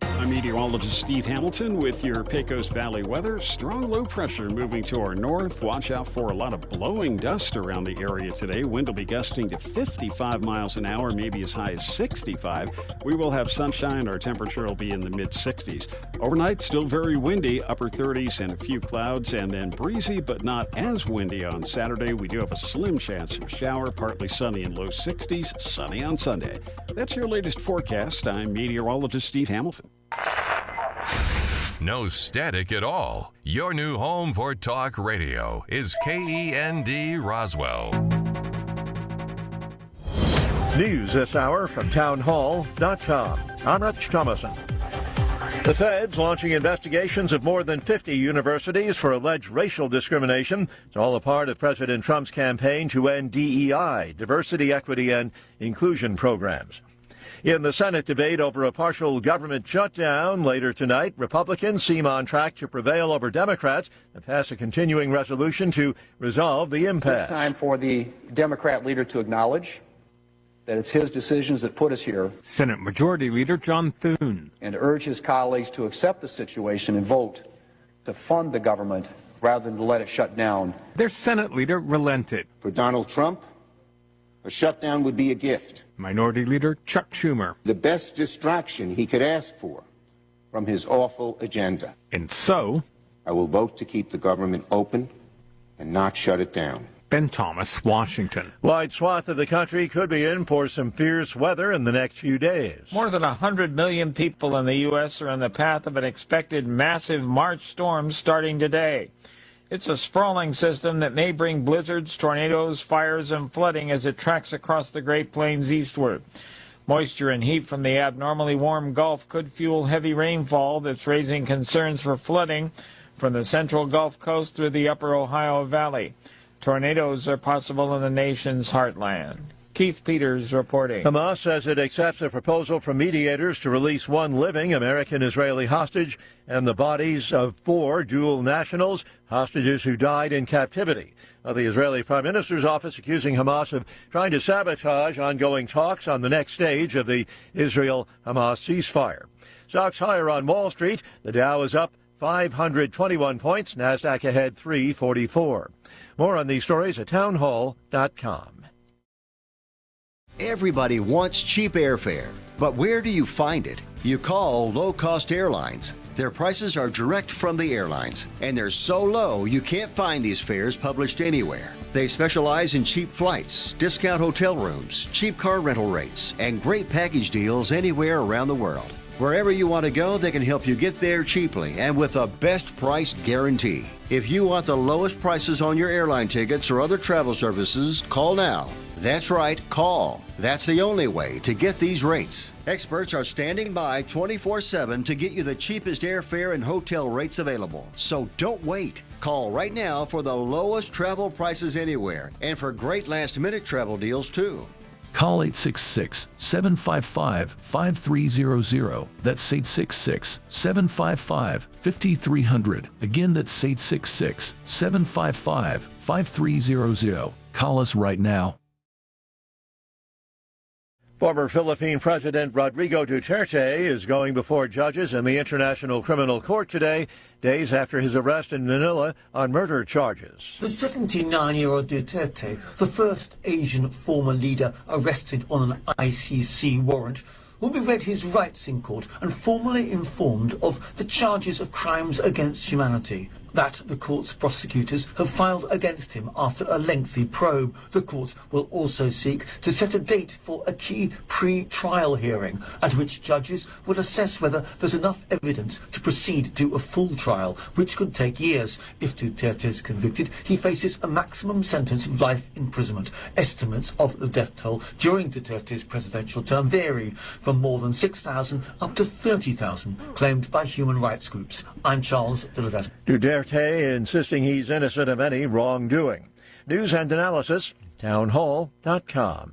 I'm meteorologist Steve Hamilton with your Pecos Valley weather. Strong low pressure moving to our north. Watch out for a lot of blowing dust around the area today. Wind will be gusting to 55 miles an hour, maybe as high as 65. We will have sunshine. Our temperature will be in the mid-60s. Overnight, still very windy, upper 30s and a few clouds, and then breezy but not as windy on Saturday. We do have a slim chance of shower, partly sunny in low 60s, sunny on Sunday. That's your latest forecast. I'm meteorologist Steve Hamilton. No static at all. Your new home for talk radio is KEND Roswell. News this hour from townhall.com. I'm Rich Thomason. The feds launching investigations of more than 50 universities for alleged racial discrimination. It's all a part of President Trump's campaign to end DEI, diversity, equity, and inclusion programs. In the Senate debate over a partial government shutdown later tonight, Republicans seem on track to prevail over Democrats and pass a continuing resolution to resolve the impasse. It's time for the Democrat leader to acknowledge that it's his decisions that put us here. Senate Majority Leader John Thune. And to urge his colleagues to accept the situation and vote to fund the government rather than to let it shut down. Their Senate leader relented. For Donald Trump, a shutdown would be a gift. Minority Leader Chuck Schumer. The best distraction he could ask for from his awful agenda. And so, I will vote to keep the government open and not shut it down. Ben Thomas, Washington. Wide swath of the country could be in for some fierce weather in the next few days. More than 100 million people in the U.S. are in the path of an expected massive March storm starting today. It's a sprawling system that may bring blizzards, tornadoes, fires, and flooding as it tracks across the Great Plains eastward. Moisture and heat from the abnormally warm Gulf could fuel heavy rainfall that's raising concerns for flooding from the central Gulf Coast through the upper Ohio Valley. Tornadoes are possible in the nation's heartland. Keith Peters reporting. Hamas says it accepts a proposal from mediators to release one living American-Israeli hostage and the bodies of 4 dual nationals, hostages who died in captivity. The Israeli Prime Minister's office accusing Hamas of trying to sabotage ongoing talks on the next stage of the Israel-Hamas ceasefire. Stocks higher on Wall Street. The Dow is up 521 points. NASDAQ ahead 344. More on these stories at townhall.com. Everybody wants cheap airfare, but where do you find it? You call low-cost airlines. Their prices are direct from the airlines, and they're so low you can't find these fares published anywhere. They specialize in cheap flights, discount hotel rooms, cheap car rental rates, and great package deals anywhere around the world. Wherever you want to go, they can help you get there cheaply and with a best price guarantee. If you want the lowest prices on your airline tickets or other travel services, call now. That's right, call. That's the only way to get these rates. Experts are standing by 24/7 to get you the cheapest airfare and hotel rates available. So don't wait. Call right now for the lowest travel prices anywhere and for great last-minute travel deals too. Call 866-755-5300. That's 866-755-5300. Again, that's 866-755-5300. Call us right now. Former Philippine President Rodrigo Duterte is going before judges in the International Criminal Court today, days after his arrest in Manila on murder charges. The 79-year-old Duterte, the first Asian former leader arrested on an ICC warrant, will be read his rights in court and formally informed of the charges of crimes against humanity that the court's prosecutors have filed against him after a lengthy probe. The court will also seek to set a date for a key pre-trial hearing at which judges will assess whether there's enough evidence to proceed to a full trial, which could take years. If Duterte is convicted, he faces a maximum sentence of life imprisonment. Estimates of the death toll during Duterte's presidential term vary from more than 6,000 up to 30,000, claimed by human rights groups. I'm Charles Villadez. Duterte insisting he's innocent of any wrongdoing. News and analysis, townhall.com.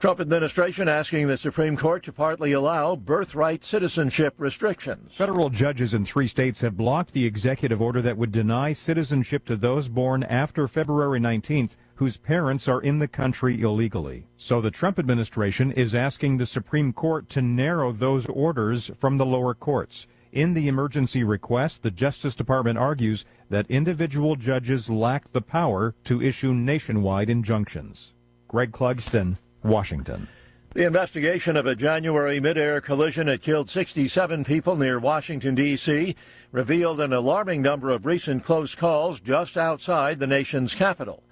Trump administration asking the Supreme Court to partly allow birthright citizenship restrictions. Federal judges in 3 states have blocked the executive order that would deny citizenship to those born after February 19th whose parents are in the country illegally. So the Trump administration is asking the Supreme Court to narrow those orders from the lower courts. In the emergency request, the Justice Department argues that individual judges lack the power to issue nationwide injunctions. Greg Clugston, Washington. The investigation of a January mid-air collision that killed 67 people near Washington, D.C., revealed an alarming number of recent close calls just outside the nation's capital.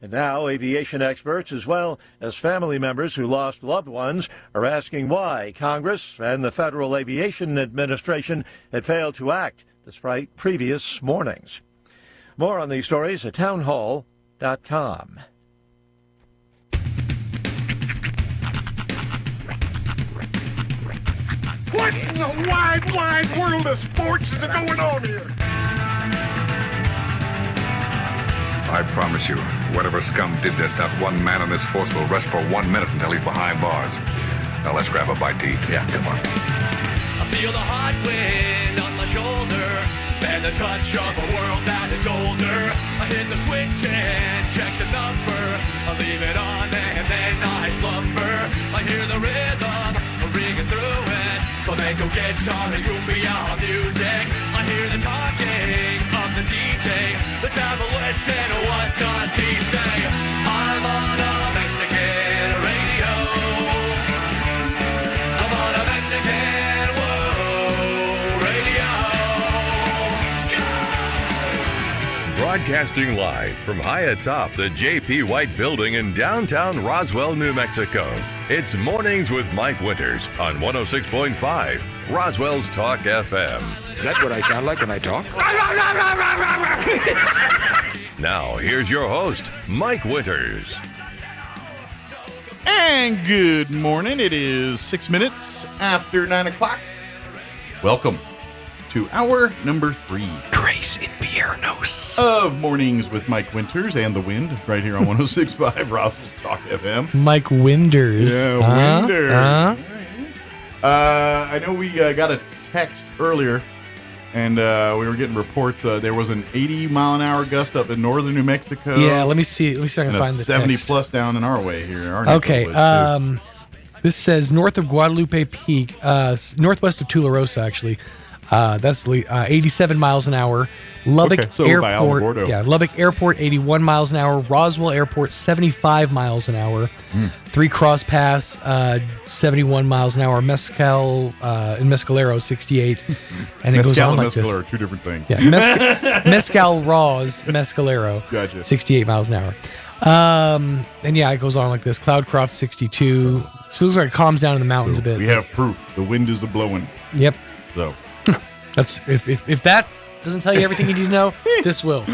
And now aviation experts, as well as family members who lost loved ones, are asking why Congress and the Federal Aviation Administration had failed to act despite previous warnings. More on these stories at townhall.com. What in the wide world of sports is going on here? I promise you, whatever scum did this, not one man on this force will rest for 1 minute until he's behind bars. Now let's grab a bite to eat. Yeah, come on. I feel the hot wind on my shoulder and the touch of a world that is older. I hit the switch and check the number. I leave it on and then I slumber. I hear the rhythm ringing through it. Flamenco guitar and cumbia music. I hear the talking of the DJ. The travel listen, what does he say? I'm on a Mexican radio. I'm on a Mexican radio. Broadcasting live from high atop the J.P. White Building in downtown Roswell, New Mexico. It's Mornings with Mike Winters on 106.5 Roswell's Talk FM. Is that what I sound like when I talk? Now, here's your host, Mike Winters. And good morning. It is 6 minutes after 9 o'clock. Welcome to hour number 3. Grace in Piernos. Of Mornings with Mike Winters and the Wind, right here on 106.5 Roswell's Talk FM. Mike Winters. Yeah, Winters. I know we got a text earlier, and we were getting reports. There was an 80-mile-an-hour gust up in northern New Mexico. Yeah, let me see. Let me see if I can find the 70 text. plus down in our way here. Okay. This says north of Guadalupe Peak, northwest of Tularosa, actually. That's 87 miles an hour. Lubbock Airport, Lubbock Airport, 81 miles an hour. Roswell Airport, 75 miles an hour. 3 Cross Pass, 71 miles an hour. Mescal in Mescalero, 68. And it goes on like this. Mescal and Mescalero are 2 different things. Yeah, Mescal Raws, Mescalero, gotcha. 68 miles an hour. And yeah, it goes on like this. Cloudcroft 62. So it looks like it calms down in the mountains a bit. We have proof. The wind is a-blowing. Yep. So that's if that doesn't tell you everything you need to know, this will.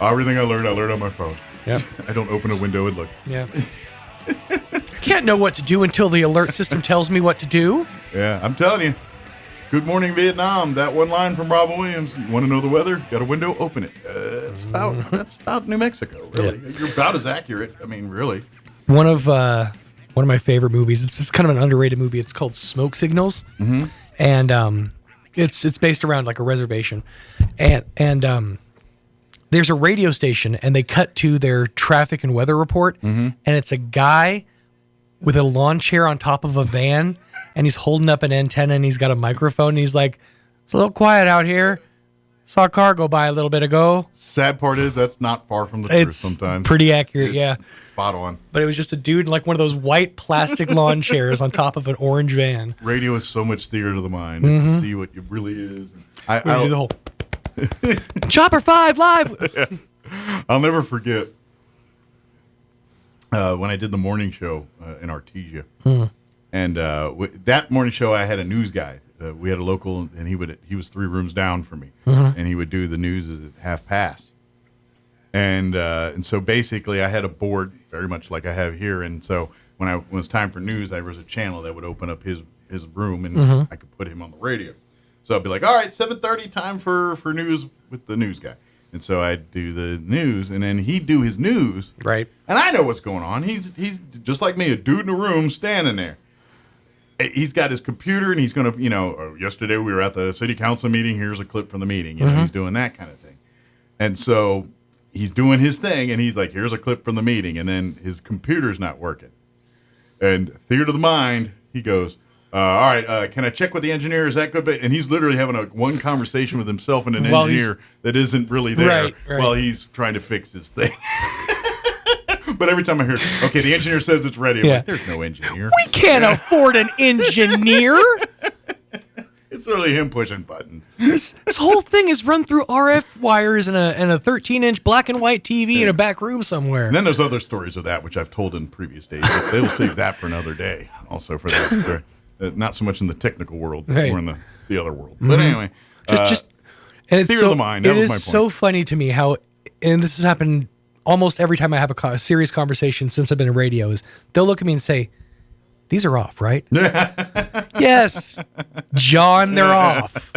Everything I learned on my phone. Yep. I don't open a window and look. Yeah. I can't know what to do until the alert system tells me what to do. Yeah, I'm telling you. Good morning, Vietnam. That one line from Robin Williams. You want to know the weather? Got a window? Open it. That's about New Mexico, really. Yeah. You're about as accurate. I mean, really. One of my favorite movies. It's just kind of an underrated movie. It's called Smoke Signals, and it's based around like a reservation, and there's a radio station, and they cut to their traffic and weather report, and it's a guy with a lawn chair on top of a van. And he's holding up an antenna, and he's got a microphone, and he's like, it's a little quiet out here. Saw a car go by a little bit ago. Sad part is that's not far from the truth sometimes. Pretty accurate, yeah. Spot on. But it was just a dude in like one of those white plastic lawn chairs on top of an orange van. Radio is so much theater to the mind. To see what it really is. I'll do the whole Chopper 5 live. I'll never forget when I did the morning show in Artesia. And that morning show, I had a news guy. We had a local, and he was 3 rooms down from me, and he would do the news at 12:30. And so basically, I had a board very much like I have here. And so when it was time for news, there was a channel that would open up his room, and I could put him on the radio. So I'd be like, all right, 7:30, time for news with the news guy. And so I'd do the news, and then he'd do his news. Right. And I know what's going on. He's just like me, a dude in a room standing there. He's got his computer, and he's going to, yesterday we were at the city council meeting. Here's a clip from the meeting. He's doing that kind of thing. And so he's doing his thing, and he's like, here's a clip from the meeting. And then his computer's not working. And theater of the mind, he goes, all right, can I check with the engineer? Is that good? And he's literally having one conversation with himself and an engineer that isn't really there while he's trying to fix his thing. But every time I hear, okay, the engineer says it's ready, I'm like, there's no engineer. We can't afford an engineer. It's really him pushing buttons. This whole thing is run through RF wires and a 13-inch black and white TV in a back room somewhere. And then there's other stories of that, which I've told in previous days. But they'll save that for another day. Also for that story. Not so much in the technical world, but more in the other world. But anyway, and it's theater of the mind. That was my point. So funny to me how, and this has happened almost every time I have a serious conversation since I've been in radio, is they'll look at me and say, these are off, right? Yes, John, they're off.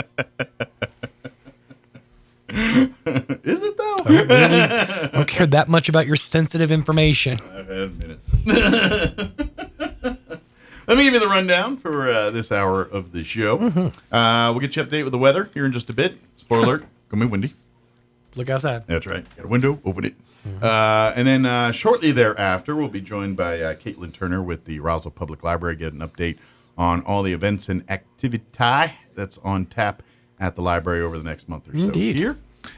Is it though? I don't care that much about your sensitive information. I've had minutes. Let me give you the rundown for this hour of the show. We'll get you up to date with the weather here in just a bit. Spoiler alert, gonna be windy. Look outside. That's right. Got a window, open it. And then shortly thereafter, we'll be joined by Caitlin Turner with the Roswell Public Library, get an update on all the events and activity that's on tap at the library over the next month or so. Indeed. Here.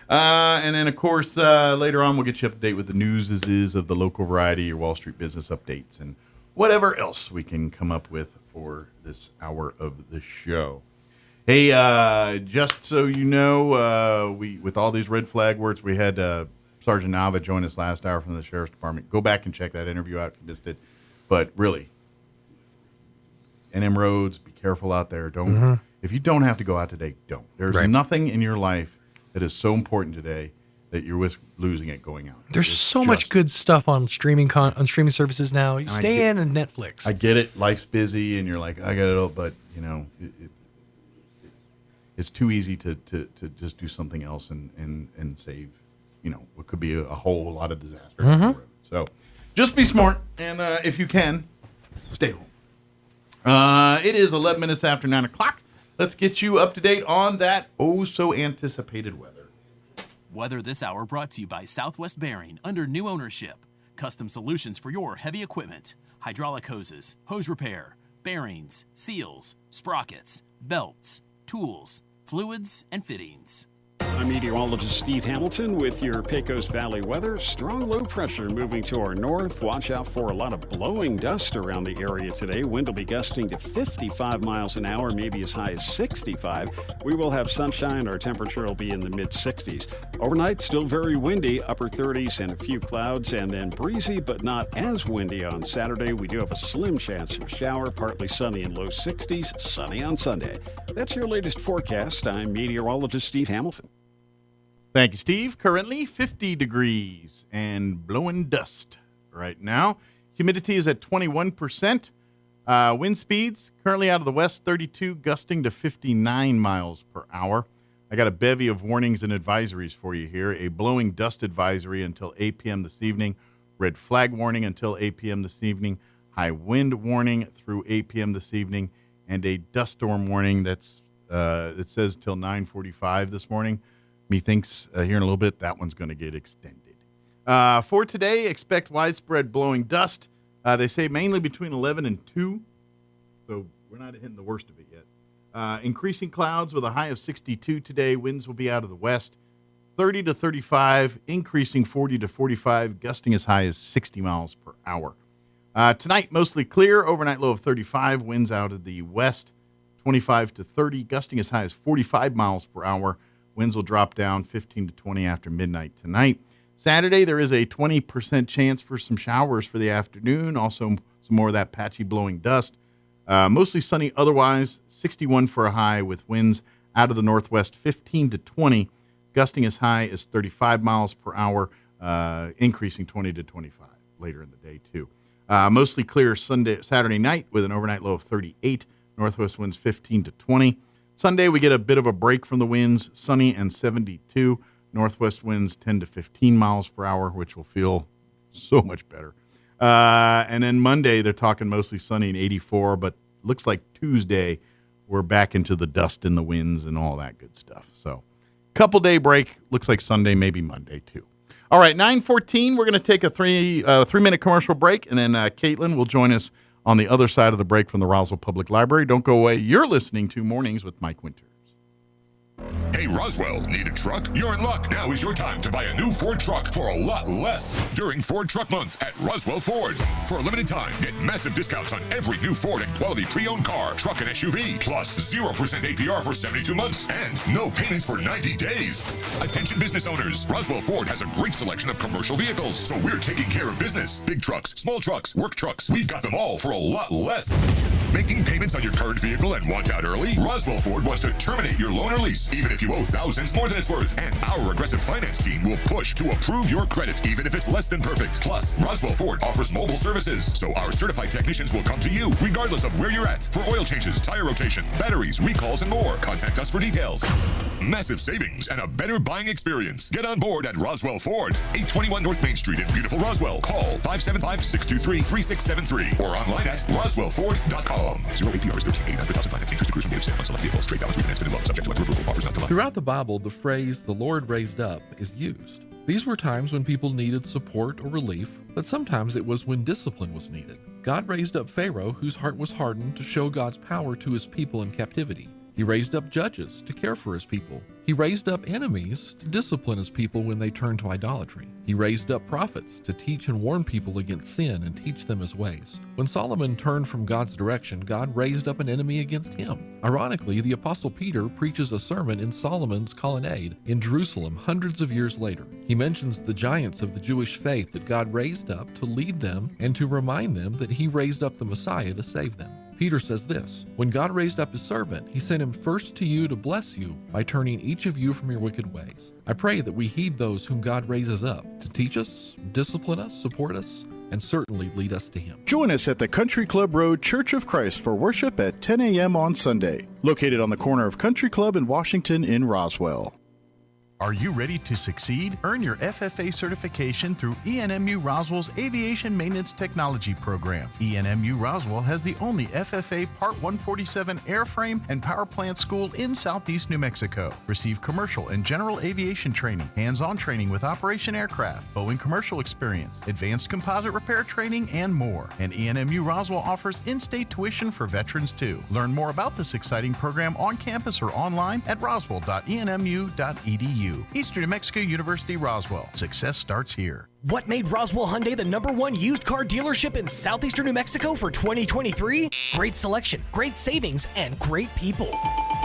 And then, of course, later on, we'll get you up to date with the news of the local variety, your Wall Street business updates, and whatever else we can come up with for this hour of the show. Hey, just so you know, we with all these red flag words, we had Sergeant Nava join us last hour from the Sheriff's Department. Go back and check that interview out if you missed it. But really, NM roads, be careful out there. Don't if you don't have to go out today, don't. There's nothing in your life that is so important today that you're losing it going out. There's so much good stuff on streaming services now. You stay in and Netflix. I get it. Life's busy, and you're like, I got it all, but you know, it's too easy to just do something else and save, you know, what could be a whole lot of disaster. So just be smart, and if you can, stay home. It is 11 minutes after 9 o'clock. Let's get you up to date on that oh-so-anticipated weather. Weather this hour brought to you by Southwest Bearing under new ownership. Custom solutions for your heavy equipment. Hydraulic hoses, hose repair, bearings, seals, sprockets, belts, tools, fluids, and fittings. I'm meteorologist Steve Hamilton with your Pecos Valley weather. Strong low pressure moving to our north. Watch out for a lot of blowing dust around the area today. Wind will be gusting to 55 miles an hour, maybe as high as 65. We will have sunshine. Our temperature will be in the mid-60s. Overnight, still very windy, upper 30s and a few clouds, and then breezy but not as windy on Saturday. We do have a slim chance of shower, partly sunny in low 60s, sunny on Sunday. That's your latest forecast. I'm meteorologist Steve Hamilton. Thank you, Steve. Currently 50 degrees and blowing dust right now. Humidity is at 21%. Wind speeds currently out of the west, 32, gusting to 59 miles per hour. I got a bevy of warnings and advisories for you here. A blowing dust advisory until 8 p.m. this evening. Red flag warning until 8 p.m. this evening. High wind warning through 8 p.m. this evening. And a dust storm warning that's it says till 9:45 this morning. Methinks here in a little bit that one's going to get extended. For today, expect widespread blowing dust. They say mainly between 11 and 2, so we're not hitting the worst of it yet. Increasing clouds with a high of 62 today. Winds will be out of the west, 30 to 35, increasing 40 to 45, gusting as high as 60 miles per hour. Tonight, mostly clear, overnight low of 35, winds out of the west, 25 to 30, gusting as high as 45 miles per hour. Winds will drop down 15 to 20 after midnight tonight. Saturday, there is a 20% chance for some showers for the afternoon. Also, some more of that patchy blowing dust. Mostly sunny otherwise, 61 for a high with winds out of the northwest, 15 to 20, gusting as high as 35 miles per hour, increasing 20 to 25 later in the day, too. Mostly clear Saturday night with an overnight low of 38. Northwest winds 15 to 20. Sunday, we get a bit of a break from the winds, sunny and 72. Northwest winds 10 to 15 miles per hour, which will feel so much better. And then Monday, they're talking mostly sunny and 84, but looks like Tuesday, we're back into the dust and the winds and all that good stuff. So, couple day break. Looks like Sunday, maybe Monday, too. All right, 9:14, we're going to take a three-minute commercial break, and then Caitlin will join us on the other side of the break from the Roswell Public Library. Don't go away. You're listening to Mornings with Mike Winters. Hey, Roswell, need a truck? You're in luck. Now is your time to buy a new Ford truck for a lot less during Ford Truck Month at Roswell Ford. For a limited time, get massive discounts on every new Ford and quality pre-owned car, truck, and SUV, plus 0% APR for 72 months and no payments for 90 days. Attention business owners, Roswell Ford has a great selection of commercial vehicles, so we're taking care of business. Big trucks, small trucks, work trucks, we've got them all for a lot less. Making payments on your current vehicle and want out early? Roswell Ford wants to terminate your loan or lease, even if you owe thousands more than it's worth. And our aggressive finance team will push to approve your credit, even if it's less than perfect. Plus, Roswell Ford offers mobile services, so our certified technicians will come to you, regardless of where you're at, for oil changes, tire rotation, batteries, recalls, and more. Contact us for details. Massive savings and a better buying experience. Get on board at Roswell Ford, 821 North Main Street in beautiful Roswell. Call 575-623-3673 or online at roswellford.com. 0 APRs, 1389 per thousand financing. Interest accrues from date of sale on select vehicles. Trade balance refinanced and loan. Subject to lender approval. Offers not to Throughout the Bible, the phrase, "the Lord raised up," is used. These were times when people needed support or relief, but sometimes it was when discipline was needed. God raised up Pharaoh, whose heart was hardened, to show God's power to his people in captivity. He raised up judges to care for his people. He raised up enemies to discipline his people when they turned to idolatry. He raised up prophets to teach and warn people against sin and teach them his ways. When Solomon turned from God's direction, God raised up an enemy against him. Ironically, the Apostle Peter preaches a sermon in Solomon's colonnade in Jerusalem hundreds of years later. He mentions the giants of the Jewish faith that God raised up to lead them and to remind them that he raised up the Messiah to save them. Peter says this, "When God raised up his servant, he sent him first to you to bless you by turning each of you from your wicked ways." I pray that we heed those whom God raises up to teach us, discipline us, support us, and certainly lead us to him. Join us at the Country Club Road Church of Christ for worship at 10 a.m. on Sunday, located on the corner of Country Club and Washington in Roswell. Are you ready to succeed? Earn your FFA certification through ENMU Roswell's Aviation Maintenance Technology Program. ENMU Roswell has the only FFA Part 147 airframe and power plant school in Southeast New Mexico. Receive commercial and general aviation training, hands-on training with Operation Aircraft, Boeing commercial experience, advanced composite repair training, and more. And ENMU Roswell offers in-state tuition for veterans too. Learn more about this exciting program on campus or online at roswell.enmu.edu. you. Eastern New Mexico University, Roswell. Success starts here. What made Roswell Hyundai the #1 used car dealership in southeastern New Mexico for 2023? Great selection, great savings, and great people.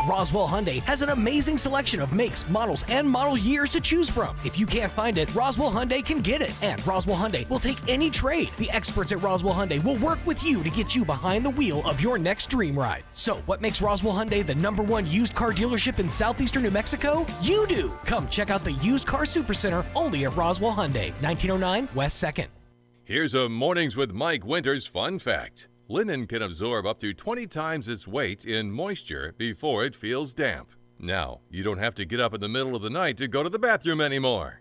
Roswell Hyundai has an amazing selection of makes, models, and model years to choose from. If you can't find it, Roswell Hyundai can get it. And Roswell Hyundai will take any trade. The experts at Roswell Hyundai will work with you to get you behind the wheel of your next dream ride. So, what makes Roswell Hyundai the #1 used car dealership in southeastern New Mexico? You do! Come check out the Used Car Supercenter only at Roswell Hyundai, 1909 West 2nd. Here's a Mornings with Mike Winters fun fact. Linen can absorb up to 20 times its weight in moisture before it feels damp. Now, you don't have to get up in the middle of the night to go to the bathroom anymore.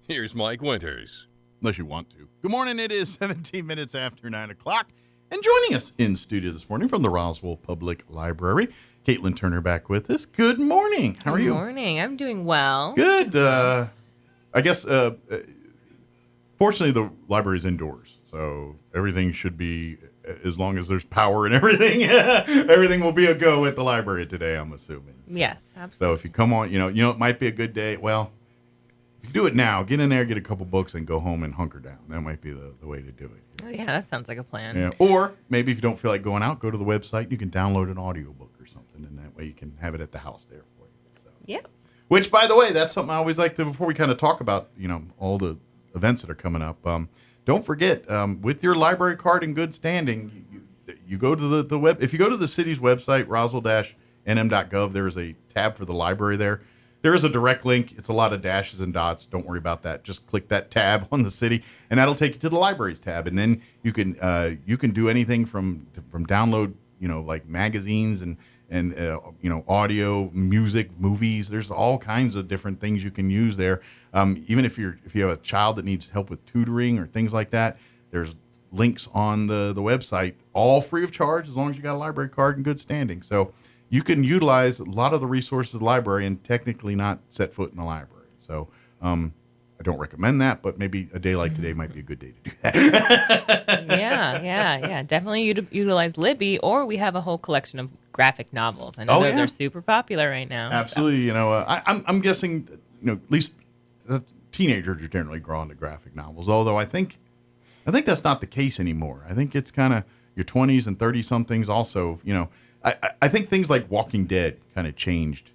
Here's Mike Winters. Unless you want to. Good morning. It is 17 minutes after 9 o'clock. And joining us in studio this morning from the Roswell Public Library, Caitlin Turner back with us. Good morning. How are you? Good morning. I'm doing well. Good. I guess, fortunately, the library's indoors, so everything should be, as long as there's power and everything, everything will be a go at the library today, I'm assuming. Yes, absolutely. So if you come on, it might be a good day. Well, if you do it now, get in there, get a couple books, and go home and hunker down. That might be the way to do it. Oh, yeah, that sounds like a plan. Yeah. Or maybe if you don't feel like going out, go to the website. You can download an audiobook or something, and that way you can have it at the house there for you. So. Yeah. Which, by the way, that's something I always like to, before we kind of talk about, all the events that are coming up. Don't forget, with your library card in good standing, you go to the web. If you go to the city's website, roswell-nm.gov, there is a tab for the library there. There is a direct link. It's a lot of dashes and dots. Don't worry about that. Just click that tab on the city, and that'll take you to the libraries tab. And then you can do anything from download, like magazines and audio, music, movies. There's all kinds of different things you can use there. Even if you have a child that needs help with tutoring or things like that, there's links on the website, all free of charge as long as you got a library card in good standing. So you can utilize a lot of the resources of the library and technically not set foot in the library. So I don't recommend that, but maybe a day like today might be a good day to do that. Yeah. Definitely utilize Libby, or we have a whole collection of graphic novels. I know those are super popular right now. Absolutely. So. I'm guessing, at least teenagers are generally drawn to graphic novels, although I think that's not the case anymore. I think it's kind of your 20s and 30-somethings also, I think things like Walking Dead kind of changed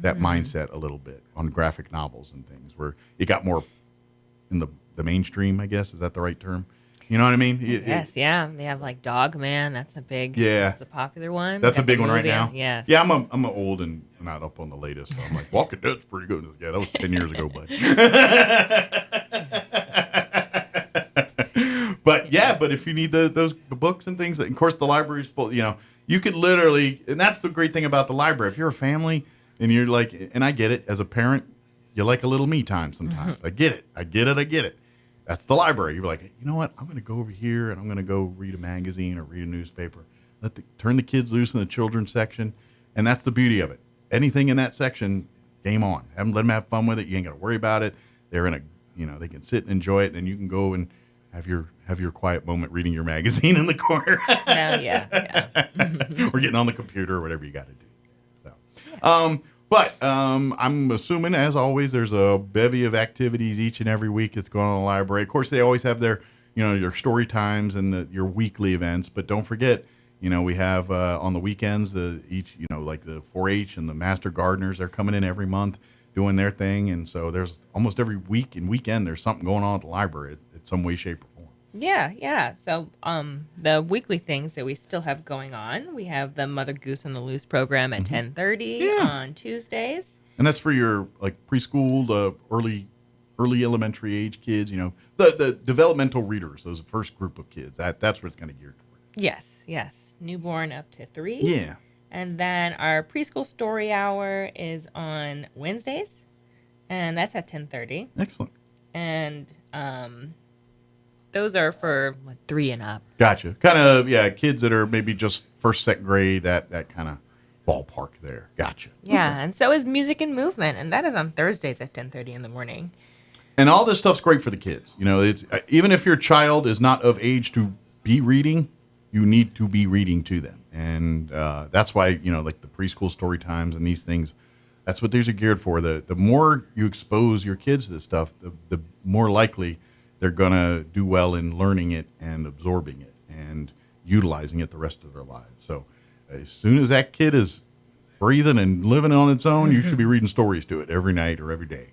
that mindset a little bit on graphic novels and things, where it got more in the mainstream, I guess. Is that the right term? You know what I mean? Yeah. They have like Dog Man. That's a popular one. That's a big one right now. Yes. Yeah, I'm old and not up on the latest. So I'm like, Walking Dead's pretty good. Yeah, that was 10 years ago, bud. But if you need those books and things, of course the library's full. You could literally, and that's the great thing about the library. If you're a family and you're like, and I get it, as a parent, you like a little me time sometimes. I get it. That's the library. You're like, you know what? I'm going to go over here and I'm going to go read a magazine or read a newspaper. Turn the kids loose in the children's section, and that's the beauty of it. Anything in that section, game on. Let them have fun with it. You ain't got to worry about it. They're in they can sit and enjoy it, and you can go and have your quiet moment reading your magazine in the corner. Yeah. Or getting on the computer or whatever you got to do. So, But I'm assuming, as always, there's a bevy of activities each and every week that's going on in the library. Of course, they always have their story times and your weekly events. But don't forget, we have on the weekends like the 4-H and the Master Gardeners. They're coming in every month doing their thing, and so there's almost every week and weekend there's something going on at the library in some way, shape, or form. Yeah. So the weekly things that we still have going on, we have the Mother Goose and the Loose program at 10:30 on Tuesdays. And that's for your preschool, early elementary age kids, the developmental readers, those first group of kids. That's what it's kind of geared toward. Yes. Newborn up to 3. Yeah. And then our preschool story hour is on Wednesdays, and that's at 10:30. Excellent. And those are for 3 and up. Gotcha. Kind of, kids that are maybe just first, second grade, that kind of ballpark there. Gotcha. Yeah, Okay. and so is music and movement, and that is on Thursdays at 10:30 in the morning. And all this stuff's great for the kids. It's even if your child is not of age to be reading, you need to be reading to them. And that's why, like the preschool story times and these things, That's what these are geared for. The more you expose your kids to this stuff, the more likely they're going to do well in learning it and absorbing it and utilizing it the rest of their lives. So as soon as that kid is breathing and living on its own, you should be reading stories to it every night or every day.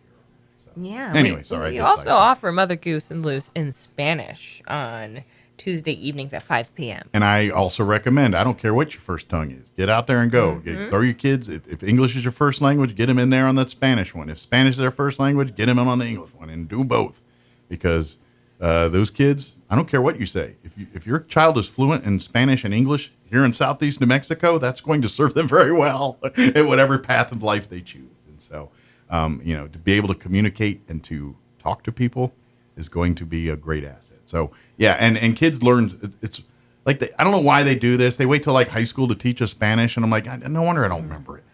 So, yeah. Anyway, sorry. We also offer Mother Goose and Loose in Spanish on Tuesday evenings at 5 p.m. And I also recommend, I don't care what your first tongue is, get out there and go. Throw your kids, if English is your first language, get them in there on that Spanish one. If Spanish is their first language, get them in on the English one, and do both. Because those kids, I don't care what you say. If your child is fluent in Spanish and English here in Southeast New Mexico, that's going to serve them very well in whatever path of life they choose. And so, to be able to communicate and to talk to people is going to be a great asset. So, yeah, and kids learn, it's like, I don't know why they do this. They wait till like high school to teach us Spanish, and I'm like, no wonder I don't remember it.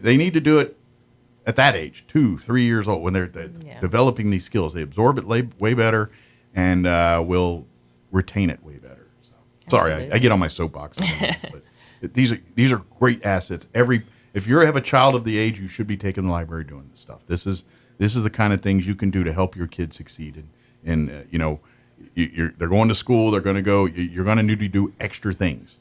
They need to do it at that age, 2-3 years old, when they're developing these skills. They absorb it way better and will retain it way better. So, sorry, I get on my soapbox. But these are great assets. If you have a child of the age, you should be taking the library doing this stuff. This is the kind of things you can do to help your kids succeed. And they're going to school. They're going to go. You're going to need to do extra things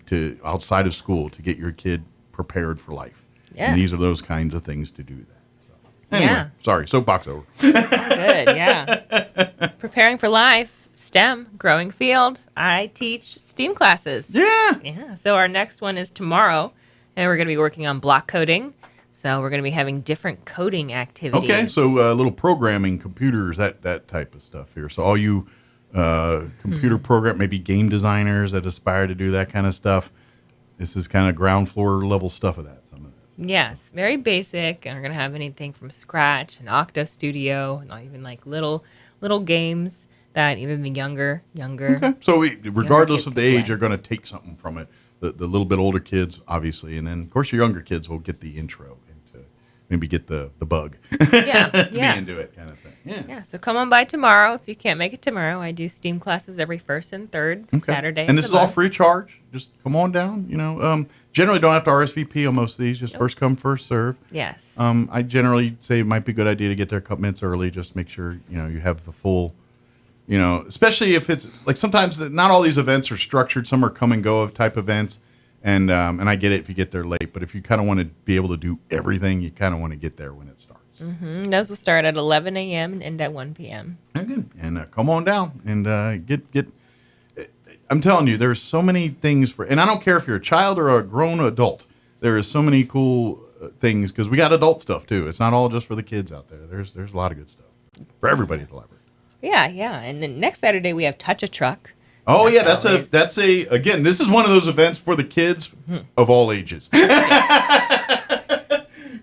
to outside of school to get your kid prepared for life. Yes. And these are those kinds of things to do that. So, anyway, sorry, soapbox over. Good, yeah. Preparing for life, STEM, growing field. I teach STEAM classes. Yeah. Yeah. So our next one is tomorrow, and we're going to be working on block coding. So we're going to be having different coding activities. Okay, so little programming, computers, that type of stuff here. So all you computer program, maybe game designers that aspire to do that kind of stuff, this is kind of ground floor level stuff of that. Yes, very basic, and we're gonna have anything from Scratch and Octo Studio, and even like little games that even the younger. Okay. So regardless of the age, you're gonna take something from it. The little bit older kids, obviously, and then of course your younger kids will get the intro and to maybe get the bug. Yeah, to be into it, kind of thing. Yeah. So come on by tomorrow. If you can't make it tomorrow, I do STEAM classes every first and third Saturday. And this is all free charge. Just come on down. Generally don't have to RSVP on most of these. Just first come, first serve. Yes. I generally say it might be a good idea to get there a couple minutes early. Just make sure you have the full. Especially if it's like sometimes not all these events are structured. Some are come and go of type events, and I get it if you get there late. But if you kind of want to be able to do everything, you kind of want to get there when it starts. Mm-hmm. Those will start at 11 a.m. and end at 1 p.m. Good. And come on down and get. I'm telling you, there's so many things and I don't care if you're a child or a grown adult. There is so many cool things because we got adult stuff too. It's not all just for the kids out there. There's a lot of good stuff for everybody at the library. Yeah. And then next Saturday we have Touch a Truck. Oh yeah, that's again. This is one of those events for the kids of all ages.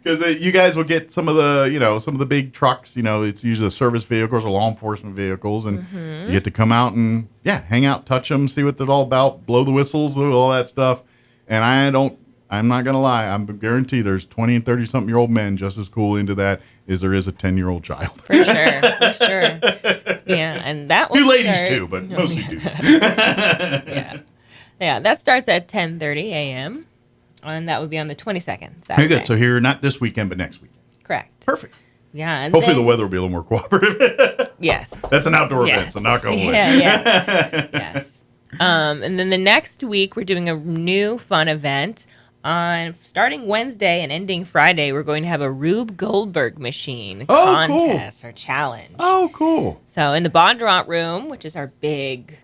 Because you guys will get some of the big trucks. It's usually the service vehicles or law enforcement vehicles, and you get to come out and hang out, touch them, see what they're all about, blow the whistles, all that stuff. And I'm not gonna lie, I guarantee there's 20 and 30 something year old men just as cool into that as there is a 10-year-old child. For sure. Yeah, and that will Two ladies too, but mostly dudes. Yeah. That starts at 10:30 a.m. and that would be on the 22nd Saturday. Very good. So here, not this weekend, but next weekend. Correct. Perfect. Yeah. And hopefully the weather will be a little more cooperative. Yes. That's an outdoor event, so knock on wood. Yeah. Yes. And then the next week, we're doing a new fun event. Starting Wednesday and ending Friday, we're going to have a Rube Goldberg machine contest or challenge. Oh, cool. So in the Bondurant room, which is our big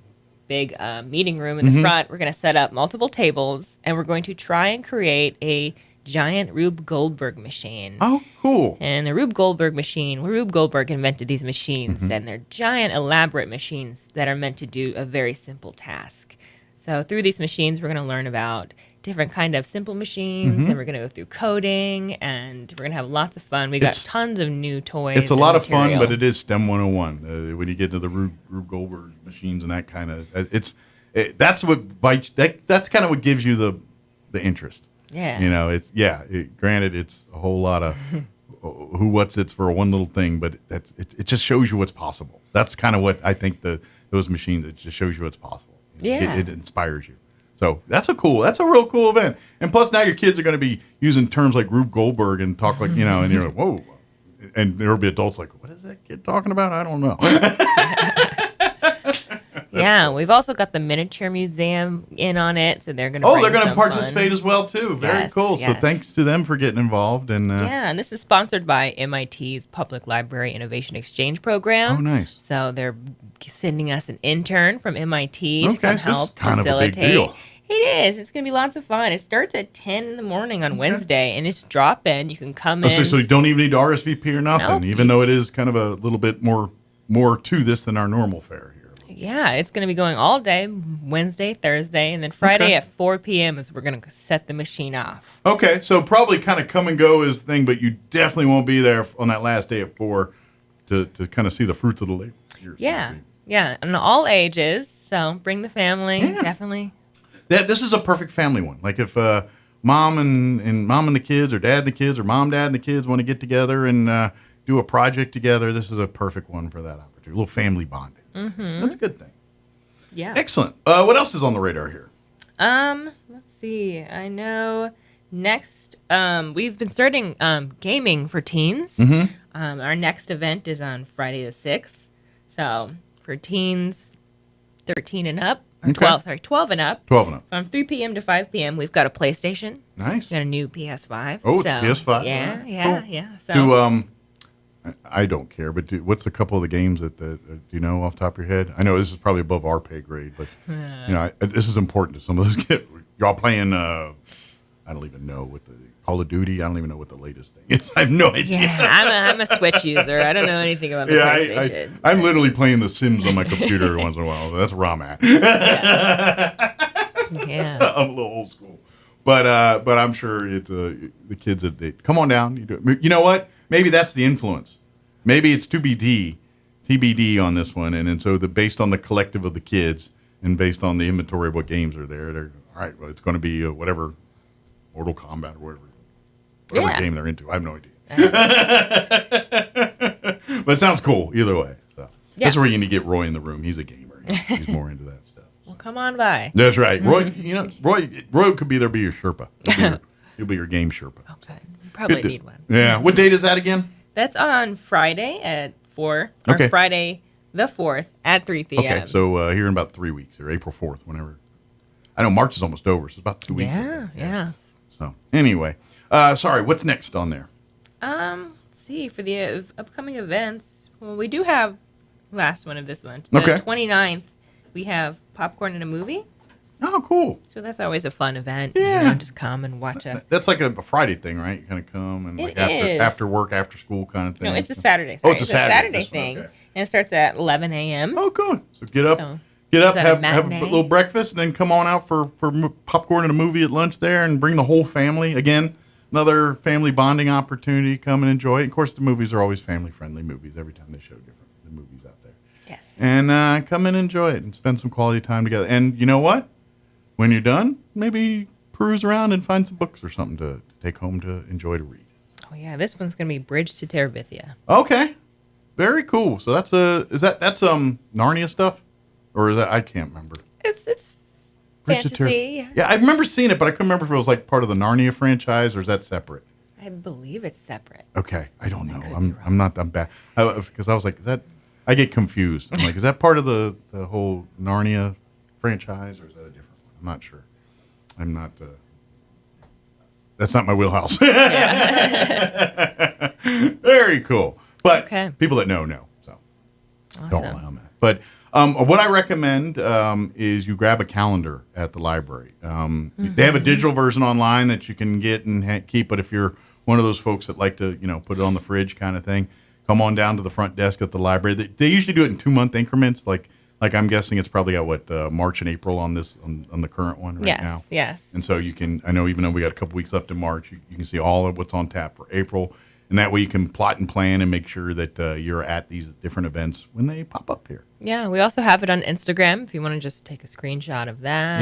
meeting room in the front, we're going to set up multiple tables, and we're going to try and create a giant Rube Goldberg machine. Oh, cool. And the Rube Goldberg machine, Rube Goldberg invented these machines, and they're giant, elaborate machines that are meant to do a very simple task. So through these machines, we're going to learn about different kind of simple machines, and we're going to go through coding, and we're going to have lots of fun. We got tons of new toys. It's a lot of fun, but it is STEM 101 when you get to the Rube Goldberg machines and that kind of. That's kind of what gives you the interest. Yeah. Granted, it's a whole lot of who what's it's for one little thing, but it just shows you what's possible. That's kind of what I think those machines. It just shows you what's possible. Yeah. It inspires you. So that's a real cool event. And plus now your kids are going to be using terms like Rube Goldberg and talk like, and you're like, whoa. And there'll be adults like, what is that kid talking about? I don't know. Yeah, we've also got the miniature museum in on it, so they're going to they're going to participate as well too. Very cool. Yes. So thanks to them for getting involved. And and this is sponsored by MIT's Public Library Innovation Exchange Program. Oh, nice. So they're sending us an intern from MIT to come help this is kind facilitate. of a big deal. It is. It's going to be lots of fun. It starts at 10 in the morning on Wednesday, and it's drop-in. You can come in. So you don't even need to RSVP or nothing, Nope. even though it is kind of a little bit more to this than our normal fare here. Yeah, it's going to be going all day, Wednesday, Thursday, and then Friday at 4 p.m. is we're going to set the machine off. Okay, so probably kind of come and go is the thing, but you definitely won't be there on that last day at 4 to kind of see the fruits of the labor. Yeah, and all ages, so bring the family, definitely. This is a perfect family one. Like if mom and the kids, or dad and the kids, or mom, dad and the kids want to get together and do a project together, this is a perfect one for that opportunity. A little family bonding. Mm-hmm. That's a good thing. Yeah. Excellent. What else is on the radar here? Let's see. I know next we've been starting gaming for teens. Mm-hmm. Our next event is on Friday the 6th. So for teens 13 and up, or 12 and up. 12 and up. From 3 p.m. to 5 p.m. we've got a PlayStation. Nice. Got a new PS5. Oh, it's a PS5. Yeah, Right. yeah, Cool. yeah. So I don't care, but what's a couple of the games that do you know off the top of your head? I know this is probably above our pay grade, but this is important to some of those kids. Y'all playing? I don't even know what the Call of Duty. I don't even know what the latest thing is. I have no idea. Yeah, I'm a Switch user. I don't know anything about the PlayStation. I'm literally playing The Sims on my computer every once in a while. That's where I'm at. Yeah. I'm a little old school, but I'm sure it's the kids that they come on down. You know what? Maybe that's the influence. Maybe it's TBD on this one, and so based on the collective of the kids and based on the inventory of what games are there, they're all right. Well, it's going to be whatever Mortal Kombat or whatever game they're into. I have no idea. But it sounds cool either way. So that's where you need to get Roy in the room. He's a gamer. He's more into that stuff. Well, come on by. That's right, Roy. Roy could be your Sherpa. He'll be your game Sherpa. Okay, you probably need one. Yeah. What date is that again? That's on Friday at 4, or Friday the 4th at 3 p.m. Okay, so here in about 3 weeks, or April 4th, whenever. I know March is almost over, so it's about 2 weeks. Yeah. So anyway, sorry, what's next on there? Let's see, for the upcoming events, well, we do have last one of this month. The 29th, we have popcorn and a movie. Oh, cool. So that's always a fun event. Yeah. Just come and watch it. That's like a Friday thing, right? You kind of come and like after work, after school kind of thing. No, it's a Saturday. Oh, it's a Saturday thing. Okay. And it starts at 11 a.m. Oh, good. So get up, have a little breakfast, and then come on out for popcorn and a movie at lunch there and bring the whole family. Again, another family bonding opportunity. Come and enjoy it. And of course, the movies are always family-friendly movies every time they show the movies out there. Yes. And come and enjoy it and spend some quality time together. And you know what? When you're done, maybe peruse around and find some books or something to take home to enjoy to read. Oh yeah, this one's gonna be Bridge to Terabithia. Okay, very cool. So that's Narnia stuff, or is that I can't remember. It's fantasy. Yeah, I remember seeing it, but I couldn't remember if it was like part of the Narnia franchise or is that separate. I believe it's separate. Okay, I don't know. I'm not that bad because I was like, is that I get confused. I'm like, is that part of the whole Narnia franchise or is that a different? I'm not sure. I'm not. That's not my wheelhouse. Very cool. But people that know. So awesome. Don't allow that. But what I recommend is you grab a calendar at the library. They have a digital version online that you can get and keep. But if you're one of those folks that like to, put it on the fridge kind of thing, come on down to the front desk at the library. They usually do it in 2-month increments. Like I'm guessing it's probably got March and April on this on the current one right now. Yes. And so you can, I know even though we got a couple weeks left in March, you can see all of what's on tap for April, and that way you can plot and plan and make sure that you're at these different events when they pop up here. Yeah, we also have it on Instagram if you want to just take a screenshot of that.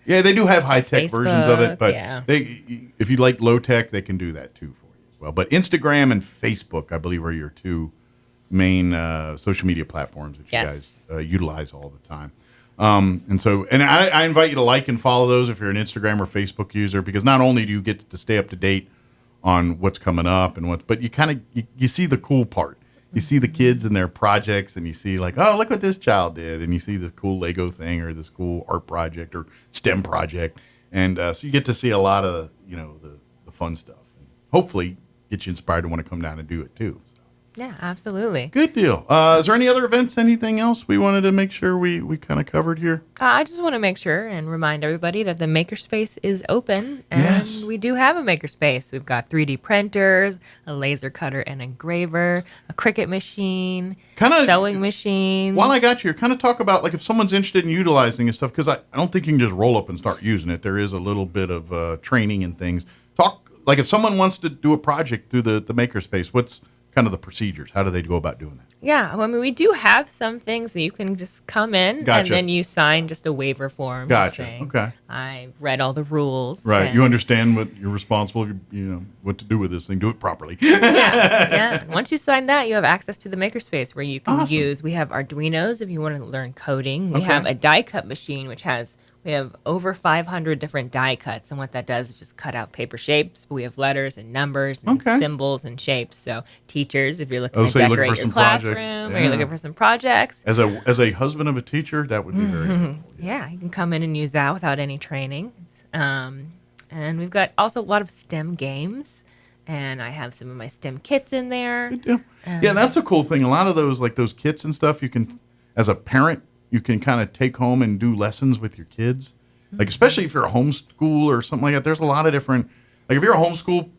Yeah, they do have high tech versions of it, but yeah. if you like low tech, they can do that too for you as well. But Instagram and Facebook, I believe, are your two main social media platforms that you guys utilize all the time. And I invite you to like and follow those if you're an Instagram or Facebook user, because not only do you get to stay up to date on what's coming up but you kind of you see the cool part. You see the kids and their projects, and you see like, oh, look what this child did, and you see this cool Lego thing or this cool art project or STEM project, and so you get to see a lot of the fun stuff, and hopefully get you inspired to want to come down and do it too. Yeah, absolutely. Good deal. Is there any other events, anything else we wanted to make sure we kind of covered here? I just want to make sure and remind everybody that the Makerspace is open, and we do have a Makerspace. We've got 3D printers, a laser cutter and engraver, a Cricut machine, sewing machines. While I got you, kind of talk about like if someone's interested in utilizing this stuff, because I don't think you can just roll up and start using it. There is a little bit of training and things. Talk like if someone wants to do a project through the Makerspace, what's kind of the procedures? How do they go about doing that? Yeah, well, I mean, we do have some things that you can just come in and then you sign just a waiver form. Gotcha. Saying, Okay. I've read all the rules. Right. You understand what you're responsible, what to do with this thing. Do it properly. Yeah. Once you sign that, you have access to the Makerspace where you can use. We have Arduinos if you want to learn coding. We have a die cut machine, we have over 500 different die cuts, and what that does is just cut out paper shapes. We have letters and numbers and symbols and shapes. So teachers, if you're looking to decorate your classroom or you're looking for some projects. As a husband of a teacher, that would be very helpful. Yeah, you can come in and use that without any training. And we've got also a lot of STEM games, and I have some of my STEM kits in there. Good deal. Yeah, that's a cool thing. A lot of those, like those kits and stuff, you can, as a parent, you can kind of take home and do lessons with your kids. Like, especially if you're a homeschool or something like that, there's a lot of different, like if you're a homeschool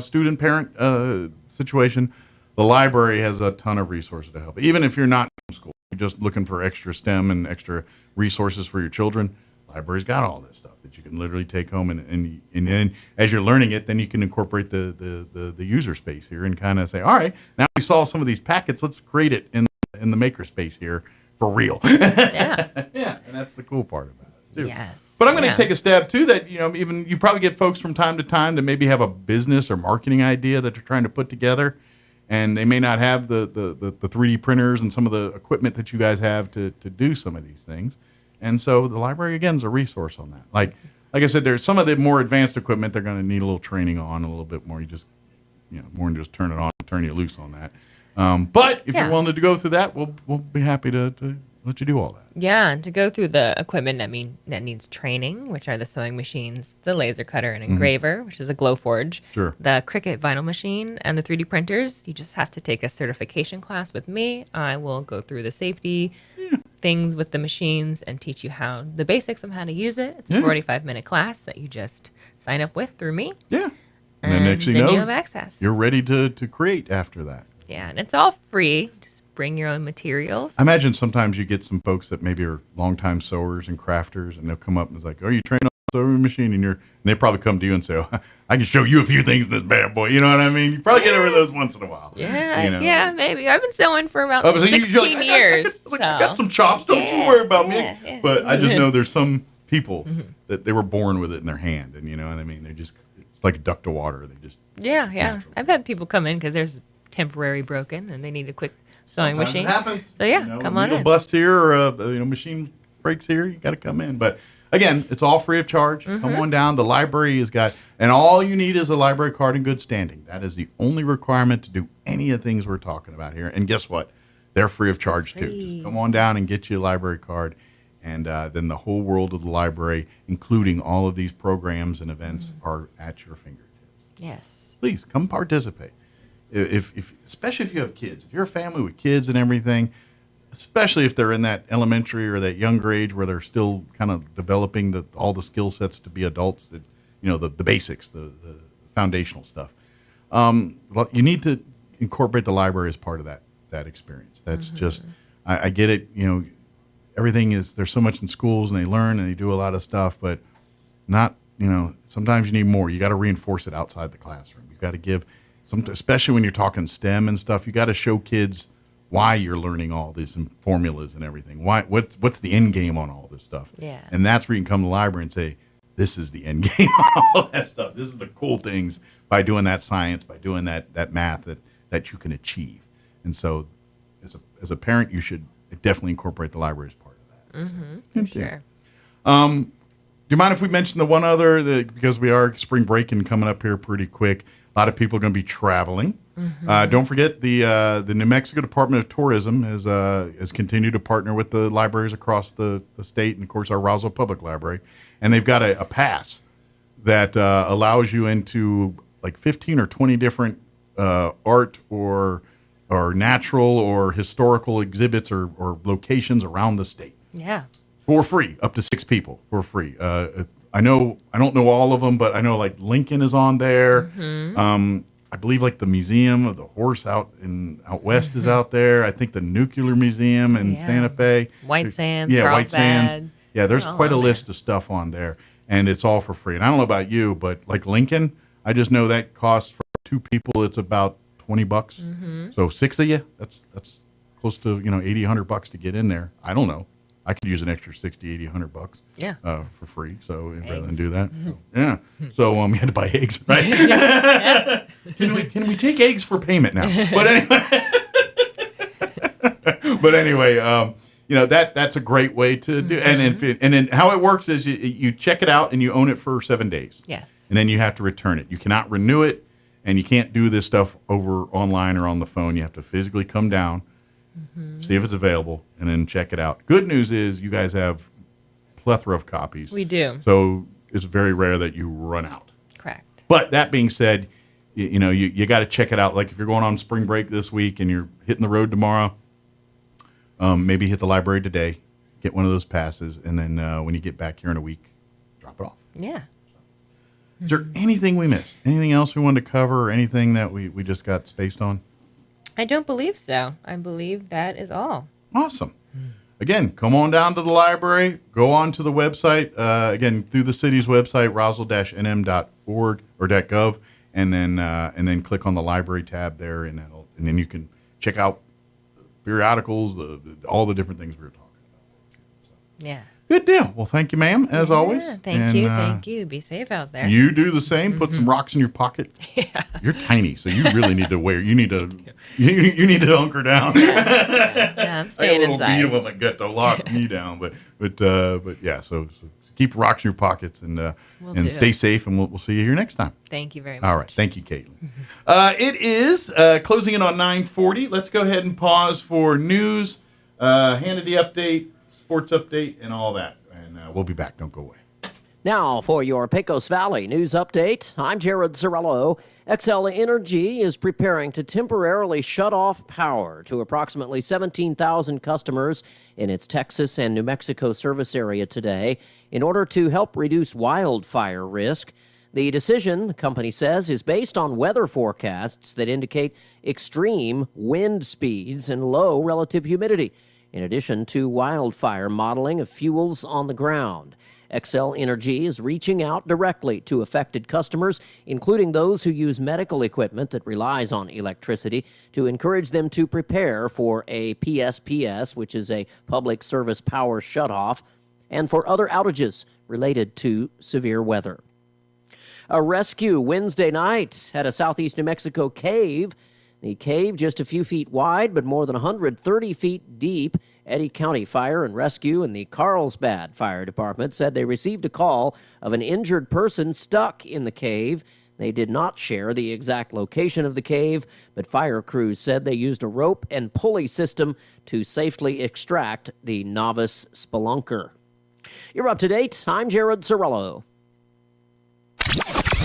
student parent situation, the library has a ton of resources to help. Even if you're not homeschool, you're just looking for extra STEM and extra resources for your children, the library's got all this stuff that you can literally take home and then as you're learning it, then you can incorporate the user space here and kind of say, all right, now we saw some of these packets, let's create it in the makerspace here. For real. Yeah. And that's the cool part about it, too. Yes. But I'm going to take a stab, too, that, even you probably get folks from time to time that maybe have a business or marketing idea that they're trying to put together, and they may not have the 3D printers and some of the equipment that you guys have to do some of these things. And so the library, again, is a resource on that. Like I said, there's some of the more advanced equipment they're going to need a little training on, a little bit more. You just, more than just turn it on and turn you loose on that. But if you're willing to go through that, we'll be happy to let you do all that. Yeah, and to go through the equipment that needs training, which are the sewing machines, the laser cutter and engraver, which is a Glowforge, the Cricut vinyl machine, and the 3D printers. You just have to take a certification class with me. I will go through the safety things with the machines and teach you the basics of how to use it. It's a 45-minute class that you just sign up with through me. Yeah. And then next thing you know, you have access. You're ready to create after that. Yeah, and it's all free. Just bring your own materials. I imagine sometimes you get some folks that maybe are longtime sewers and crafters, and they'll come up and it's like, "Are you trained on the sewing machine?" And they probably come to you and say, "Oh, I can show you a few things in this bad boy." You know what I mean? You probably get over those once in a while. Yeah, yeah, maybe. I've been sewing for about 16 years. I got some chops. Don't you worry about me. Yeah. But I just know there's some people that they were born with it in their hand, and you know what I mean? They're just it's like a duck to water. They just yeah. I've had people come in because there's temporary broken and they need a quick sewing machine. It happens. So come on in. A bust here or a machine breaks here, you got to come in. But again, it's all free of charge. Come on down. The library has got, and all you need is a library card in good standing. That is the only requirement to do any of the things we're talking about here. And guess what? They're free of charge too. Just come on down and get you a library card. And then the whole world of the library, including all of these programs and events, are at your fingertips. Yes. Please come participate. Especially if you have kids, if you're a family with kids and everything, especially if they're in that elementary or that younger age where they're still kind of developing all the skill sets to be adults, that the basics, the foundational stuff. You need to incorporate the library as part of that experience. That's just, I get it. Everything is, there's so much in schools and they learn and they do a lot of stuff, but not, sometimes you need more. You got to reinforce it outside the classroom. You got to give especially when you're talking STEM and stuff, you got to show kids why you're learning all these formulas and everything. What's the end game on all this stuff? Yeah. And that's where you can come to the library and say, this is the end game on all that stuff. This is the cool things by doing that science, by doing that math that you can achieve. And so as a parent, you should definitely incorporate the library as part of For sure. Do you mind if we mention the one other, because we are spring breaking coming up here pretty quick. A lot of people are going to be traveling. Don't forget the New Mexico Department of Tourism has continued to partner with the libraries across the state, and of course our Roswell Public Library, and they've got a pass that allows you into like 15 or 20 different art or natural or historical exhibits or locations around the state. Yeah. For free, up to 6 people for free. I don't know all of them, but I know like Lincoln is on there. I believe like the Museum of the Horse out west is out there. I think the Nuclear Museum in Santa Fe. White Sands, White Sands. Carlsbad. Yeah, there's quite a list of stuff on there, and it's all for free. And I don't know about you, but like Lincoln, I just know that costs for 2 people, it's about $20. So 6 of you, that's close to $80, $100 to get in there. I don't know. I could use an extra $60, $80, $100. Yeah. For free. So rather than do that, so you had to buy eggs, right? Can we take eggs for payment now? But anyway, that's a great way to do. And then how it works is you check it out and you own it for 7 days. Yes. And then you have to return it. You cannot renew it, and you can't do this stuff over online or on the phone. You have to physically come down. See if it's available, and then check it out. Good news is you guys have plethora of copies. We do. So it's very rare that you run out. Correct. But that being said, you got to check it out. Like if you're going on spring break this week and you're hitting the road tomorrow, maybe hit the library today, get one of those passes, and then when you get back here in a week, drop it off. Yeah. Is there anything we missed? Anything else we wanted to cover, or anything that we just got spaced on? I don't believe so. I believe that is all. Awesome. Again, come on down to the library. Go on to the website, again, through the city's website, roswell-nm.org or .gov, and then click on the library tab there, and then you can check out periodicals, all the different things we were talking about. Yeah. Good deal. Well, thank you, ma'am, as always. Thank you. Be safe out there. You do the same. Put some rocks in your pocket. Yeah. You're tiny, so you really need to you need to hunker down. Yeah, I'm staying inside. I had a little beat on my gut to lock me down, but yeah. So keep rocks in your pockets and stay safe, and we'll see you here next time. Thank you very much. All right. Thank you, Caitlin. It is closing in on 9:40. Let's go ahead and pause for news, Hannity update, sports update, and all that. And we'll be back. Don't go away. Now for your Pecos Valley news update, I'm Jared Zarello. Xcel Energy is preparing to temporarily shut off power to approximately 17,000 customers in its Texas and New Mexico service area today in order to help reduce wildfire risk. The decision, the company says, is based on weather forecasts that indicate extreme wind speeds and low relative humidity, in addition to wildfire modeling of fuels on the ground. Xcel Energy is reaching out directly to affected customers, including those who use medical equipment that relies on electricity, to encourage them to prepare for a PSPS, which is a public service power shutoff, and for other outages related to severe weather. A rescue Wednesday night at a southeast New Mexico cave. The cave just a few feet wide, but more than 130 feet deep. Eddy County Fire and Rescue and the Carlsbad Fire Department said they received a call of an injured person stuck in the cave. They did not share the exact location of the cave, but fire crews said they used a rope and pulley system to safely extract the novice spelunker. You're up to date. I'm Jared Zarello.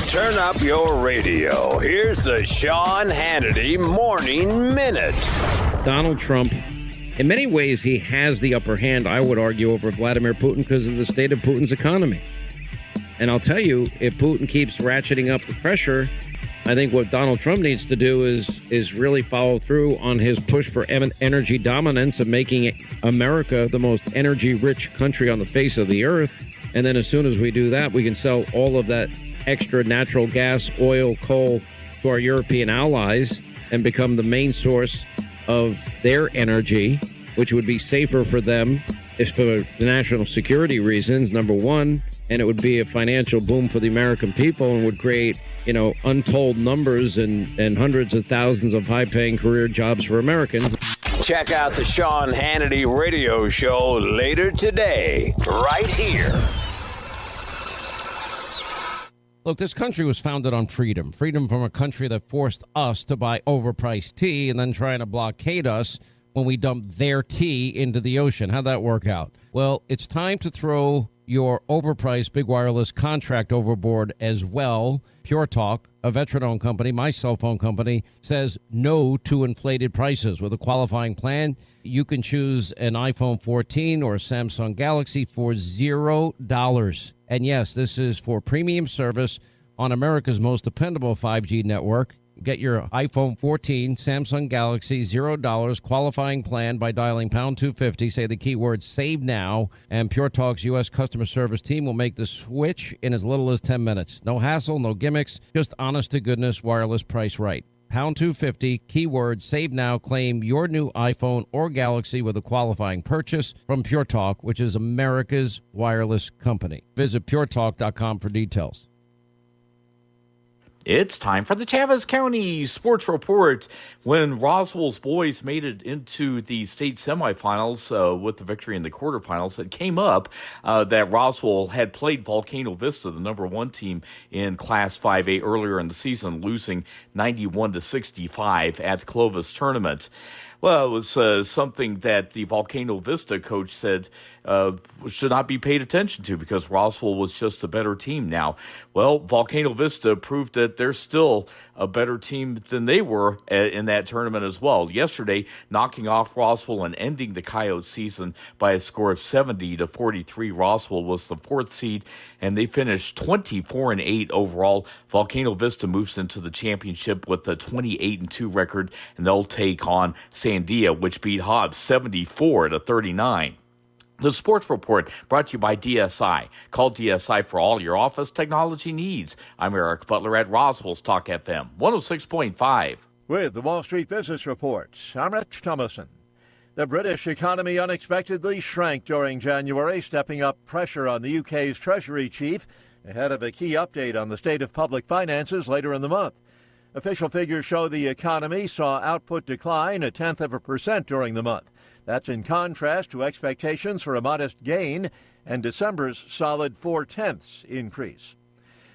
Turn up your radio. Here's the Sean Hannity Morning Minute. Donald Trump, in many ways, he has the upper hand, I would argue, over Vladimir Putin because of the state of Putin's economy. And I'll tell you, if Putin keeps ratcheting up the pressure, I think what Donald Trump needs to do is really follow through on his push for energy dominance and making America the most energy-rich country on the face of the earth. And then as soon as we do that, we can sell all of that extra natural gas, oil, coal to our European allies and become the main source of their energy, which would be safer for them if for the national security reasons, number one, and it would be a financial boom for the American people and would create, untold numbers and hundreds of thousands of high-paying career jobs for Americans. Check out the Sean Hannity radio show later today, right here. Look, this country was founded on freedom. Freedom from a country that forced us to buy overpriced tea and then trying to blockade us when we dumped their tea into the ocean. How'd that work out? Well, it's time to throw your overpriced big wireless contract overboard as well. Pure Talk, a veteran-owned company, my cell phone company, says no to inflated prices. With a qualifying plan, you can choose an iPhone 14 or a Samsung Galaxy for $0. And yes, this is for premium service on America's most dependable 5G network. Get your iPhone 14, Samsung Galaxy, $0 qualifying plan by dialing pound 250. Say the keyword save now, and Pure Talk's U.S. customer service team will make the switch in as little as 10 minutes. No hassle, no gimmicks, just honest-to-goodness wireless price right. Pound 250, keyword save now, claim your new iPhone or Galaxy with a qualifying purchase from Pure Talk, which is America's wireless company. Visit puretalk.com for details. It's time for the Chavez County Sports Report. When Roswell's boys made it into the state semifinals with the victory in the quarterfinals, it came up that Roswell had played Volcano Vista, the number one team in Class 5A earlier in the season, losing 91-65 at the Clovis tournament. Well, it was something that the Volcano Vista coach said should not be paid attention to because Roswell was just a better team now. Well, Volcano Vista proved that they're still a better team than they were in that tournament as well. Yesterday, knocking off Roswell and ending the Coyote season by a score of 70-43. Roswell was the fourth seed, and they finished 24-8 overall. Volcano Vista moves into the championship with a 28-2 record, and they'll take on Sandia, which beat Hobbs 74-39. The Sports Report brought to you by DSI. Call DSI for all your office technology needs. I'm Eric Butler at Roswell's Talk FM 106.5. With the Wall Street Business Report, I'm Rich Thomason. The British economy unexpectedly shrank during January, stepping up pressure on the UK's Treasury chief ahead of a key update on the state of public finances later in the month. Official figures show the economy saw output decline 0.1% during the month. That's in contrast to expectations for a modest gain and December's solid 0.4% increase.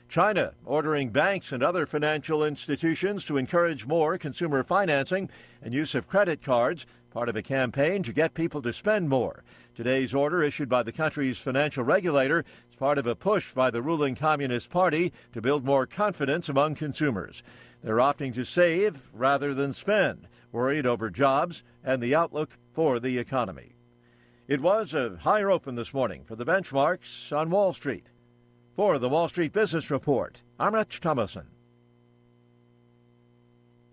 China ordering banks and other financial institutions to encourage more consumer financing and use of credit cards, part of a campaign to get people to spend more. Today's order, issued by the country's financial regulator, is part of a push by the ruling Communist Party to build more confidence among consumers. They're opting to save rather than spend, worried over jobs and the outlook for the economy. It was a higher open this morning for the benchmarks on Wall Street. For the Wall Street Business Report, I'm Rich Thomason.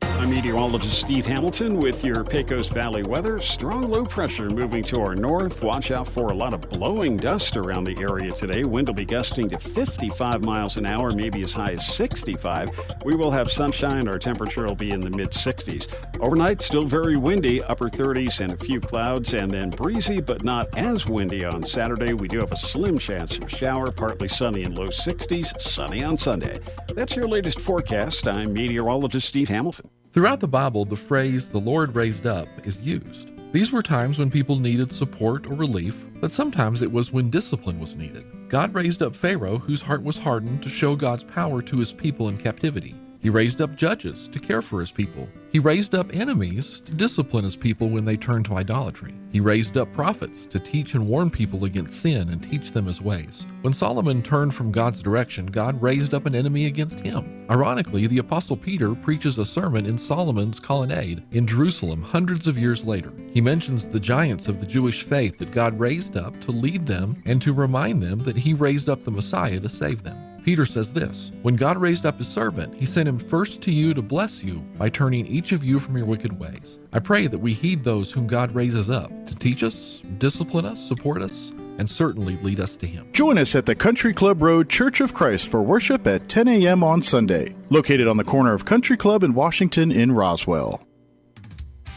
I'm meteorologist Steve Hamilton with your Pecos Valley weather. Strong low pressure moving to our north. Watch out for a lot of blowing dust around the area today. Wind will be gusting to 55 miles an hour, maybe as high as 65. We will have sunshine. Our temperature will be in the mid-60s. Overnight, still very windy, upper 30s and a few clouds, and then breezy but not as windy on Saturday. We do have a slim chance of shower, partly sunny in low 60s, sunny on Sunday. That's your latest forecast. I'm meteorologist Steve Hamilton. Throughout the Bible, the phrase, "the Lord raised up," is used. These were times when people needed support or relief, but sometimes it was when discipline was needed. God raised up Pharaoh, whose heart was hardened, to show God's power to his people in captivity. He raised up judges to care for his people. He raised up enemies to discipline his people when they turned to idolatry. He raised up prophets to teach and warn people against sin and teach them his ways. When Solomon turned from God's direction, God raised up an enemy against him. Ironically, the Apostle Peter preaches a sermon in Solomon's colonnade in Jerusalem hundreds of years later. He mentions the giants of the Jewish faith that God raised up to lead them and to remind them that he raised up the Messiah to save them. Peter says this, "When God raised up his servant, he sent him first to you to bless you by turning each of you from your wicked ways." I pray that we heed those whom God raises up to teach us, discipline us, support us, and certainly lead us to him. Join us at the Country Club Road Church of Christ for worship at 10 a.m. on Sunday, located on the corner of Country Club and Washington in Roswell.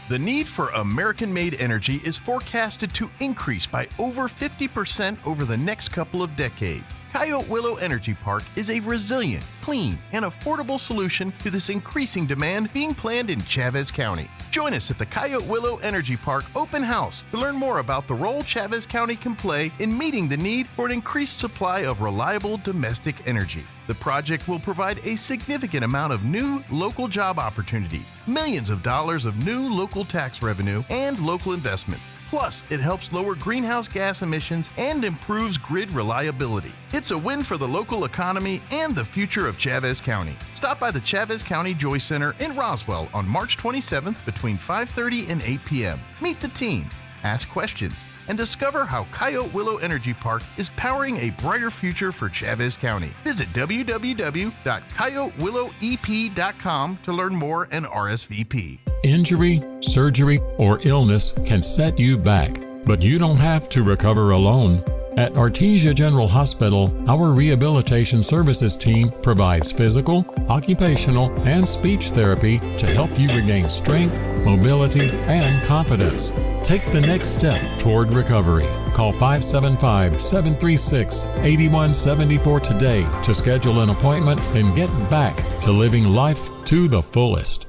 The need for American-made energy is forecasted to increase by over 50% over the next couple of decades. Coyote Willow Energy Park is a resilient, clean, and affordable solution to this increasing demand being planned in Chavez County. Join us at the Coyote Willow Energy Park Open House to learn more about the role Chavez County can play in meeting the need for an increased supply of reliable domestic energy. The project will provide a significant amount of new local job opportunities, millions of dollars of new local tax revenue, and local investments. Plus, it helps lower greenhouse gas emissions and improves grid reliability. It's a win for the local economy and the future of Chavez County. Stop by the Chavez County Joy Center in Roswell on March 27th between 5:30 and 8 p.m. Meet the team, ask questions, and discover how Coyote Willow Energy Park is powering a brighter future for Chavez County. Visit www.coyotewillowep.com to learn more and RSVP. Injury, surgery, or illness can set you back, but you don't have to recover alone. At Artesia General Hospital, our rehabilitation services team provides physical, occupational, and speech therapy to help you regain strength, mobility, and confidence. Take the next step toward recovery. Call 575-736-8174 today to schedule an appointment and get back to living life to the fullest.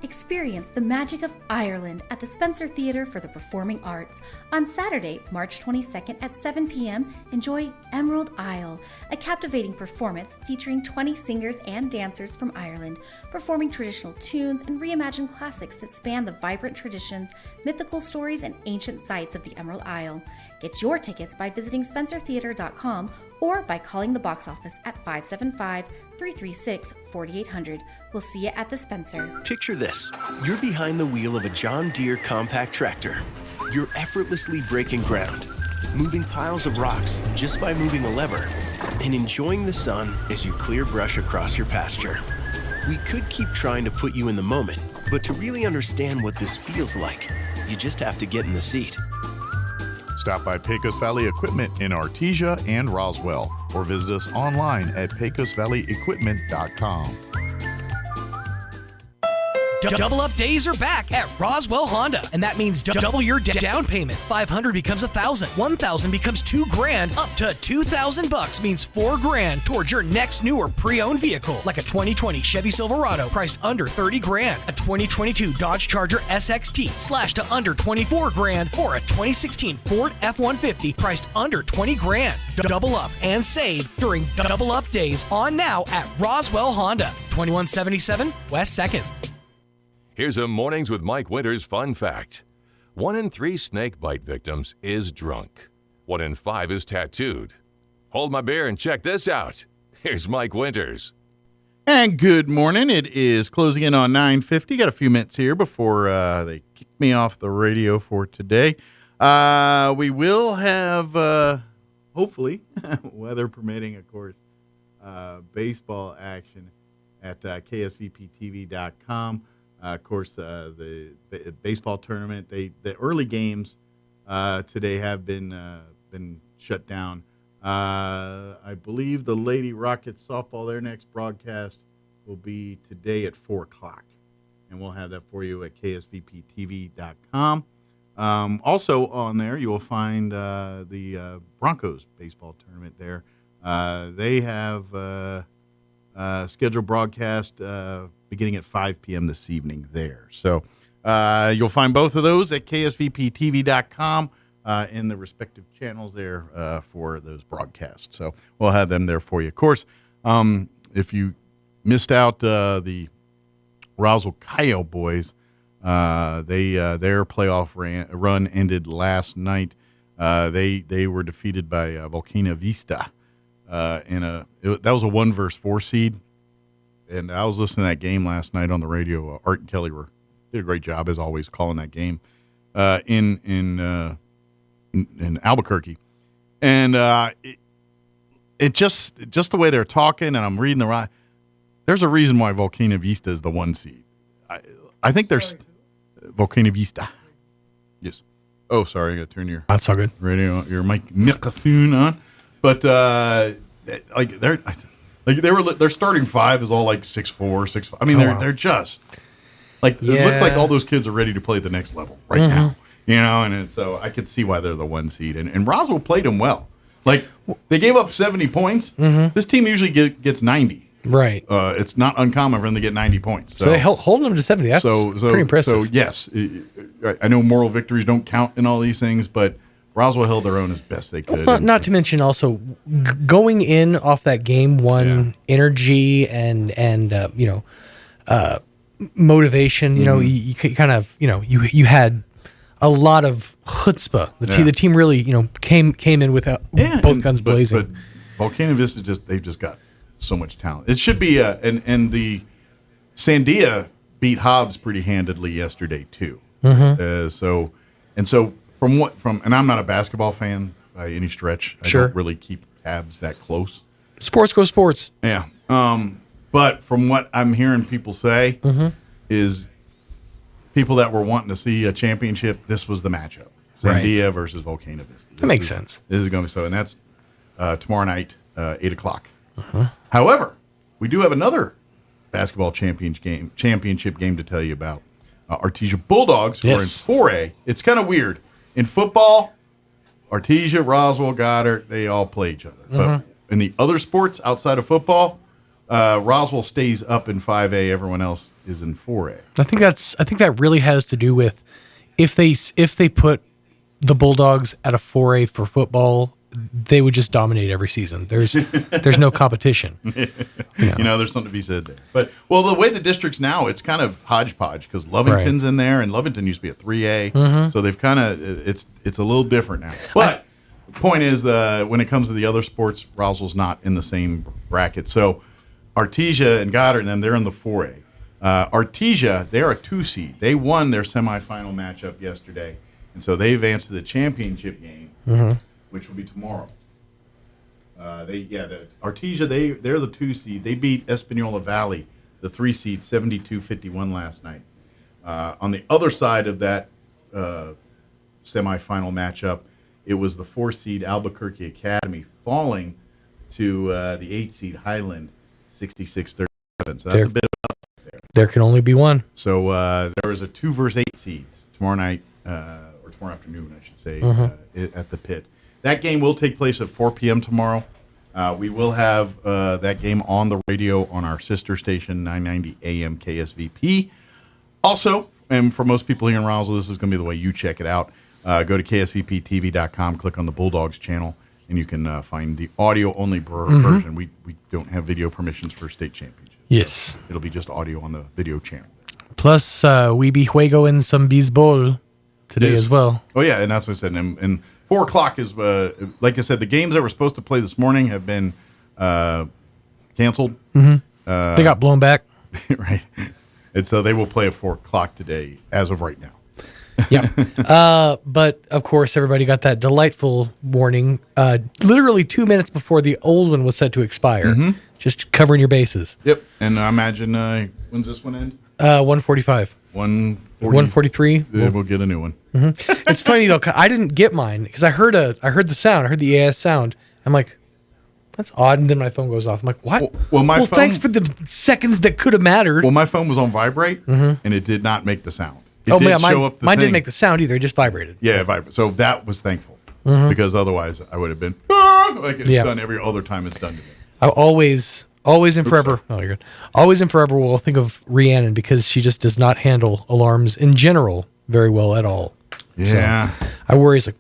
Experience the magic of Ireland at the Spencer Theatre for the Performing Arts. On Saturday, March 22nd at 7 p.m., enjoy Emerald Isle, a captivating performance featuring 20 singers and dancers from Ireland, performing traditional tunes and reimagined classics that span the vibrant traditions, mythical stories, and ancient sites of the Emerald Isle. Get your tickets by visiting spencertheatre.com or by calling the box office at 575-336-4800. We'll see you at the Spencer. Picture this. You're behind the wheel of a John Deere compact tractor. You're effortlessly breaking ground, moving piles of rocks just by moving a lever, and enjoying the sun as you clear brush across your pasture. We could keep trying to put you in the moment, but to really understand what this feels like, you just have to get in the seat. Stop by Pecos Valley Equipment in Artesia and Roswell, or visit us online at pecosvalleyequipment.com. Double Up Days are back at Roswell Honda, and that means double your down payment. $500 becomes $1,000. $1,000 becomes $2,000. Up to $2,000 means $4,000 towards your next new or pre-owned vehicle, like a 2020 Chevy Silverado priced under $30,000, a 2022 Dodge Charger SXT slashed to under $24,000, or a 2016 Ford F-150 priced under $20,000. Double up and save during Double Up Days on now at Roswell Honda, 2177 West 2nd. Here's a Mornings with Mike Winters fun fact. 1 in 3 snake bite victims is drunk. 1 in 5 is tattooed. Hold my beer and check this out. Here's Mike Winters. And good morning. It is closing in on 9:50. Got a few minutes here before they kick me off the radio for today. We will have, hopefully, weather permitting, of course, baseball action at KSVPTV.com. Of course, the baseball tournament, the early games today have been shut down. I believe the Lady Rockets softball, their next broadcast will be today at 4 o'clock, and we'll have that for you at KSVPTV.com. Also on there, you will find the Broncos baseball tournament there. They have scheduled broadcast beginning at 5 p.m. this evening there. So you'll find both of those at KSVPTV.com in the respective channels there for those broadcasts. So we'll have them there for you. Of course, if you missed out the Roswell Coyote boys, their playoff run ended last night. They were defeated by Volcano Vista that was a 1-4 seed. And I was listening to that game last night on the radio. Art and Kelly did a great job, as always, calling that game in Albuquerque. And it just the way they're talking, and I'm reading there's a reason why Volcano Vista is the 1 seed. I think there's Volcano Vista. Yes. Oh, sorry, I got to turn your that's all good radio, your microphone on. But their starting 5 is all like 6'4", 6'5". I mean, they're just like it looks like all those kids are ready to play at the next level right now. You know, and so I could see why they're the 1 seed. And Roswell played them well. Like, they gave up 70 points. Mhm. This team usually gets 90. Right. It's not uncommon for them to get 90 points. So they holding them to 70. That's pretty impressive. So, yes, I know moral victories don't count in all these things, but Roswell held their own as best they could. Not to mention also going in off that game one energy and motivation. You know, you kind of you had a lot of chutzpah. The team really came in with both guns blazing. But Volcano Vista they've just got so much talent. It should be and the Sandia beat Hobbs pretty handedly yesterday too. Mhm. So and I'm not a basketball fan by any stretch. I don't really keep tabs that close. Sports go sports. Yeah. But from what I'm hearing people say is people that were wanting to see a championship, this was the matchup. Sandia versus Volcano Vista. That makes sense. This is going to be so, and that's tomorrow night, 8 o'clock. However, we do have another basketball championship game to tell you about. Artesia Bulldogs, who are in 4A. It's kind of weird. In football, Artesia, Roswell, Goddard, they all play each other. But in the other sports outside of football, Roswell stays up in 5A. Everyone else is in 4A. I think that really has to do with if they put the Bulldogs at a 4A for football, they would just dominate every season. There's no competition. There's something to be said there. But the way the district's now, it's kind of hodgepodge because Lovington's in there, and Lovington used to be a 3A, so they've kind of it's a little different now. But the point is, when it comes to the other sports, Roswell's not in the same bracket. So Artesia and Goddard and them, they're in the 4A. Artesia, they're a 2 seed. They won their semifinal matchup yesterday, and so they advanced to the championship game, which will be tomorrow. The Artesia, they're the 2 seed. They beat Espanola Valley, the 3 seed, 72-51 last night. On the other side of that semifinal matchup, it was the 4 seed Albuquerque Academy falling to the 8 seed Highland, 66-37. So that's a bit of a there. There can only be one. So there was a 2 versus 8 seed tomorrow night, or tomorrow afternoon, I should say, at the pit. That game will take place at 4 p.m. tomorrow. We will have that game on the radio on our sister station, 990 AM KSVP. Also, and for most people here in Roswell, this is going to be the way you check it out. Go to ksvptv.com, click on the Bulldogs channel, and you can find the audio-only version. We don't have video permissions for state championships. Yes. So it'll be just audio on the video channel. Plus, we be juegoing some baseball today as well. Oh, yeah, and that's what I said. And 4 o'clock is, like I said, the games that were supposed to play this morning have been canceled. They got blown back. Right. And so they will play at 4 o'clock today as of right now. Yeah. But, of course, everybody got that delightful warning literally 2 minutes before the old one was set to expire. Just covering your bases. Yep. And I imagine, when's this one end? 145. 143. We'll get a new one. It's funny, though, 'cause I didn't get mine because I heard the sound. I heard the EAS sound. I'm like, that's odd. And then my phone goes off. I'm like, what? Well, thanks for the seconds that could have mattered. Well, my phone was on vibrate, and it did not make the sound. It mine didn't make the sound either. It just vibrated. Yeah, it vibrated. So that was thankful because otherwise I would have been like it's done every other time it's done to me. I always and forever. Oh, you're good. Always and forever will think of Rhiannon because she just does not handle alarms in general very well at all. Yeah, so I worry. It's like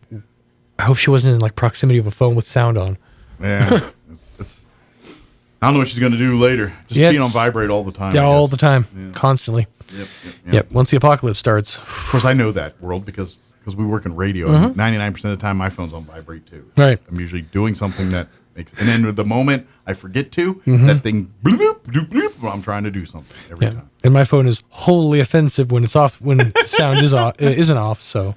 I hope she wasn't in like proximity of a phone with sound on. Yeah, I don't know what she's going to do later. Just being on vibrate all the time. Yeah, all the time, constantly. Yep. Once the apocalypse starts. Of course, I know that world because we work in radio. And 99% of the time, my phone's on vibrate too. Right. I'm usually doing something that makes, and then the moment I forget to, that thing bloop, bloop, bloop, well, I'm trying to do something every time. And my phone is wholly offensive when it's off, when sound is off, isn't off. So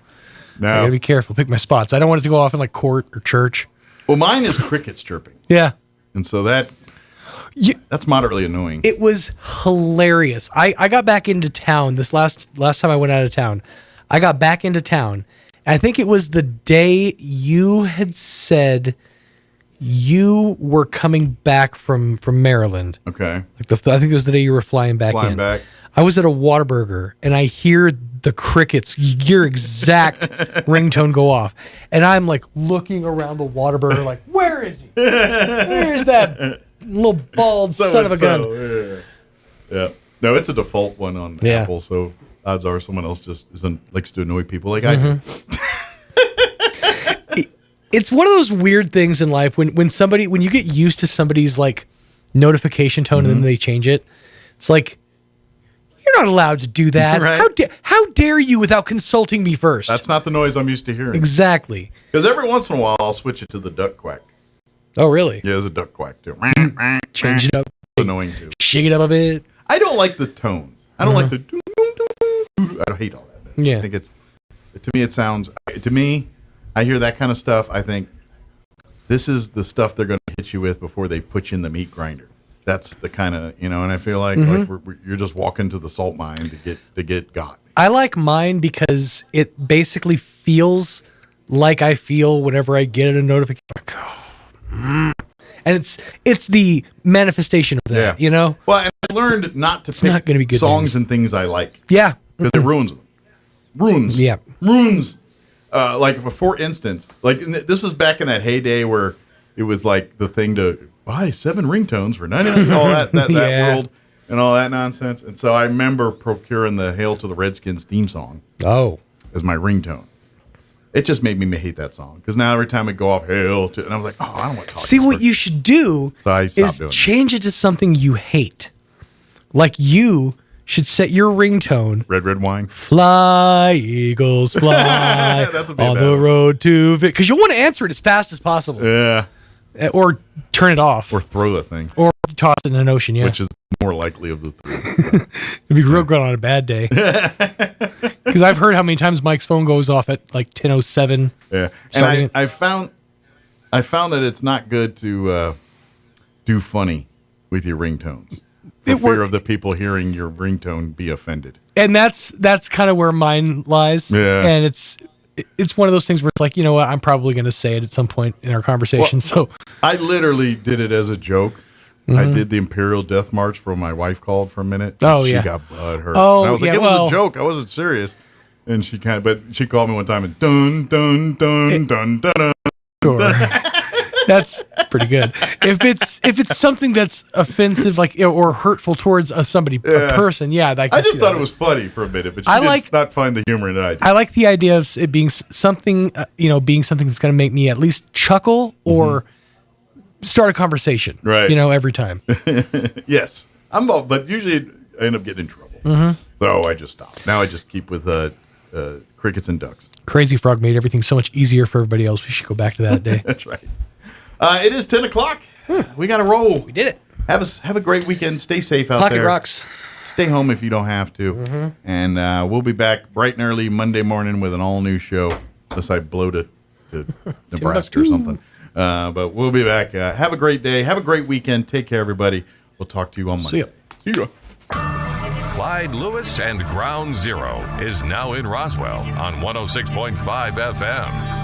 I gotta be careful. Pick my spots. I don't want it to go off in like court or church. Well, mine is crickets chirping. Yeah. And so that's moderately annoying. It was hilarious. I got back into town this last time I went out of town. I got back into town. I think it was the day you had said you were coming back from Maryland. Okay. I think it was the day you were flying back in. I was at a Whataburger and I hear the crickets, your exact ringtone go off. And I'm like looking around the Whataburger like, where is he? Where's that little bald son of a gun? Yeah. No, it's a default one on Apple, so odds are someone else just likes to annoy people like I do. It's one of those weird things in life when you get used to somebody's like notification tone and then they change it. It's like, you're not allowed to do that. Right? How dare you without consulting me first? That's not the noise I'm used to hearing. Exactly. Because every once in a while I'll switch it to the duck quack. Oh, really? Yeah, there's a duck quack too. Change it up. It's annoying too. Shake it up a bit. I don't like the tones. I don't like the. I hate all that. Yeah. I think to me, I hear that kind of stuff. I think this is the stuff they're going to hit you with before they put you in the meat grinder. That's the kind of, and I feel like you're just walking to the salt mine to get got. I like mine because it basically feels like I feel whenever I get a notification. Like, and it's the manifestation of that, Well, and I learned not to pick songs and things I like. Yeah. Because it ruins them. Ruins. Yeah. Ruins. Like, for instance, like this is back in that heyday where it was like the thing to buy 7 ringtones for $99, all that world and all that nonsense. And so I remember procuring the Hail to the Redskins theme song. Oh. As my ringtone. It just made me hate that song because now every time I go off Hail to, and I was like, oh, I don't want to talk. See, what you should do is change it to something you hate. Like you should set your ringtone. Red wine. Fly, eagles, fly on the road to because you'll want to answer it as fast as possible. Yeah. Or turn it off. Or throw that thing. Or toss it in an ocean, yeah. Which is more likely of the three. It'd be real good on a bad day. Because I've heard how many times Mike's phone goes off at like 10:07. Yeah. And I found that it's not good to do funny with your ringtones. For fear of the people hearing your ringtone be offended. And that's kind of where mine lies. Yeah. And it's one of those things where it's like, you know what, I'm probably going to say it at some point in our conversation. Well, so I literally did it as a joke. I did the Imperial Death March for my wife called for a minute. Oh, she yeah. got butthurt. Oh, and I was like, yeah, it was a joke. I wasn't serious. And she called me one time and dun, dun, dun, dun, dun, dun. Sure. That's pretty good. If it's something that's offensive, like or hurtful towards a person, I just thought it was funny for a minute, but she did not find the humor in it. I like the idea of it being something, being something that's going to make me at least chuckle or start a conversation. Right. Every time. Yes, but usually I end up getting in trouble. So I just stopped. Now I just keep with crickets and ducks. Crazy Frog made everything so much easier for everybody else. We should go back to that day. That's right. It is 10 o'clock. We got to roll. We did it. Have a great weekend. Stay safe out there. Pocket rocks. Stay home if you don't have to. And we'll be back bright and early Monday morning with an all-new show, unless I blow to Nebraska or something. But we'll be back. Have a great day. Have a great weekend. Take care, everybody. We'll talk to you on Monday. See ya. Clyde Lewis and Ground Zero is now in Roswell on 106.5 FM.